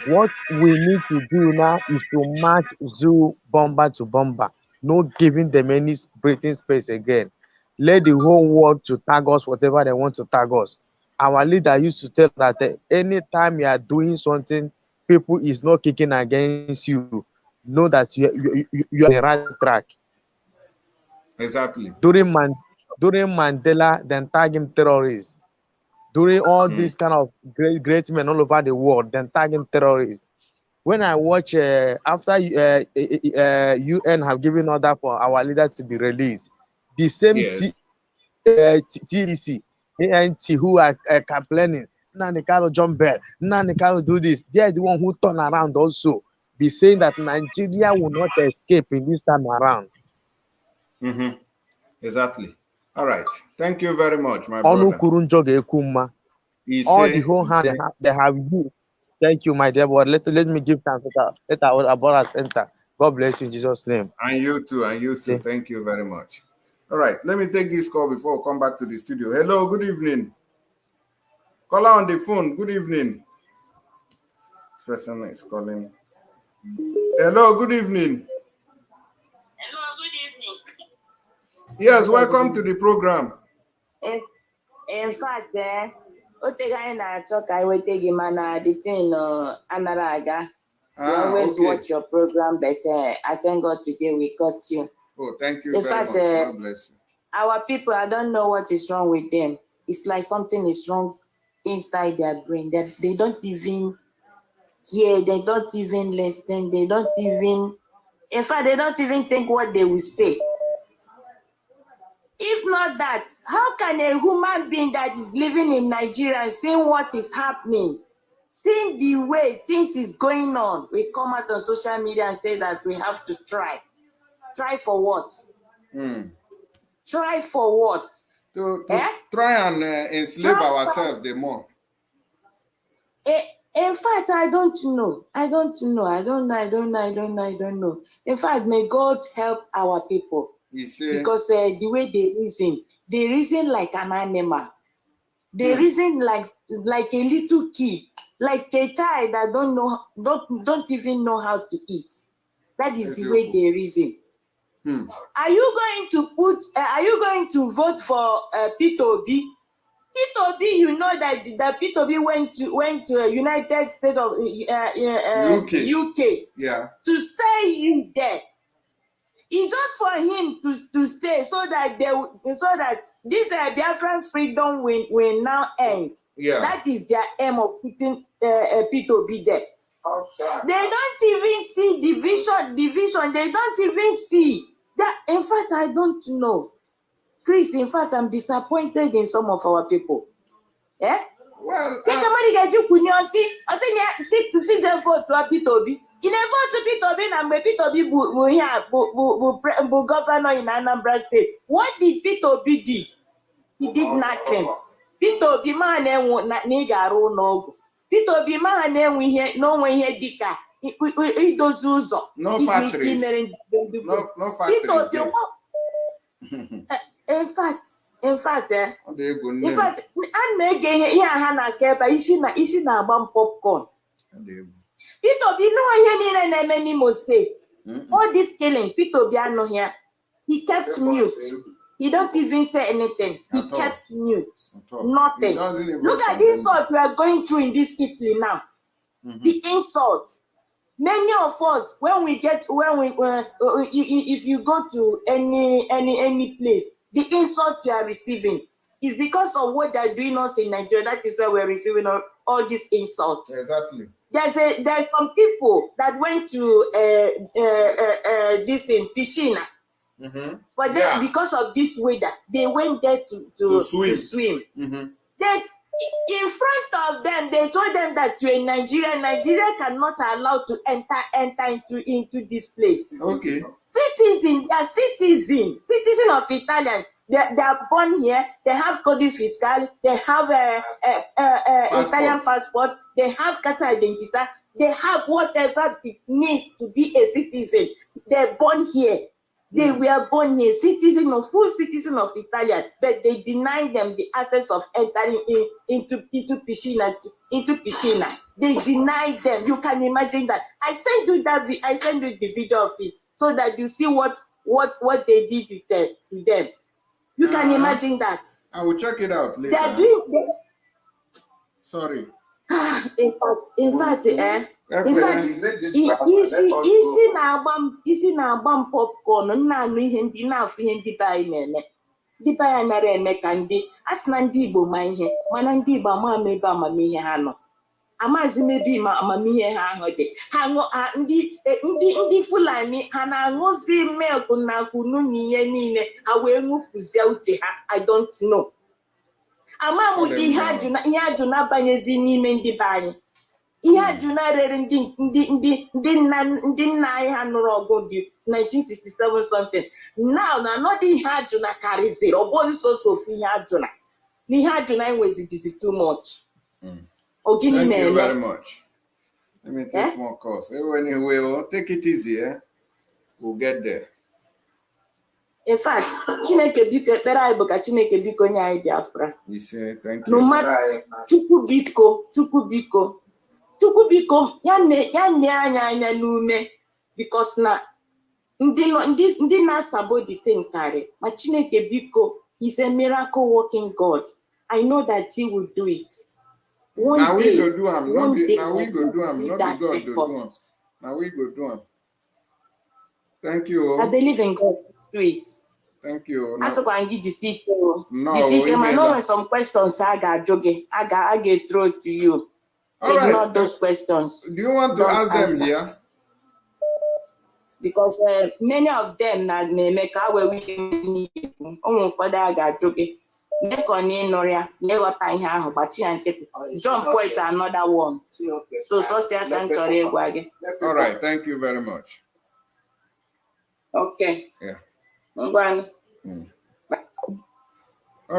What we need to do now is to march zoo bomber to bomber, no giving them any breathing space again. Let the whole world to tag us whatever they want to tag us. Our leader used to tell that anytime you are doing something, people is not kicking against you. Know that you are on the right track. Exactly. During Mandela, then tag him terrorist. During all these kind of great men all over the world, then tag him terrorist. When I watch after UN have given order for our leader to be released, the same TDC, ANT who are complaining, Nanikaro jump bell, Nanikaro do this, they are the one who turn around also, be saying that Nigeria will not escape in this time around. Exactly. All right. Thank you very much, my brother. All the whole hand they have you. Thank you, my dear boy. Let me give thanks. Let our brothers enter. God bless you in Jesus' name. And you too. And you too. Thank you very much. All right. Let me take this call before we come back to the studio. Hello. Good evening. Caller on the phone. Good evening. This person is calling. Hello. Good evening. Hello. Good evening. Yes. Welcome to the program. In fact, Otegani na-achọ ka iweta gị mana the thing anara aga. We always watch your program, but I thank God today we got you. Oh, thank you very much. God bless you. Our people, I don't know what is wrong with them. It's like something is wrong inside their brain that they don't even hear, they don't even listen, they don't even, in fact, they don't even think what they will say. If not that, how can a human being that is living in Nigeria seeing what is happening, seeing the way things is going on, we come out on social media and say that we have to try. Try for what? Try for what? To try and enslave ourselves the more. In fact, I don't know. I don't know. In fact, may God help our people. Because the way they reason like an animal. They reason like a little kid, like a child that don't even know how to eat. That is the way they reason. Are you going to vote for Peter Obi? Peter Obi, you know that Peter Obi went to United States of UK to say him there. It's just for him to stay so that this Biafran freedom will now end. That is their aim of putting Peter Obi there. They don't even see division. They don't even see that. In fact, I don't know. Chris, in fact, I'm disappointed in some of our people. Yeah? Well, see them vote to Peter Obi. In a vote to Peter Obi, and Peter Obi governor in Anambra State. What did Peter Obi did? He did nothing. Peter Obi man Peter Obi man no here dika. No factories. No factories. In fact, I'm making here Hannah Keba isi na abam popcorn. Peter Obi no here in any more state. All this killing, Peter Obi no here. He kept mute. He don't even say anything. He kept mute. Nothing. Look at the insult we are going through in this Italy now. The insult. Many of us, if you go to any place, the insult you are receiving is because of what they're doing us in Nigeria. That is why we're receiving all these insults. Exactly. There's some people that went to this in Piscina. But then because of this weather, they went there to swim. In front of them, they told them that you're in Nigeria cannot allow to enter into this place. Okay. Citizen of Italian, They are born here. They have code fiscal. They have Italian passport. They have Qatar identity. They have whatever it needs to be a citizen. They're born here. They were born here, full citizen of Italian, but they deny them the access of entering into piscina. They deny them. You can imagine that. I send you the video of it so that you see what they did to them. You can imagine that. I will check it out later. They are doing. Sorry. In fact, isi na-agba m popcorn na-anụ ihe ndị na-afụ ihe ndị be anyị na-eme. Ndị be anyị nara eme ka ndị a sị na ndị Igbo ma ihe mana ndị Igbo ama m ebe amamihe ha nọ. Amazi m ebe amamihe ha ahụ dị. Ndị Fulani ha na-aṅụzi milk na kunu na ihe niile ha wee ṅụfuzie uche ha. I don't know. Ama m ụdị ihe ajụ na-abanyezi n'ime ndị be anyị. Ihe ajụ na-arịrị ndị nna anyị ha nụrụ ọgụ dị 1967 something. Now na anọdụ ihe ajụ na karịzịrị ọ bụghị sọsọ ofu ihe ajụ na n'ihe ajụ na enwezidizi too much. Thank you very much. Let me take more calls. Anyway, we'll take it easy. We'll get there. In fact, Chineke biko ekpere anyị bụ ka Chineke biko nye anyị Biafra. Thank you. No matter Chukwu biko ya nye anya n'ume because na ndị na-asabo the thing karị ma Chineke biko is a miracle working God. I know that he will do it. Now we go do am. Now we go do am. Not God do am. Now we go do am. Thank you. I believe in God. Do it. Thank you. No. I know some questions I got throw to you. All right. Ignore those questions. Do you want to ask them here? Because many of them na make our way we further I got joking. Jump point another one. So all right, thank you very much. Okay. Yeah. All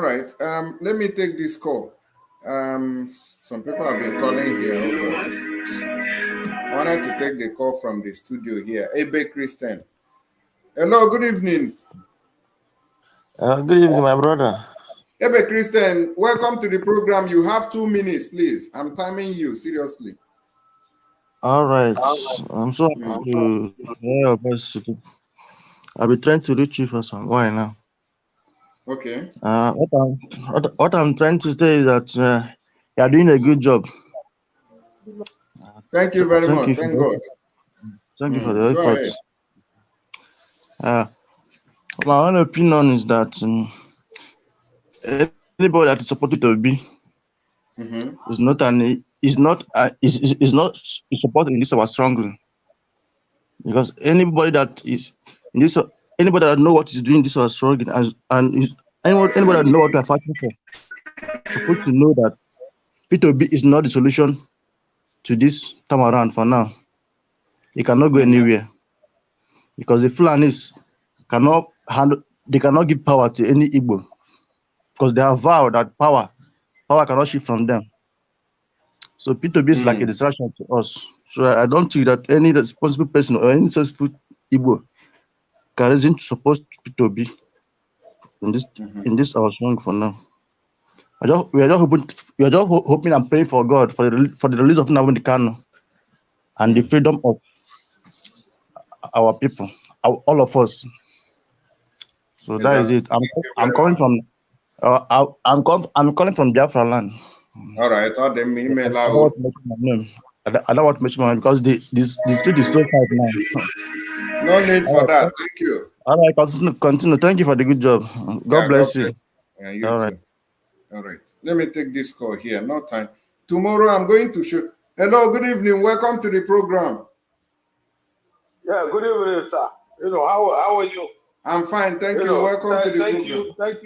right. Let me take this call. Some people have been calling here also. I wanted to take the call from the studio here. Ebe Christian. Hello, good evening. Good evening, my brother. Ebe Christian, welcome to the program. You have 2 minutes, please. I'm timing you, seriously. All right. I'm so happy to hear your voice. I'll be trying to reach you for some while now. Okay. What I'm trying to say is that you are doing a good job. Thank you very much. Thank God. Thank you for the effort. My own opinion is that anybody that is supported to be is not supported in this our struggle, because anybody that is in this, anybody that know what is doing this our struggle, and anybody that know what we are fighting for, supposed to know that P2B is not the solution to this time around. For now, it cannot go anywhere because the Fulanis cannot handle. They cannot give power to any Igbo, because they have vowed that power cannot shift from them. So P2B is like a distraction to us. So I don't think that any responsible person or any responsible Igbo can reason to support P2B in this our song for now. We are just hoping and praying for God for the release of Nnamdi Kanu and the freedom of our people, all of us. So that is it. I'm calling from I'm calling from Biafra land. All right. I don't want to mention my name because the street is so tight now. No need for that. Thank you. All right, continue. Thank you for the good job. God bless you. Yeah, you all right. All right. Let me take this call here. No time. Tomorrow I'm going to show. Hello, good evening. Welcome to the program. Yeah, good evening, sir. How are you? I'm fine. Thank you. Welcome to the program. Thank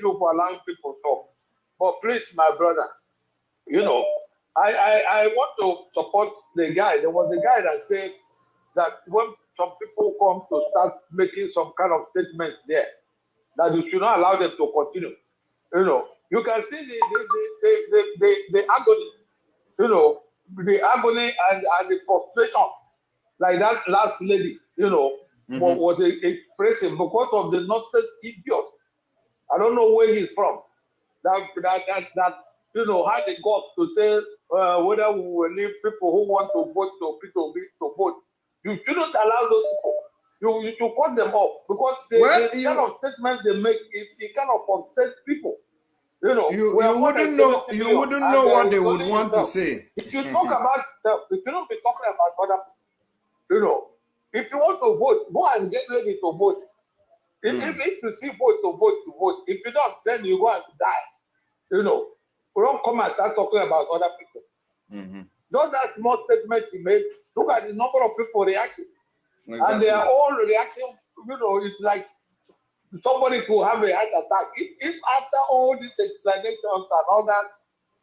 you for allowing people to talk. But please, my brother, I want to support the guy. There was a guy that said that when some people come to start making some kind of statement there, that you should not allow them to continue. You know, you can see the agony, you know, the agony and the frustration, like that last lady, you know, was a person because of the nonsense idiot. I don't know where he's from. That you know, had the guts to say whether we will leave people who want to vote to people to vote. You shouldn't allow those people. You cut them off because the kind of statements they make, it kind of upsets people. You know, you wouldn't know what they would want to say. If you talk about stuff, you shouldn't be talking about other people. You know, if you want to vote, go and get ready to vote. If you see vote to vote, you vote. If you don't, then you go and die. You know, we don't come and start talking about other people. Those are small statements he made. Look at the number of people reacting. Exactly. And they are all reacting. You know, it's like somebody could have a heart attack. If after all these explanations and all that,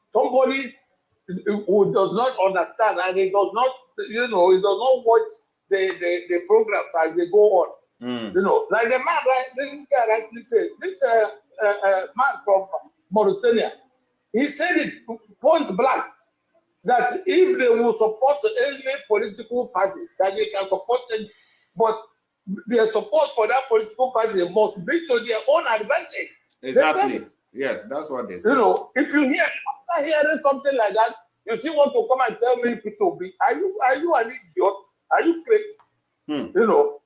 somebody who does not understand and he does not, you know, he does not watch the programs as they go on. You know, like the man, right? This guy actually said, this man from Mauritania, he said it point blank that if they will support any political party, that they can support it, but their support for that political party must be to their own advantage. Exactly. Yes, that's what they say. You know, if you hear after hearing something like that, you still want to come and tell me people be are you an idiot? Are you crazy? You know.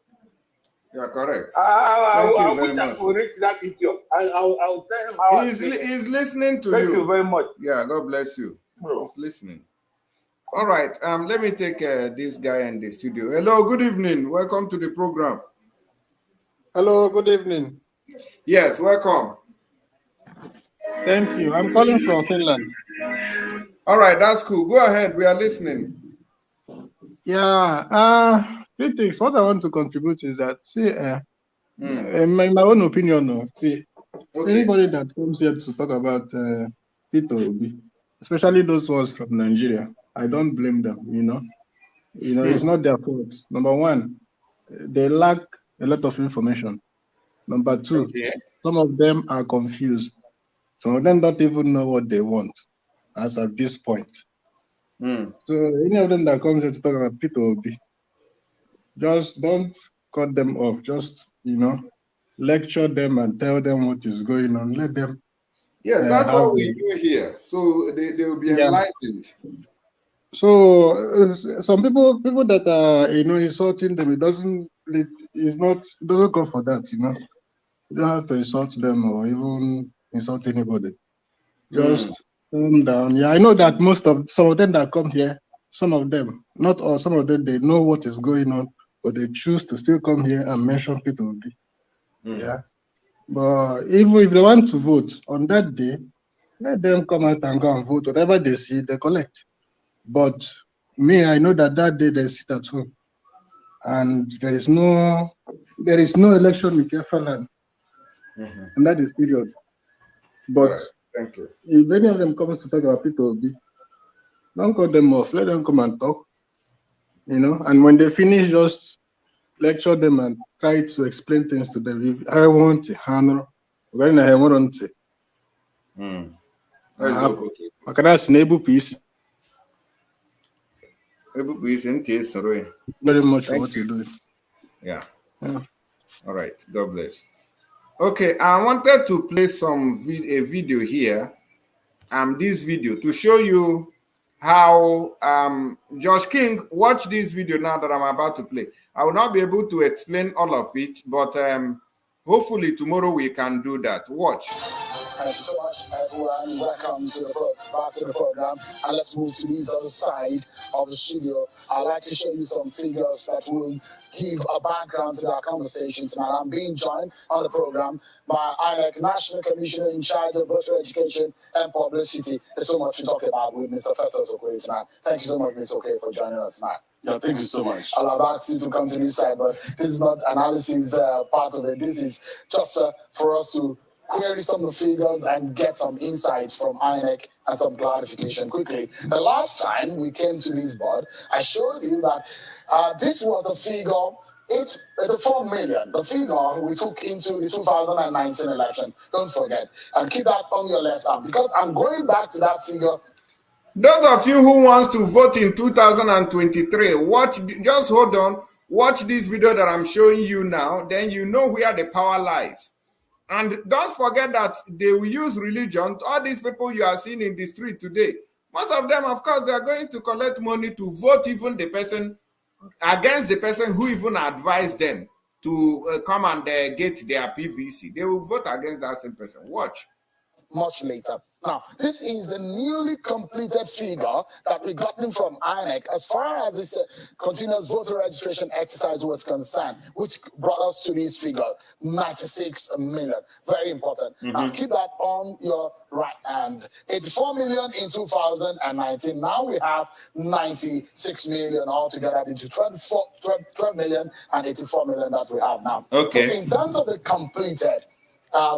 You're correct. I wish I could reach that idiot. I'll tell him how he's listening to you. Thank you very much. Yeah, God bless you. He's listening. All right. Let me take this guy in the studio. Hello, good evening. Welcome to the program. Hello, good evening. Yes, welcome. Thank you. I'm calling from Finland. All right, that's cool. Go ahead. We are listening. Yeah. Critics, what I want to contribute is that, see, in my own opinion, anybody that comes here to talk about Peter Obi, especially those ones from Nigeria, I don't blame them, you know. It's not their fault. Number one, they lack a lot of information. Number two, some of them are confused. Some of them don't even know what they want as of this point. So any of them that comes here to talk about Peter Obi, just don't cut them off. Just, lecture them and tell them what is going on. Let them. Yes, that's what we do here. So they will be enlightened. So some people that are insulting them, it doesn't go for that. You don't have to insult them or even insult anybody. Just calm down. Yeah, I know that some of them that come here, some of them, not all, some of them, they know what is going on, but they choose to still come here and mention Peter Obi. Yeah. But even if they want to vote on that day, let them come out and go and vote. Whatever they see, they collect. But me, I know that day they sit at home. And there is no election in Biafra. And that is period. But thank you. If any of them comes to talk about Peter Obi, don't cut them off. Let them come and talk. And when they finish, just lecture them and try to explain things to them. If I want to handle, when I want to. That's enable peace. Very much for what you're doing. Yeah. All right. God bless. Okay, I wanted to play a video here. This video to show you how Josh King, watch this video now that I'm about to play. I will not be able to explain all of it, but hopefully tomorrow we can do that. Watch. Thank you so much, everyone. Welcome to back to the program. And let's move to this other side of the studio. I'd like to show you some figures that will give a background to our conversation tonight. I'm being joined on the program by INEC National Commissioner in charge of virtual education and publicity. There's so much to talk about with Mr. Festus Okoye tonight. Thank you so much, Mr. Okoye, for joining us tonight. Yeah, thank you so much. I'll have asked you to come to this side, but this is not analysis part of it. This is just for us to query some of the figures and get some insights from INEC and some clarification quickly. The last time we came to this board, I showed you that this was a figure 84 million, the figure we took into the 2019 election. Don't forget. And keep that on your left arm, because I'm going back to that figure. Those of you who wants to vote in 2023, just hold on, watch this video that I'm showing you now, then you know where the power lies. And don't forget that they will use religion. All these people you are seeing in the street today, most of them, of course, they are going to collect money to vote even the person against the person who even advised them to come and get their PVC. They will vote against that same person. Watch. Much later. Now, this is the newly completed figure that we gotten from INEC as far as this continuous voter registration exercise was concerned, which brought us to this figure, 96 million. Very important. Now, keep that on your right hand. 84 million in 2019. Now we have 96 million altogether into 12 million and 84 million that we have now. Okay. So in terms of the completed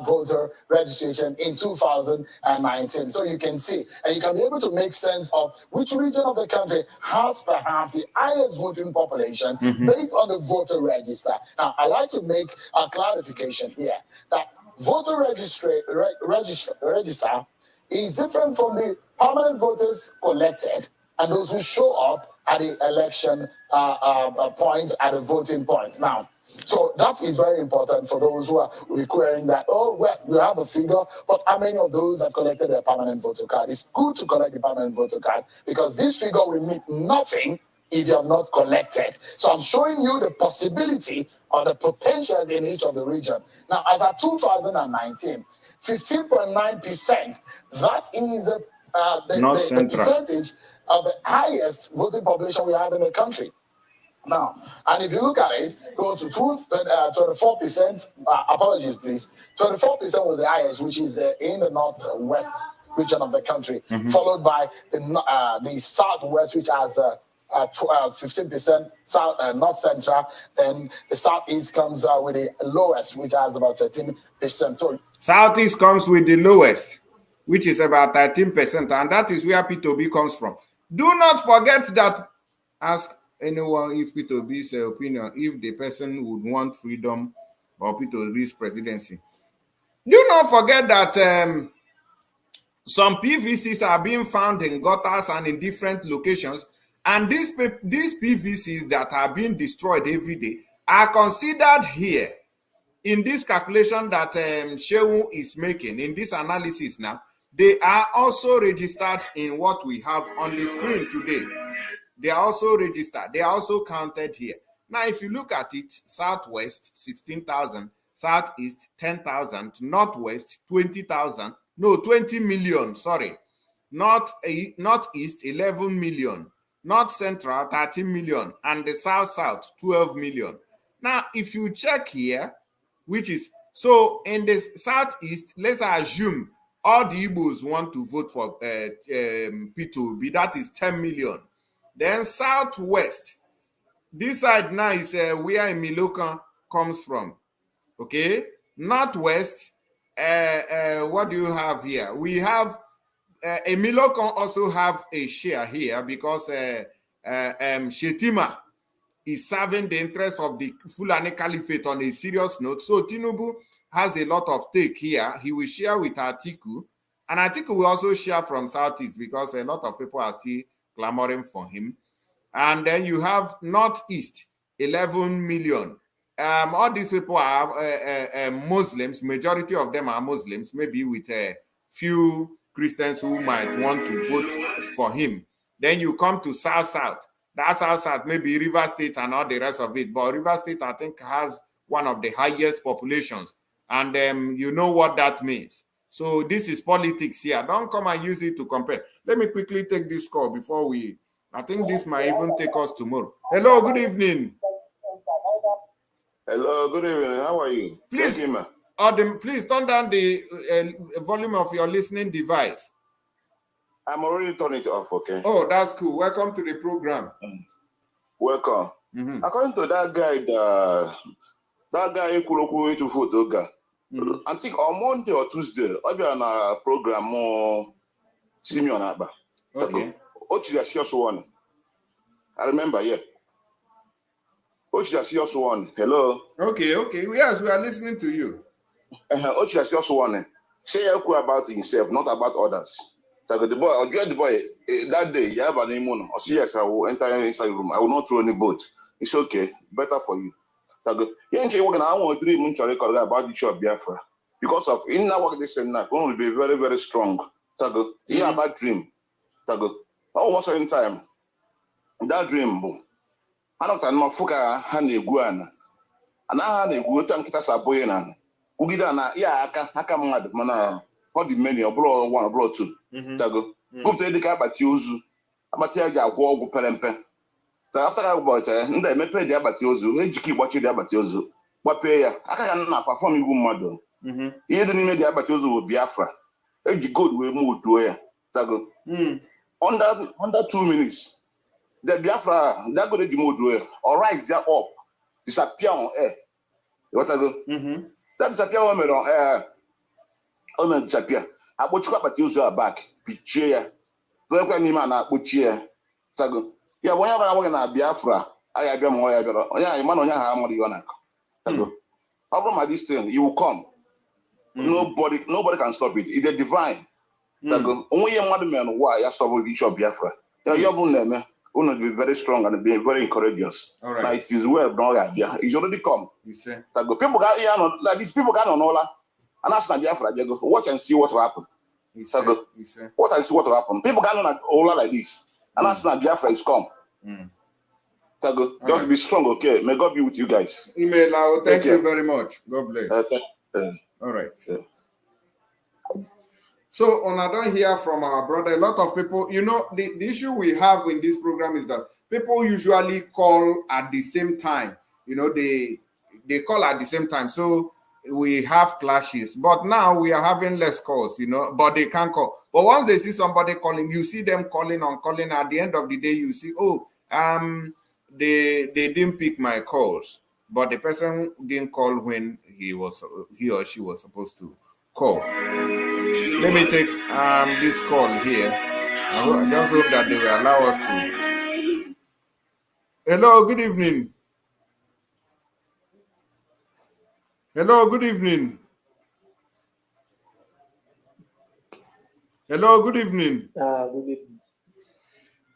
voter registration in 2019. So you can see, and you can be able to make sense of which region of the country has perhaps the highest voting population based on the voter register. Now, I'd like to make a clarification here that voter register is different from the permanent voters collected and those who show up at the election point, at the voting point. Now, so that is very important for those who are requiring that, oh, well, you have a figure, but how many of those have collected a permanent voter card? It's good to collect the permanent voter card because this figure will mean nothing if you have not collected. So I'm showing you the possibility or the potentials in each of the region. Now, as of 2019, 15.9%, that is the percentage of the highest voting population we have in the country. Now, and if you look at it, go to 24%, apologies please, 24% was the highest, which is in the northwest region of the country, followed by the southwest, which has 15%, north central, then the southeast comes with the lowest, which has about 13%. So southeast comes with the lowest, which is about 13%, and that is where P2B comes from. Do not forget that, ask anyone if P2B's opinion, if the person would want freedom or P2B's presidency. Do not forget that some PVCs are being found in gutters and in different locations, and these PVCs that are being destroyed every day are considered here in this calculation that Shehu is making, in this analysis now. They are also registered in what we have on the screen today. They are also registered. They are also counted here. Now, if you look at it, southwest, 16,000, southeast, 10,000, northwest, 20,000, no, 20 million, sorry. Northeast, 11 million, north central, 13 million, and the south, 12 million. Now, if you check here, which is, so in the southeast, let's assume all the Igbos want to vote for P2B, that is 10 million. Then southwest, this side now is where Milokan comes from. Okay, northwest, what do you have here? We have Milokan also have a share here because Shetima is serving the interest of the Fulani Caliphate on a serious note. So Tinubu has a lot of take here. He will share with Atiku, and Atiku will also share from southeast because a lot of people are still clamoring for him. And then you have northeast, 11 million. All these people are Muslims. Majority of them are Muslims, maybe with a few Christians who might want to vote for him. Then you come to south. That south, maybe River State and all the rest of it. But River State, I think, has one of the highest populations. And you know what that means. So this is politics here. Don't come and use it to compare. Let me quickly take this call before we... I think this might even take us tomorrow. Hello, good evening. Hello, good evening. How are you? Please, please turn down the volume of your listening device. I'm already turning it off, okay? Oh, that's cool. Welcome to the program. Welcome. According to that guy Ekuloku to photo guy, I think on Monday or Tuesday, I'll be on a program more Simeon Abba. Okay. I remember, yeah. Ochi just one. Hello. Okay. Yes, we are listening to you. Ochi just one. Say about himself, not about others. The boy, or the boy, that day, you have an immune. Or yes, I will enter inside the room. I will not throw any boat. It's okay. Better for you. I want to dream about the show of Biafra. Because of in our work this and that, going to be very, very strong. Tago, yeah, bad dream. Tago. Almost in time. That dream, boom. I don't know Fuka Hane Guana. And I had a good and Kita Saboyan. Ugidana, yeah, I can mad, mana. What the many or blow one or blow two. Tago. Go to the cab at Yuzu. About Yaga walk perempe. After I bought and they may pay the Abatiozu, age keep watching the Abatiozu. What pay I can't enough from you, mother. He didn't even the Abatiozu with Biafra. Age good will move to where. Tago. Under 2 minutes. The Biafra, that good move where. Or rise there up. Disappear on air. What I go? That disappear on air. Oh, disappear. I put you up at you back. Picture. Look at me, man. I put you. Tago. Yeah, whenever I want to Biafra, I have been more. Yeah, man, on your hammer, you want to this thing, you will come. Nobody can stop it. It's a divine. Only a mother man, why I stop with Bishop Biafra. Your name will be very strong and be very courageous. All right. Now it is well done. It's already come. You say. People got like these people got on all and ask Biafra, they go, watch and see what will happen. You say. What and see what will happen. People got on all like this. And as Biafra is come. Just be strong, okay? May God be with you guys. Email, thank you very much. God bless. All right. So, I don't hear from our brother. A lot of people, the issue we have in this program is that people usually call at the same time. They call at the same time. So, we have clashes. But now we are having less calls, but they can't call. But once they see somebody calling, you see them calling. At the end of the day, you see, they didn't pick my calls. But the person didn't call when he or she was supposed to call. Let me take this call here. I just hope that they will allow us to. Hello, good evening. Hello, good evening. Hello, good evening. Good evening.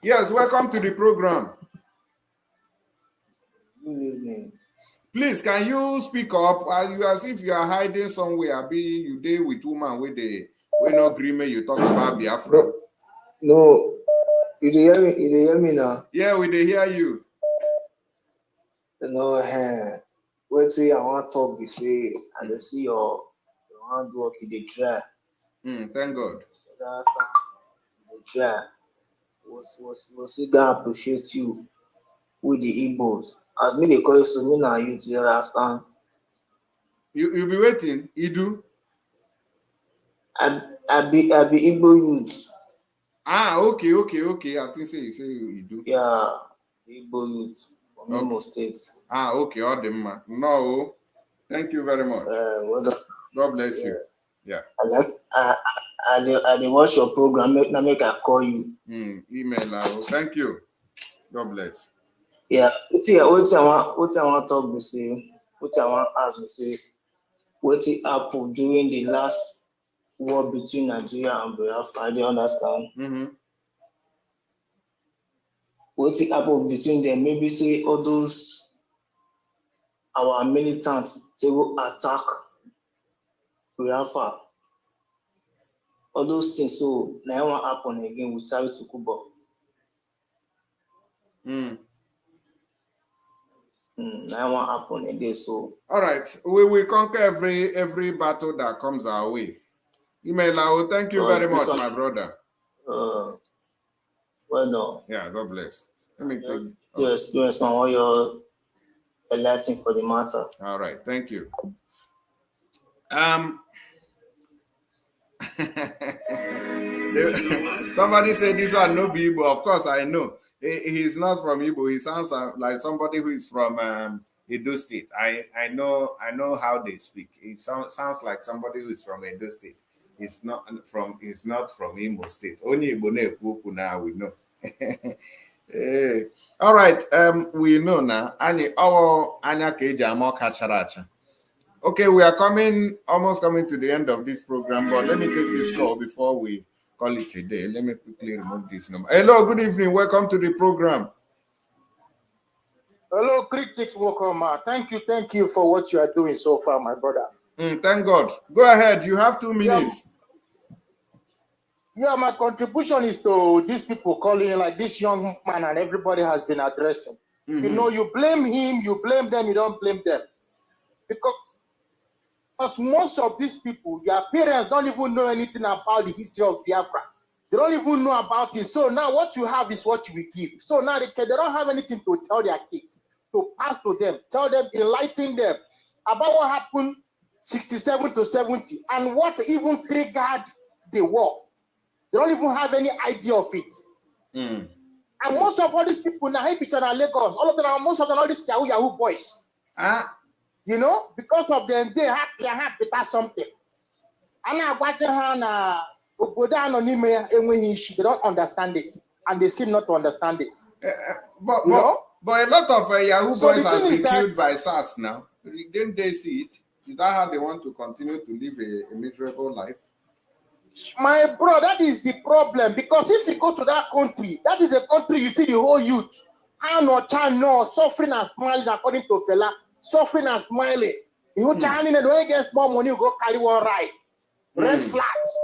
Yes, welcome to the program. Good evening. Please, can you speak up? As if you are hiding somewhere. You deal with woman with the no agreement. You talk about Biafra. No, you hear me? You hear me now? Yeah, we dey hear you. No, wait till I want to talk. You say, and I see your handwork. You dey try. Thank God. That's you dey try. Was he gonna appreciate you with the Igbos? As me they call you, so me now you to understand. You be waiting. You do. I be Igbo youth. Okay. I think say you do. Yeah, Igbo youth from Imo State. Okay. All them. No. Thank you very much. God bless you. Yeah. I watch your program. Make I call you. Email now. Thank you. God bless. Yeah. What I want to talk. What I want to ask. What happened during the last war between Nigeria and Biafra? Do you understand? What happened between them? Maybe say all those our militants they will attack Biafra. All those things. So now what happen again with Sari Tukubo? Now what happen again? So all right, we will conquer every battle that comes our way. Email, thank you very much, my brother. Well done. Yeah, God bless. Let me take your experience on all your enlightening for the matter. All right, thank you. Somebody said this one no be Igbo. Of course, I know. He's not from Igbo. He sounds like somebody who is from Edo State. I know how they speak. It sounds like somebody who is from Edo State. He's not from Imo State. Only Igbo now we know. All right. We know now. Anya Kejamo Kacharacha. Okay, we are almost coming to the end of this program, but let me take this call before we call it a day. Let me quickly remove this number. Hello, good evening. Welcome to the program. Hello, critics. Welcome. Thank you for what you are doing so far, my brother. Thank God. Go ahead. You have 2 minutes. Yeah, my contribution is to these people calling, like this young man, and everybody has been addressing. You know, you blame him, you blame them, you don't blame them. Because most of these people, their parents don't even know anything about the history of Biafra. They don't even know about it. So now what you have is what you will give. So now they don't have anything to tell their kids, to pass to them, tell them, enlighten them about what happened 67 to 70 and what even triggered the war. They don't even have any idea of it. And most of all these people now, Lagos, all of them are all these Yahoo boys. You know, because of them, they have better something. And now watching her they don't understand it, and they seem not to understand it. But a lot of Yahoo boys have been killed by SARS now. Didn't they see it? Is that how they want to continue to live a miserable life? My bro, that is the problem. Because if you go to that country, that is a country you see the whole youth, suffering and smiling according to Fela, suffering and smiling. You China, and when you get small money, you go carry one ride, rent flats.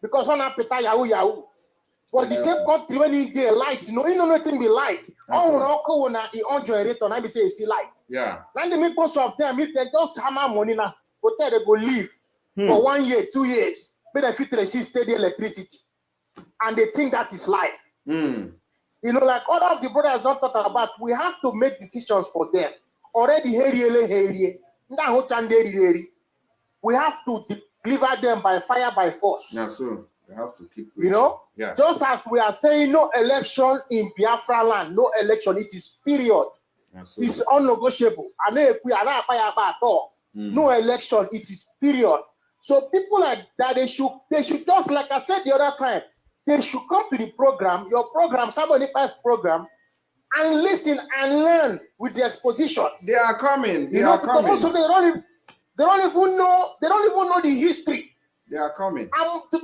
Because on appetite Yahoo. But the same country when you get light, you know nothing be light. Oh, on generator, and I say see light. Yeah. Then the most of them, if they just hammer money now, hotel they go live for 1 year, 2 years. Benefit receive steady electricity, and they think that is life. You know, like all of the brothers don't talk about, we have to make decisions for them. Already, we have to deliver them by fire, by force. Yeah, so we have to keep. You know, just as we are saying, no election in Biafra land, no election. It is period. It's unnegotiable. No election. It is period. So people like that, they should just, like I said the other time, they should come to the program, your program, somebody past program, and listen and learn with the exposition. They are coming. They are coming. Also, they don't even know the history. They are coming. And to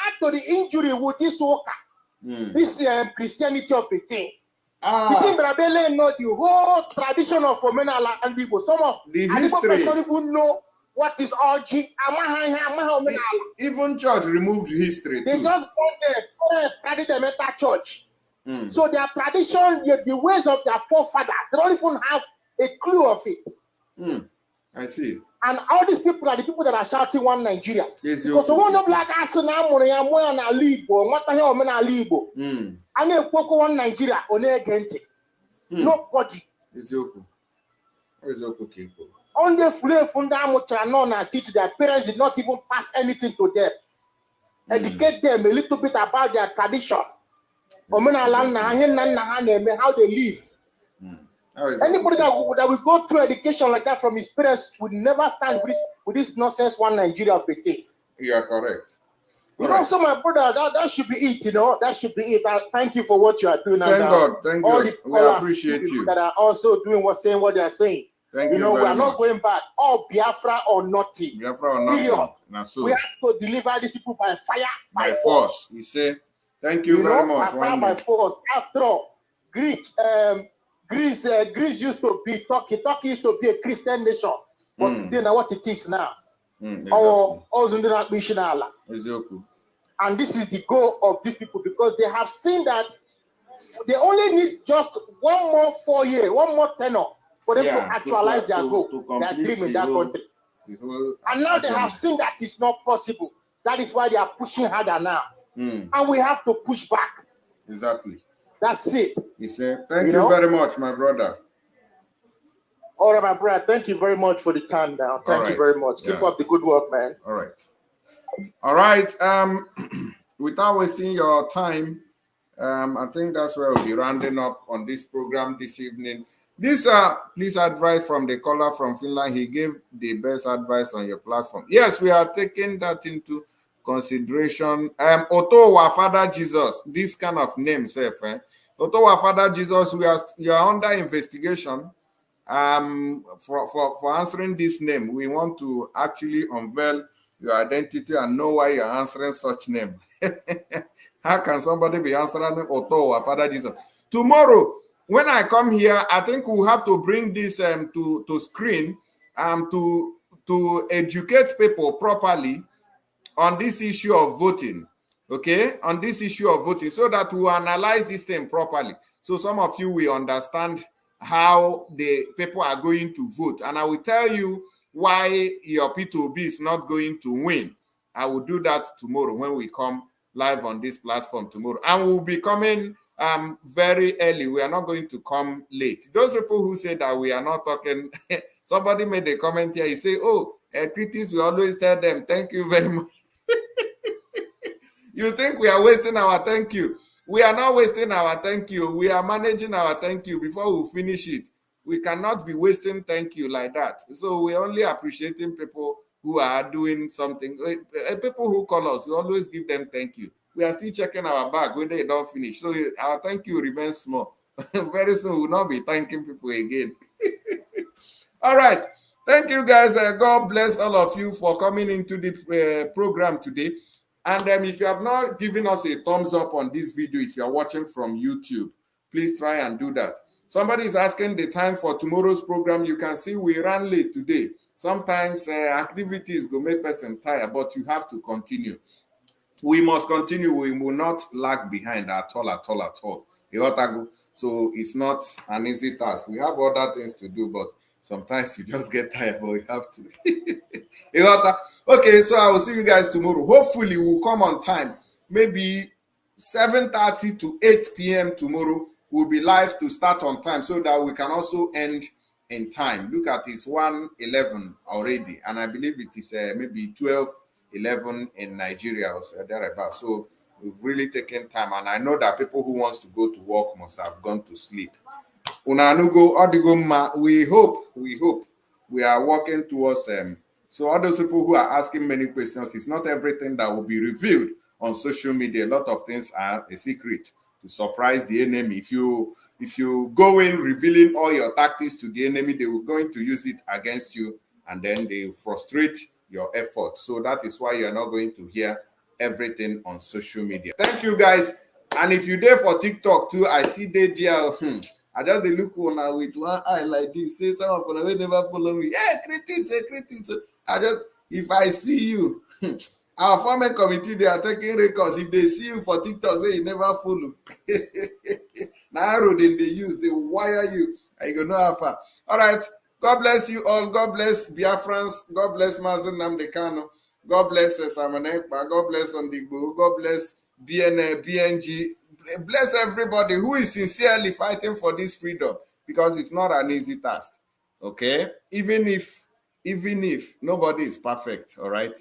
add to the injury with this worker, this Christianity of a thing. The thing Brabele know the whole tradition of Omenala and people. Some of the history don't even know what is orgy? Even church removed history. They just study the meta church. So their tradition, the ways of their forefathers, they don't even have a clue of it. I see. And all these people are the people that are shouting one Nigeria. Because one of like us now, one Alibo, what the hell, man, Alibo. And they spoke one Nigeria, on against it. Nobody. It's okay. On the flame from the city, their parents did not even pass anything to them. Educate them a little bit about their tradition. How they live. Anybody that will go through education like that from his parents would never stand with this nonsense one Nigeria of a thing. You are correct. You know, so my brother, that should be it, you know. That should be it. Thank you for what you are doing. Thank God. All we appreciate you. That are also saying what they are saying. Thank you. We are not going back. All Biafra or nothing. Biafra or nothing. So. We have to deliver these people by fire, by force. You say, thank you very much. By fire, by force. After all, Greece used to be Turkey. Turkey used to be a Christian nation. But today, now what it is now. And this is the goal of these people, because they have seen that they only need just 1 more 4 years, 1 more tenure for them to actualize their goal, their dream in that country. And now they have seen that it's not possible. That is why they are pushing harder now. And we have to push back. Exactly. That's it. You say, thank you very much, my brother. All right, my brother. Thank you very much for the time now. Thank you very much. Keep up the good work, man. All right. All right. Without wasting your time, I think that's where we'll be rounding up on this program this evening. This please advice from the caller from Finland. He gave the best advice on your platform. Yes, we are taking that into consideration. Otowa, Father Jesus, this kind of name, Otowa Father Jesus, you are under investigation for answering this name. We want to actually unveil your identity and know why you're answering such name. How can somebody be answering Otowa Father Jesus? Tomorrow, when I come here, I think we'll have to bring this to screen to educate people properly on this issue of voting, okay? On this issue of voting, so that we analyze this thing properly. So some of you will understand how the people are going to vote. And I will tell you why your P2B is not going to win. I will do that tomorrow when we come live on this platform tomorrow. And we'll be coming very early. We are not going to come late. Those people who say that we are not talking, somebody made a comment here. He said, oh, critics, we always tell them, thank you very much. You think we are wasting our thank you? We are not wasting our thank you. We are managing our thank you before we finish it. We cannot be wasting thank you like that. So we're only appreciating people who are doing something. People who call us, we always give them thank you. We are still checking our bag when they don't finish. So our thank you remains small. Very soon we'll not be thanking people again. All right. Thank you, guys. God bless all of you for coming into the program today. And if you have not given us a thumbs up on this video, if you are watching from YouTube, please try and do that. Somebody is asking the time for tomorrow's program. You can see we ran late today. Sometimes activities go make person tired, but you have to continue. We must continue. We will not lag behind at all, at all, at all. So it's not an easy task. We have other things to do, but sometimes you just get tired, but we have to. Okay, so I will see you guys tomorrow. Hopefully, we'll come on time. Maybe 7:30 to 8 p.m. tomorrow. We'll be live to start on time so that we can also end in time. Look at it's 1:11 already, and I believe it is maybe 12:11 in Nigeria or thereabout. So we've really taken time, and I know that people who wants to go to work must have gone to sleep. We hope we are working towards so all those people who are asking many questions, it's not everything that will be revealed on social media. A lot of things are a secret to surprise the enemy. If you go in revealing all your tactics to the enemy, they will going to use it against you, and then they frustrate your efforts. So that is why you're not going to hear everything on social media. Thank you, guys. And if you're there for TikTok too, I see they I just look on with one eye like this. Say some of them will never follow me. Hey, critics, hey, critics. If I see you, our farming committee, they are taking records. If they see you for TikTok, say you never follow. Now road they use, they wire you. I go no how far. All right. God bless you all. God bless Biafrans. God bless Mazen Namdekano. God bless Simon Ekpa. God bless Ondigbo. God bless BNG. Bless everybody who is sincerely fighting for this freedom, because it's not an easy task. Okay, even if nobody is perfect, all right,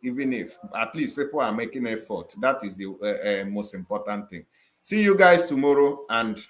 even if at least people are making effort, that is the most important thing. See you guys tomorrow, and